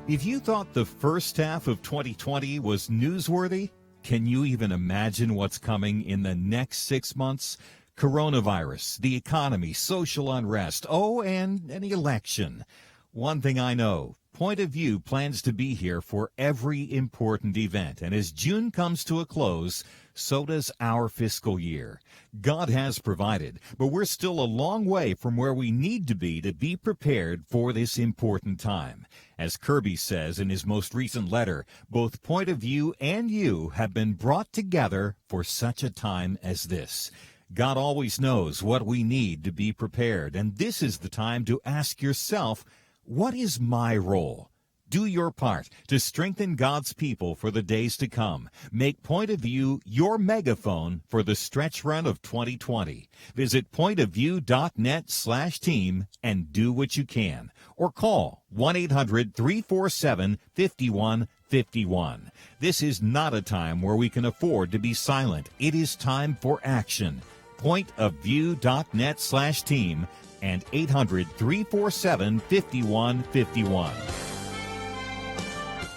If you thought the first half of 2020 was newsworthy, can you even imagine what's coming in the next 6 months? Coronavirus, the economy, social unrest, and an election. One thing I know, Point of View plans to be here for every important event. And as June comes to a close, so does our fiscal year. God has provided, but we're still a long way from where we need to be prepared for this important time. As Kerby says in his most recent letter, both Point of View and you have been brought together for such a time as this. God always knows what we need to be prepared, and this is the time to ask yourself, what is my role? Do your part to strengthen God's people for the days to come. Make Point of View your megaphone for the stretch run of 2020. Visit pointofview.net/team and do what you can. Or call 1-800-347-5151. This is not a time where we can afford to be silent. It is time for action. pointofview.net/team and 800-347-5151.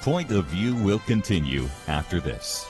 Point of View will continue after this.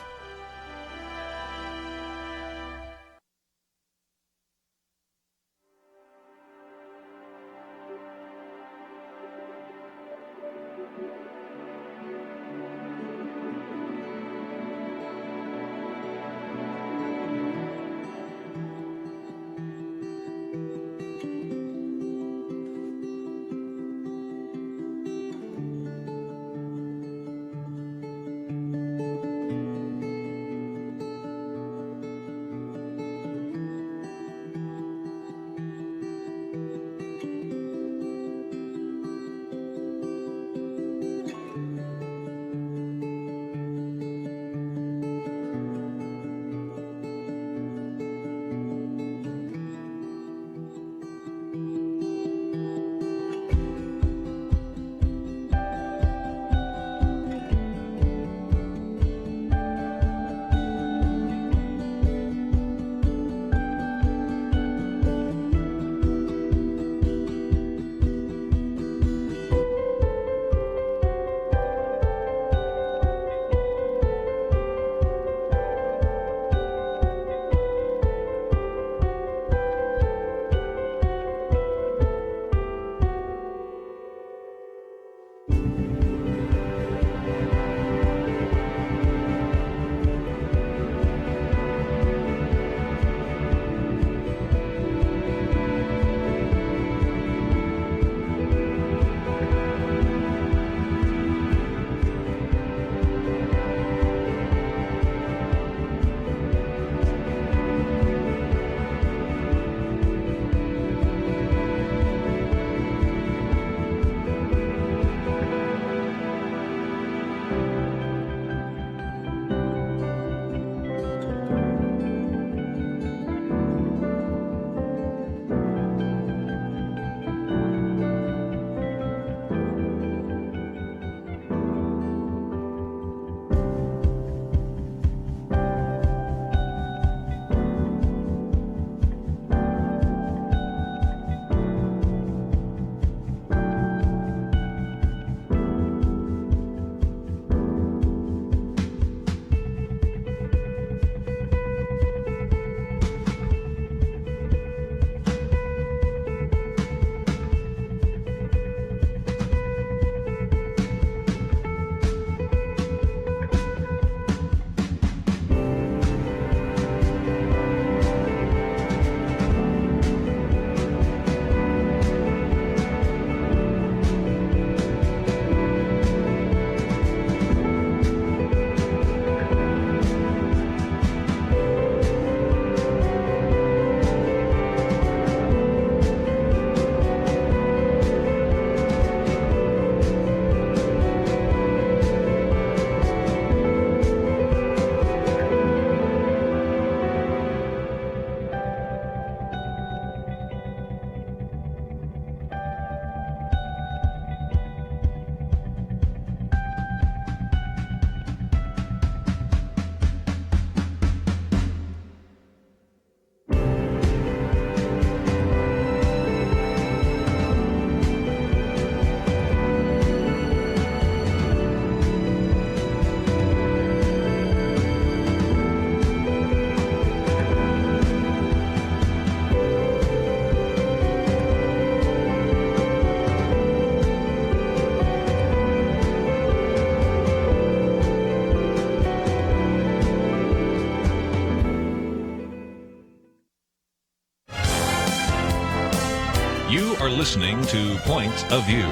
You are listening to Point of View.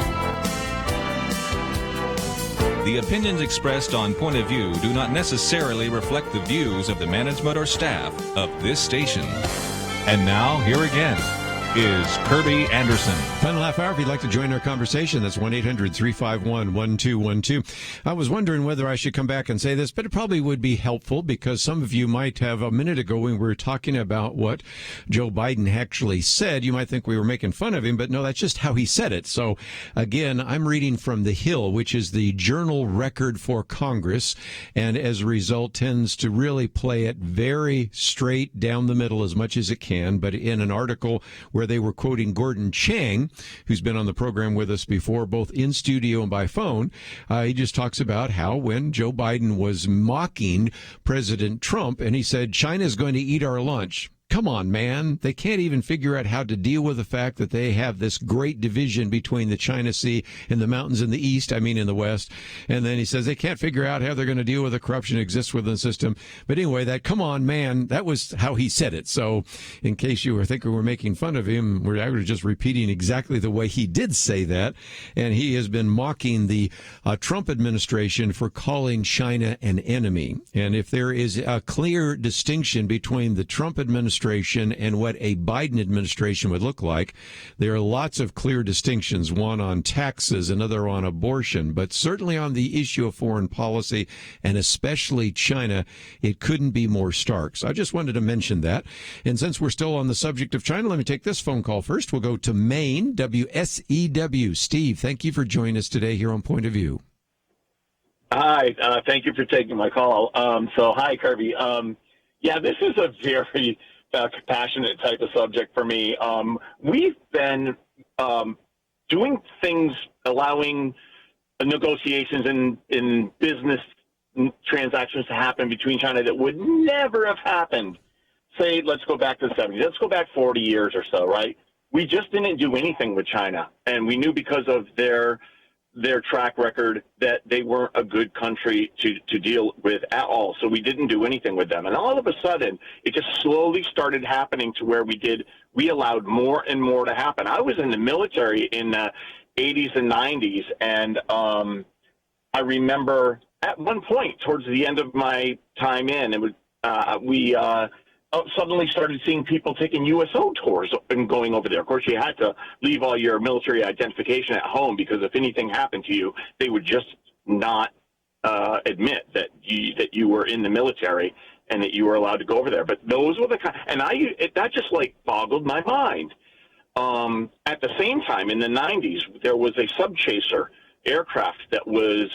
The opinions expressed on Point of View do not necessarily reflect the views of the management or staff of this station. And now, here again is Kerby Anderson. Final half hour, if you'd like to join our conversation, that's 1-800-351-1212. I was wondering whether I should come back and say this, but it probably would be helpful because some of you might have a minute ago when we were talking about what Joe Biden actually said. You might think we were making fun of him, but no, that's just how he said it. So again, I'm reading from The Hill, which is the journal record for Congress, and as a result tends to really play it very straight down the middle as much as it can. But in an article where they were quoting Gordon Chang, who's been on the program with us before, both in studio and by phone. He just talks about how when Joe Biden was mocking President Trump, and he said, China's going to eat our lunch. Come on, man. They can't even figure out how to deal with the fact that they have this great division between the China Sea and the mountains in the east, in the west. And then he says they can't figure out how they're going to deal with the corruption that exists within the system. But anyway, that come on, man, that was how he said it. So in case you were thinking we're making fun of him, we're actually just repeating exactly the way he did say that. And he has been mocking the Trump administration for calling China an enemy. And if there is a clear distinction between the Trump administration and what a Biden administration would look like, there are lots of clear distinctions, one on taxes, another on abortion, but certainly on the issue of foreign policy, and especially China, it couldn't be more stark. So I just wanted to mention that. And since we're still on the subject of China, let me take this phone call first. We'll go to Maine, WSEW. Steve, thank you for joining us today here on Point of View. Hi, thank you for taking my call. Hi, Kerby. Yeah, this is a very compassionate type of subject for me. We've been doing things, allowing negotiations in business transactions to happen between China that would never have happened. Say, let's go back to the 70s. Let's go back 40 years or so, right? We just didn't do anything with China, and we knew because of their track record that they weren't a good country to deal with at all. So we didn't do anything with them. And all of a sudden, it just slowly started happening to where we allowed more and more to happen. I was in the military in the 80s and 90s, and I remember at one point towards the end of my time in, we suddenly started seeing people taking USO tours and going over there. Of course, you had to leave all your military identification at home because if anything happened to you, they would just not admit that you were in the military and that you were allowed to go over there. But those were the kind, and that just like boggled my mind. At the same time, in the 90s, there was a subchaser aircraft that was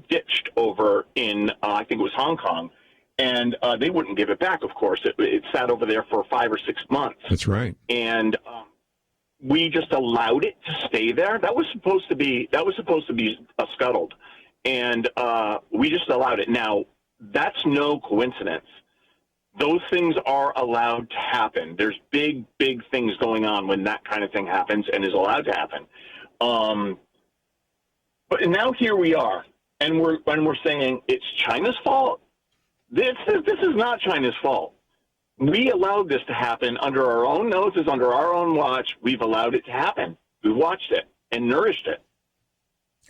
ditched over in, I think it was Hong Kong. And they wouldn't give it back, of course. It sat over there for 5 or 6 months. That's right. And we just allowed it to stay there. That was supposed to be scuttled, and we just allowed it. Now, that's no coincidence. Those things are allowed to happen. There's big things going on when that kind of thing happens and is allowed to happen. But now here we are, and we're saying it's China's fault. This is not China's fault. We allowed this to happen under our own noses, under our own watch. We've allowed it to happen. We've watched it and nourished it.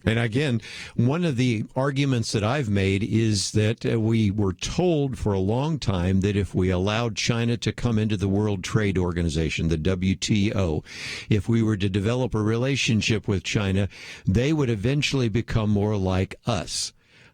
And again, one of the arguments that I've made is that we were told for a long time that if we allowed China to come into the World Trade Organization, the WTO, if we were to develop a relationship with China, they would eventually become more like us.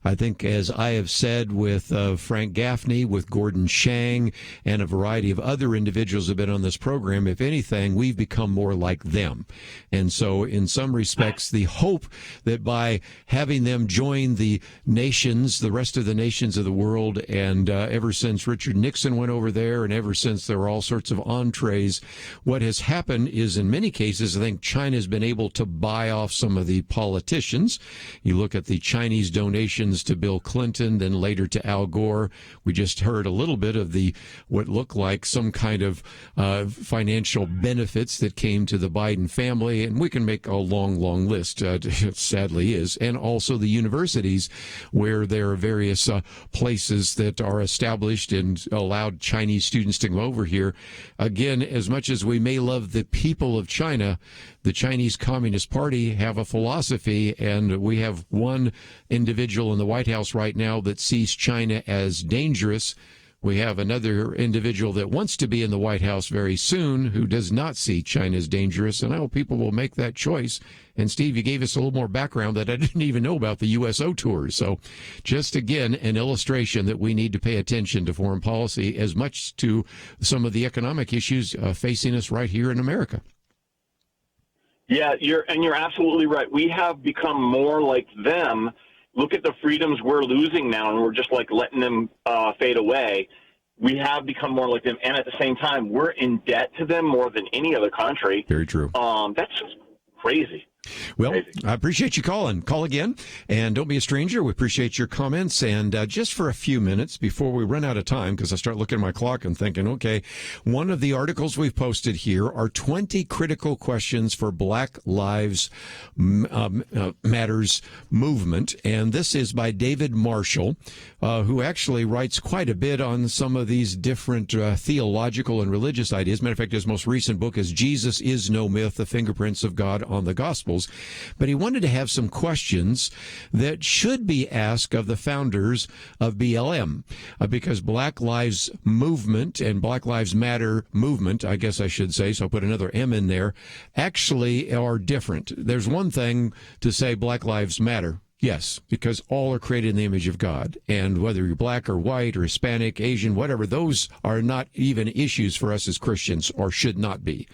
I think, as I have said with Frank Gaffney, with Gordon Chang, and a variety of other individuals who have been on this program, if anything, we've become more like them. And so in some respects, the hope that by having them join the nations, the rest of the nations of the world, and ever since Richard Nixon went over there and ever since there were all sorts of entrees, what has happened is in many cases, I think China has been able to buy off some of the politicians. You look at the Chinese donations connections to Bill Clinton, then later to Al Gore. We just heard a little bit of what looked like some kind of financial benefits that came to the Biden family, and we can make a long, long list, sadly is, and also the universities where there are various places that are established and allowed Chinese students to go over here. Again, as much as we may love the people of China, the Chinese Communist Party have a philosophy, and we have one individual in the White House right now that sees China as dangerous. We have another individual that wants to be in the White House very soon who does not see China as dangerous, and I hope people will make that choice. And Steve, you gave us a little more background that I didn't even know about the USO tours. So just again, an illustration that we need to pay attention to foreign policy as much to some of the economic issues facing us right here in America. Yeah, you're absolutely right. We have become more like them. Look at the freedoms we're losing now, and we're just like letting them fade away. We have become more like them, and at the same time, we're in debt to them more than any other country. Very true. That's just crazy. Well, I appreciate you calling. Call again, and don't be a stranger. We appreciate your comments. And just for a few minutes before we run out of time, because I start looking at my clock and thinking, okay, one of the articles we've posted here are 20 critical questions for Black Lives Matters movement. And this is by David Marshall, who actually writes quite a bit on some of these different theological and religious ideas. Matter of fact, his most recent book is Jesus is No Myth, The Fingerprints of God on the Gospels. But he wanted to have some questions that should be asked of the founders of BLM, because Black Lives Movement and Black Lives Matter movement, I guess I should say, so I'll put another M in there, actually are different. There's one thing to say Black Lives Matter. Yes, because all are created in the image of God. And whether you're black or white or Hispanic, Asian, whatever, those are not even issues for us as Christians, or should not be.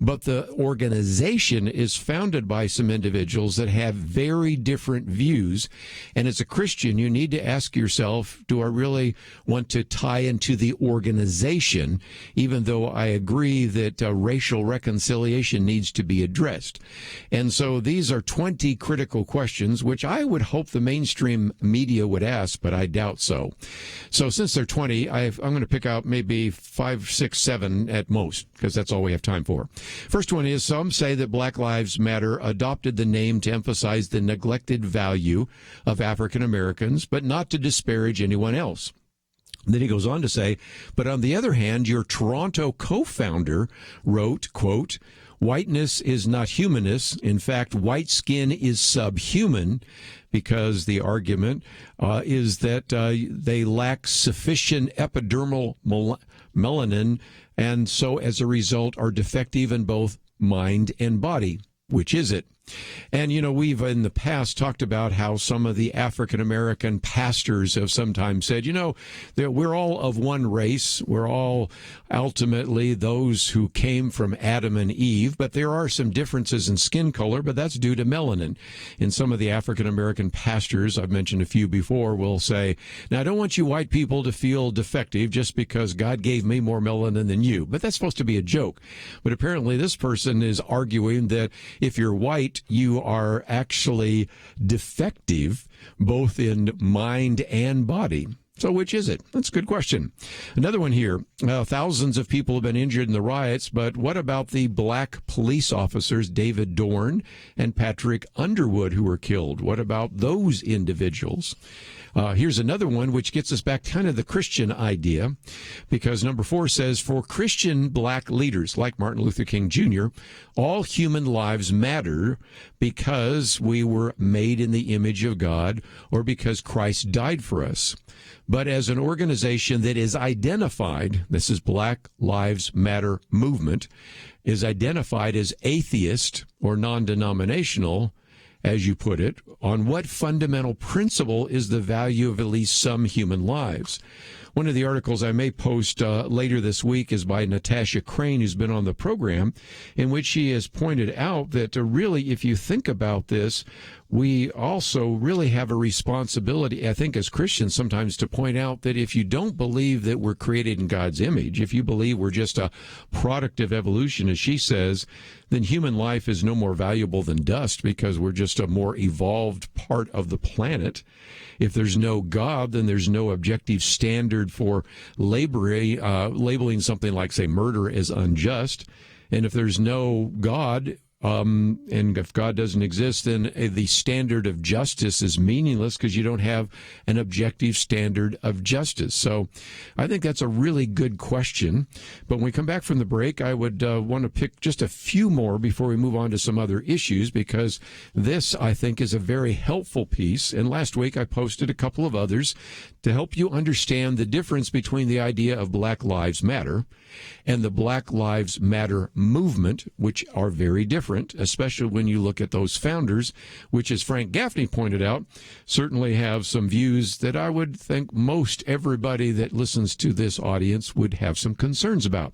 But the organization is founded by some individuals that have very different views. And as a Christian, you need to ask yourself, do I really want to tie into the organization, even though I agree that racial reconciliation needs to be addressed? And so these are 20 critical questions, which I would hope the mainstream media would ask, but I doubt so. So since they're 20, I'm going to pick out maybe 5, 6, 7 at most, because that's all we have time for. First one is, some say that Black Lives Matter adopted the name to emphasize the neglected value of African Americans, but not to disparage anyone else. Then he goes on to say, but on the other hand, your Toronto co-founder wrote, quote, whiteness is not humanness. In fact, white skin is subhuman, because the argument is that they lack sufficient epidermal melanin, and so as a result are defective in both mind and body. Which is it? And, you know, we've in the past talked about how some of the African-American pastors have sometimes said, you know, that we're all of one race. We're all ultimately those who came from Adam and Eve, but there are some differences in skin color, but that's due to melanin. And some of the African-American pastors, I've mentioned a few before, will say, now, I don't want you white people to feel defective just because God gave me more melanin than you. But that's supposed to be a joke. But apparently this person is arguing that if you're white, you are actually defective both in mind and body. So which is it? That's a good question. Another one here. Thousands of people have been injured in the riots, but what about the black police officers, David Dorn and Patrick Underwood, who were killed? What about those individuals? Here's another one, which gets us back kind of the Christian idea, because number 4 says, for Christian black leaders like Martin Luther King Jr., all human lives matter because we were made in the image of God or because Christ died for us. But as an organization that is identified, this is Black Lives Matter movement, is identified as atheist or non-denominational, as you put it, on what fundamental principle is the value of at least some human lives? One of the articles I may post later this week is by Natasha Crane, who's been on the program, in which she has pointed out that really, if you think about this, we also really have a responsibility, I think, as Christians sometimes to point out that if you don't believe that we're created in God's image, if you believe we're just a product of evolution, as she says, then human life is no more valuable than dust because we're just a more evolved part of the planet. If there's no God, then there's no objective standard for labeling something like, say, murder as unjust. And if there's no God, and if God doesn't exist, then the standard of justice is meaningless because you don't have an objective standard of justice. So I think that's a really good question. But when we come back from the break, I would want to pick just a few more before we move on to some other issues, because this, I think, is a very helpful piece. And last week I posted a couple of others to help you understand the difference between the idea of Black Lives Matter and the Black Lives Matter movement, which are very different, especially when you look at those founders, which, as Frank Gaffney pointed out, certainly have some views that I would think most everybody that listens to this audience would have some concerns about.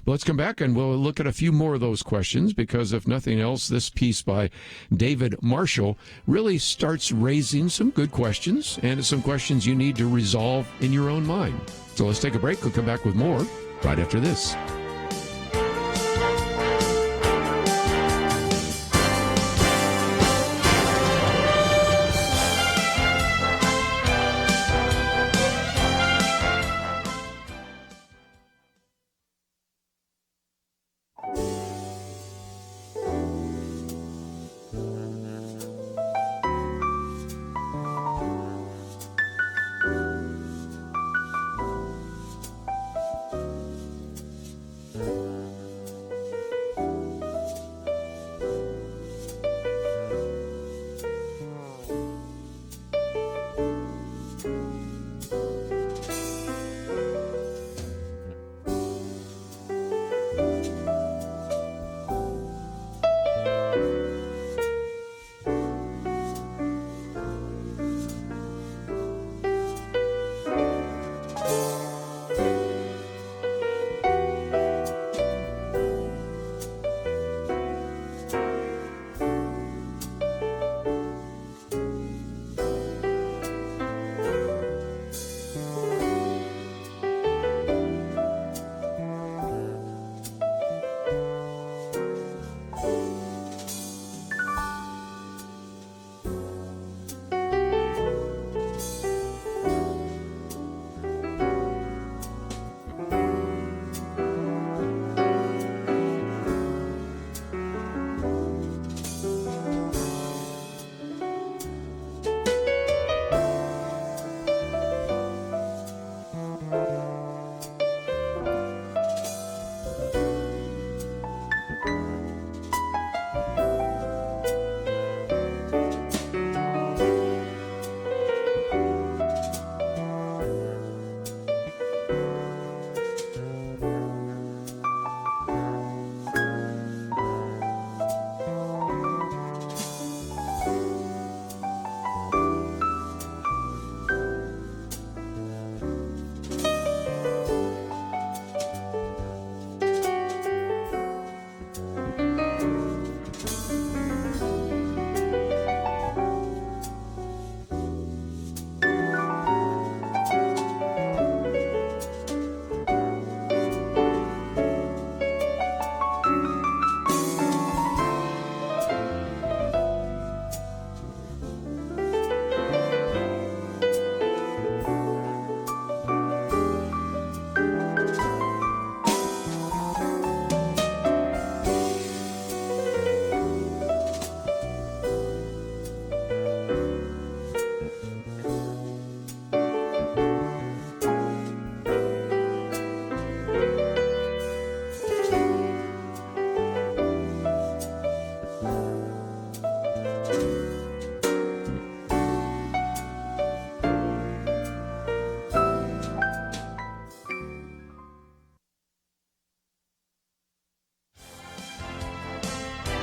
But let's come back and we'll look at a few more of those questions, because if nothing else, this piece by David Marshall really starts raising some good questions, and some questions you need to resolve in your own mind. So let's take a break. We'll come back with more right after this.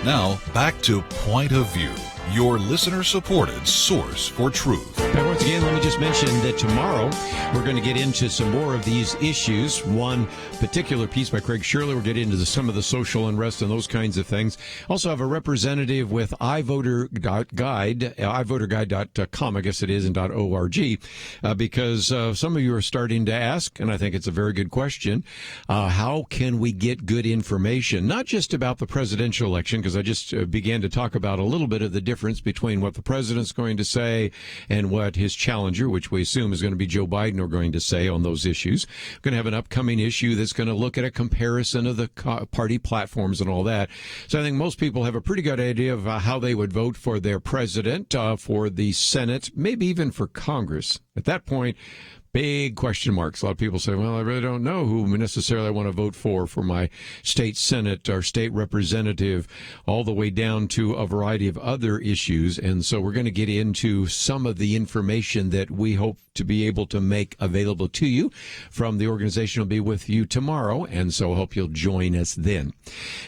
Now, back to Point of View. your listener-supported source for truth. Now, once again, let me just mention that tomorrow we're going to get into some more of these issues. One particular piece by Craig Shirley, we'll get into some of the social unrest and those kinds of things. Also have a representative with iVoterGuide.com, I guess it is, and .org, because some of you are starting to ask, and I think it's a very good question, how can we get good information, not just about the presidential election, because I just began to talk about a little bit of the difference between what the president's going to say and what his challenger, which we assume is going to be Joe Biden, are going to say on those issues. We're going to have an upcoming issue that's going to look at a comparison of the party platforms and all that. So I think most people have a pretty good idea of how they would vote for their president, for the Senate, maybe even for Congress. At that point, big question marks. A lot of people say, well, I really don't know who necessarily I want to vote for my state senate or state representative, all the way down to a variety of other issues. And so we're going to get into some of the information that we hope to be able to make available to you from the organization. Will be with you tomorrow, and so I hope you'll join us then.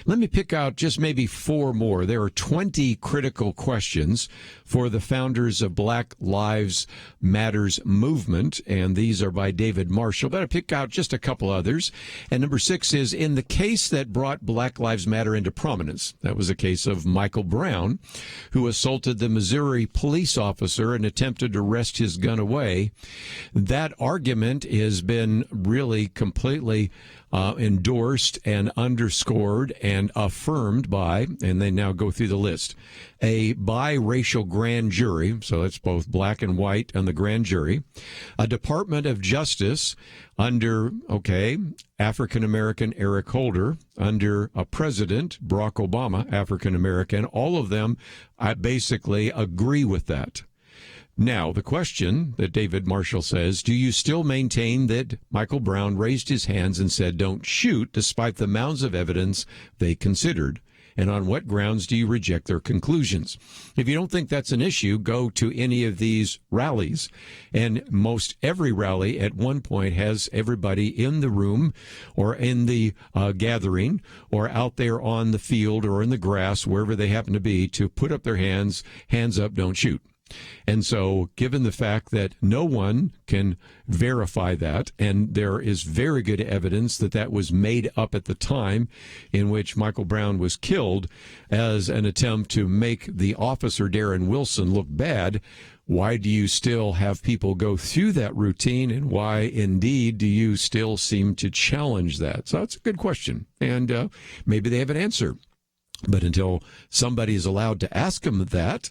Let me pick out just maybe 4 more. There are 20 critical questions for the founders of Black Lives Matters movement, and these are by David Marshall, but I pick out just a couple others. And number 6 is, in the case that brought Black Lives Matter into prominence, that was a case of Michael Brown, who assaulted the Missouri police officer and attempted to wrest his gun away. That argument has been really completely endorsed and underscored and affirmed by, and they now go through the list, a biracial grand jury, so it's both black and white on the grand jury, a Department of Justice under, African-American Eric Holder, under a president, Barack Obama, African-American. All of them, I basically agree with that. Now, the question that David Marshall says, do you still maintain that Michael Brown raised his hands and said, don't shoot, despite the mounds of evidence they considered? And on what grounds do you reject their conclusions? If you don't think that's an issue, go to any of these rallies. And most every rally at one point has everybody in the room or in the gathering or out there on the field or in the grass, wherever they happen to be, to put up their hands up, don't shoot. And so, given the fact that no one can verify that, and there is very good evidence that that was made up at the time in which Michael Brown was killed as an attempt to make the officer, Darren Wilson, look bad, why do you still have people go through that routine, and why, indeed, do you still seem to challenge that? So that's a good question, and maybe they have an answer. But until somebody is allowed to ask them that,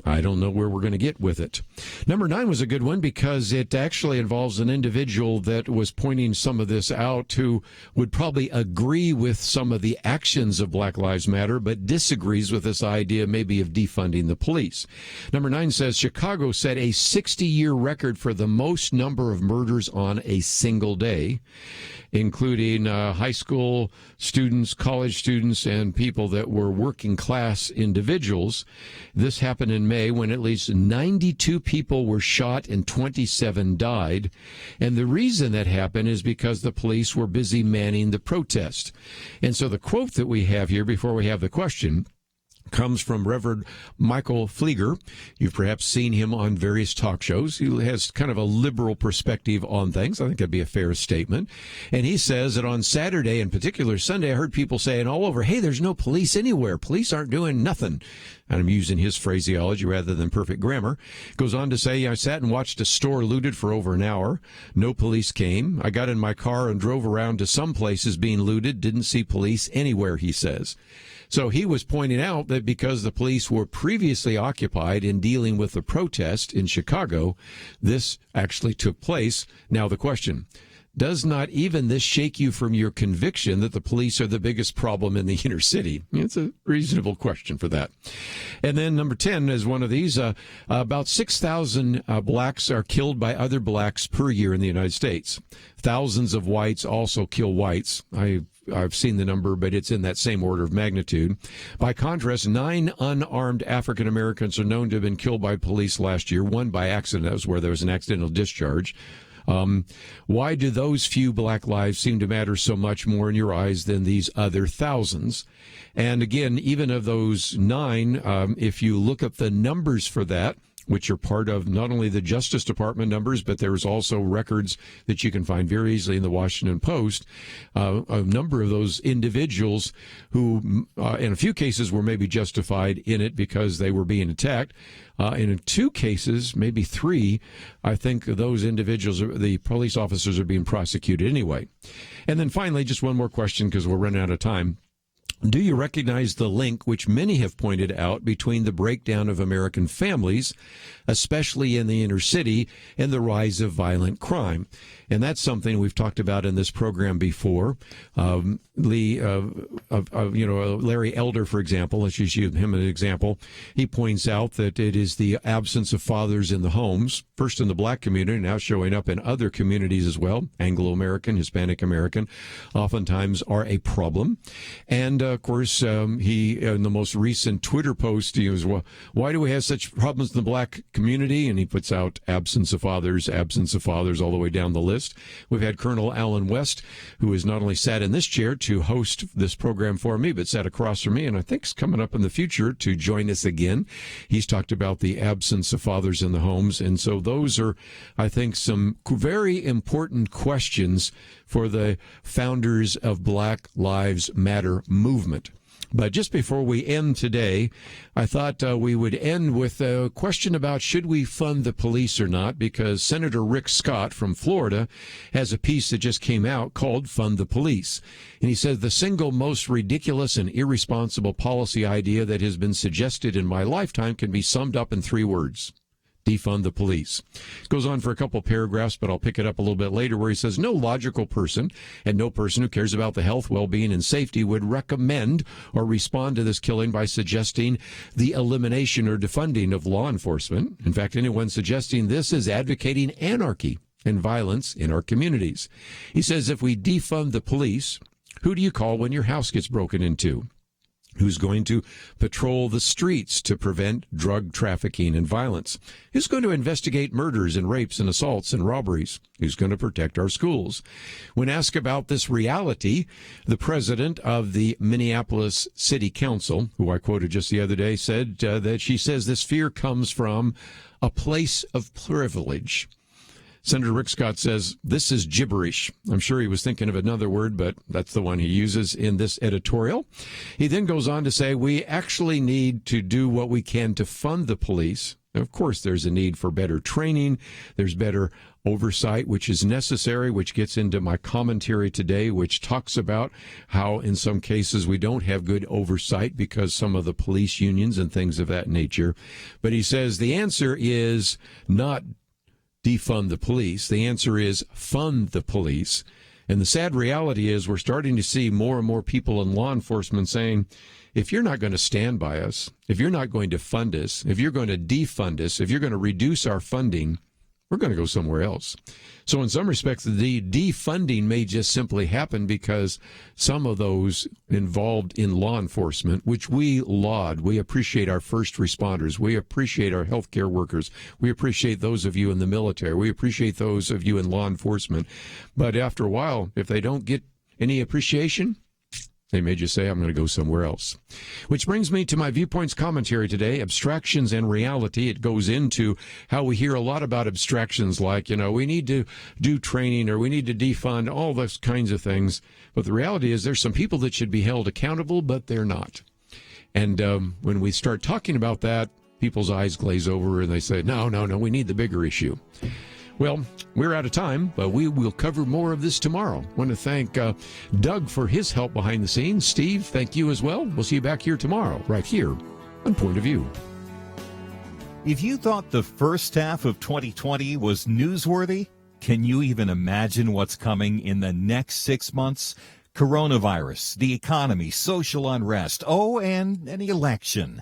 I don't know where we're going to get with it. Number 9 was a good one because it actually involves an individual that was pointing some of this out who would probably agree with some of the actions of Black Lives Matter, but disagrees with this idea maybe of defunding the police. Number 9 says Chicago set a 60-year record for the most number of murders on a single day, including high school students, college students, and people that were working class individuals. This happened in May when at least 92 people were shot and 27 died. And the reason that happened is because the police were busy manning the protest. And so the quote that we have here before we have the question comes from Reverend Michael Flieger. You've perhaps seen him on various talk shows. He has kind of a liberal perspective on things. I think that'd be a fair statement. And he says that on Saturday, in particular Sunday, I heard people saying all over, hey, there's no police anywhere. Police aren't doing nothing. And I'm using his phraseology rather than perfect grammar. Goes on to say, I sat and watched a store looted for over an hour. No police came. I got in my car and drove around to some places being looted. Didn't see police anywhere, he says. So he was pointing out that because the police were previously occupied in dealing with the protest in Chicago, this actually took place. Now the question, does not even this shake you from your conviction that the police are the biggest problem in the inner city? It's a reasonable question for that. And then number 10 is one of these. About 6,000 blacks are killed by other blacks per year in the United States. Thousands of whites also kill whites. I've seen the number, but it's in that same order of magnitude. By contrast, 9 unarmed African Americans are known to have been killed by police last year, one by accident. That was where there was an accidental discharge. Why do those few black lives seem to matter so much more in your eyes than these other thousands? And again, even of those 9, if you look up the numbers for that, which are part of not only the Justice Department numbers, but there's also records that you can find very easily in the Washington Post, a number of those individuals who, in a few cases, were maybe justified in it because they were being attacked. In 2 cases, maybe 3, I think those individuals, the police officers, are being prosecuted anyway. And then finally, just one more question because we're running out of time. Do you recognize the link, which many have pointed out, between the breakdown of American families, especially in the inner city, and the rise of violent crime? And that's something we've talked about in this program before. Larry Elder, for example, let's just use him as an example. He points out that it is the absence of fathers in the homes, first in the black community, now showing up in other communities as well. Anglo-American, Hispanic American, oftentimes are a problem. And of course, he, in the most recent Twitter post, he was, well, why do we have such problems in the black community? And he puts out absence of fathers all the way down the list. We've had Colonel Alan West, who has not only sat in this chair to host this program for me, but sat across from me, and I think is coming up in the future to join us again. He's talked about the absence of fathers in the homes. And so those are, I think, some very important questions for the founders of Black Lives Matter movement. But just before we end today, I thought we would end with a question about should we fund the police or not, because Senator Rick Scott from Florida has a piece that just came out called Fund the Police. And he says the single most ridiculous and irresponsible policy idea that has been suggested in my lifetime can be summed up in 3 words. Defund the police. Goes on for a couple paragraphs, but I'll pick it up a little bit later, where he says no logical person and no person who cares about the health, well-being, and safety would recommend or respond to this killing by suggesting the elimination or defunding of law enforcement. In fact, anyone suggesting this is advocating anarchy and violence in our communities. He says if we defund the police, who do you call when your house gets broken into? Who's going to patrol the streets to prevent drug trafficking and violence? Who's going to investigate murders and rapes and assaults and robberies? Who's going to protect our schools? When asked about this reality, the president of the Minneapolis City Council, who I quoted just the other day, said that she says this fear comes from a place of privilege. Senator Rick Scott says, this is gibberish. I'm sure he was thinking of another word, but that's the one he uses in this editorial. He then goes on to say, we actually need to do what we can to fund the police. Now, of course, there's a need for better training. There's better oversight, which is necessary, which gets into my commentary today, which talks about how in some cases we don't have good oversight because some of the police unions and things of that nature. But he says the answer is not defund the police. The answer is fund the police. And the sad reality is we're starting to see more and more people in law enforcement saying, if you're not going to stand by us, if you're not going to fund us, if you're going to defund us, if you're going to reduce our funding, we're going to go somewhere else. So in some respects, the defunding may just simply happen because some of those involved in law enforcement, which we laud, we appreciate our first responders, we appreciate our healthcare workers, we appreciate those of you in the military, we appreciate those of you in law enforcement. But after a while, if they don't get any appreciation, they may just say, I'm going to go somewhere else. Which brings me to my Viewpoints commentary today, abstractions and reality. It goes into how we hear a lot about abstractions like, we need to do training or we need to defund, all those kinds of things. But the reality is there's some people that should be held accountable, but they're not. And when we start talking about that, people's eyes glaze over and they say, no, we need the bigger issue. Well, we're out of time, but we will cover more of this tomorrow. I want to thank Doug for his help behind the scenes. Steve, thank you as well. We'll see you back here tomorrow, right here on Point of View. If you thought the first half of 2020 was newsworthy, can you even imagine what's coming in the next 6 months? Coronavirus, the economy, social unrest, and an election.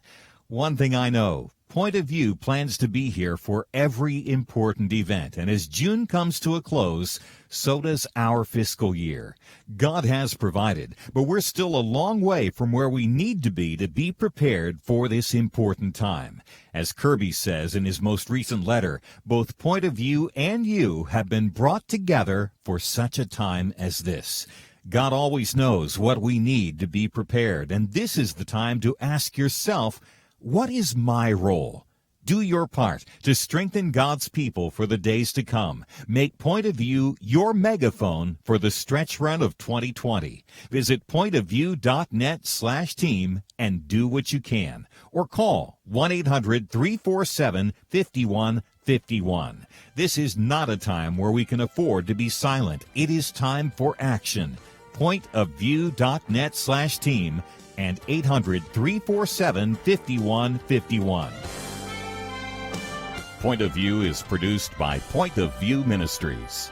One thing I know, Point of View plans to be here for every important event, and as June comes to a close, so does our fiscal year. God has provided, but we're still a long way from where we need to be prepared for this important time. As Kerby says in his most recent letter, both Point of View and you have been brought together for such a time as this. God always knows what we need to be prepared, and this is the time to ask yourself, what is my role? Do your part to strengthen God's people for the days to come. Make Point of View your megaphone for the stretch run of 2020. Visit pointofview.net/team and do what you can. Or call 1-800-347-5151. This is not a time where we can afford to be silent. It is time for action. Pointofview.net/team and 800-347-5151. Point of View is produced by Point of View Ministries.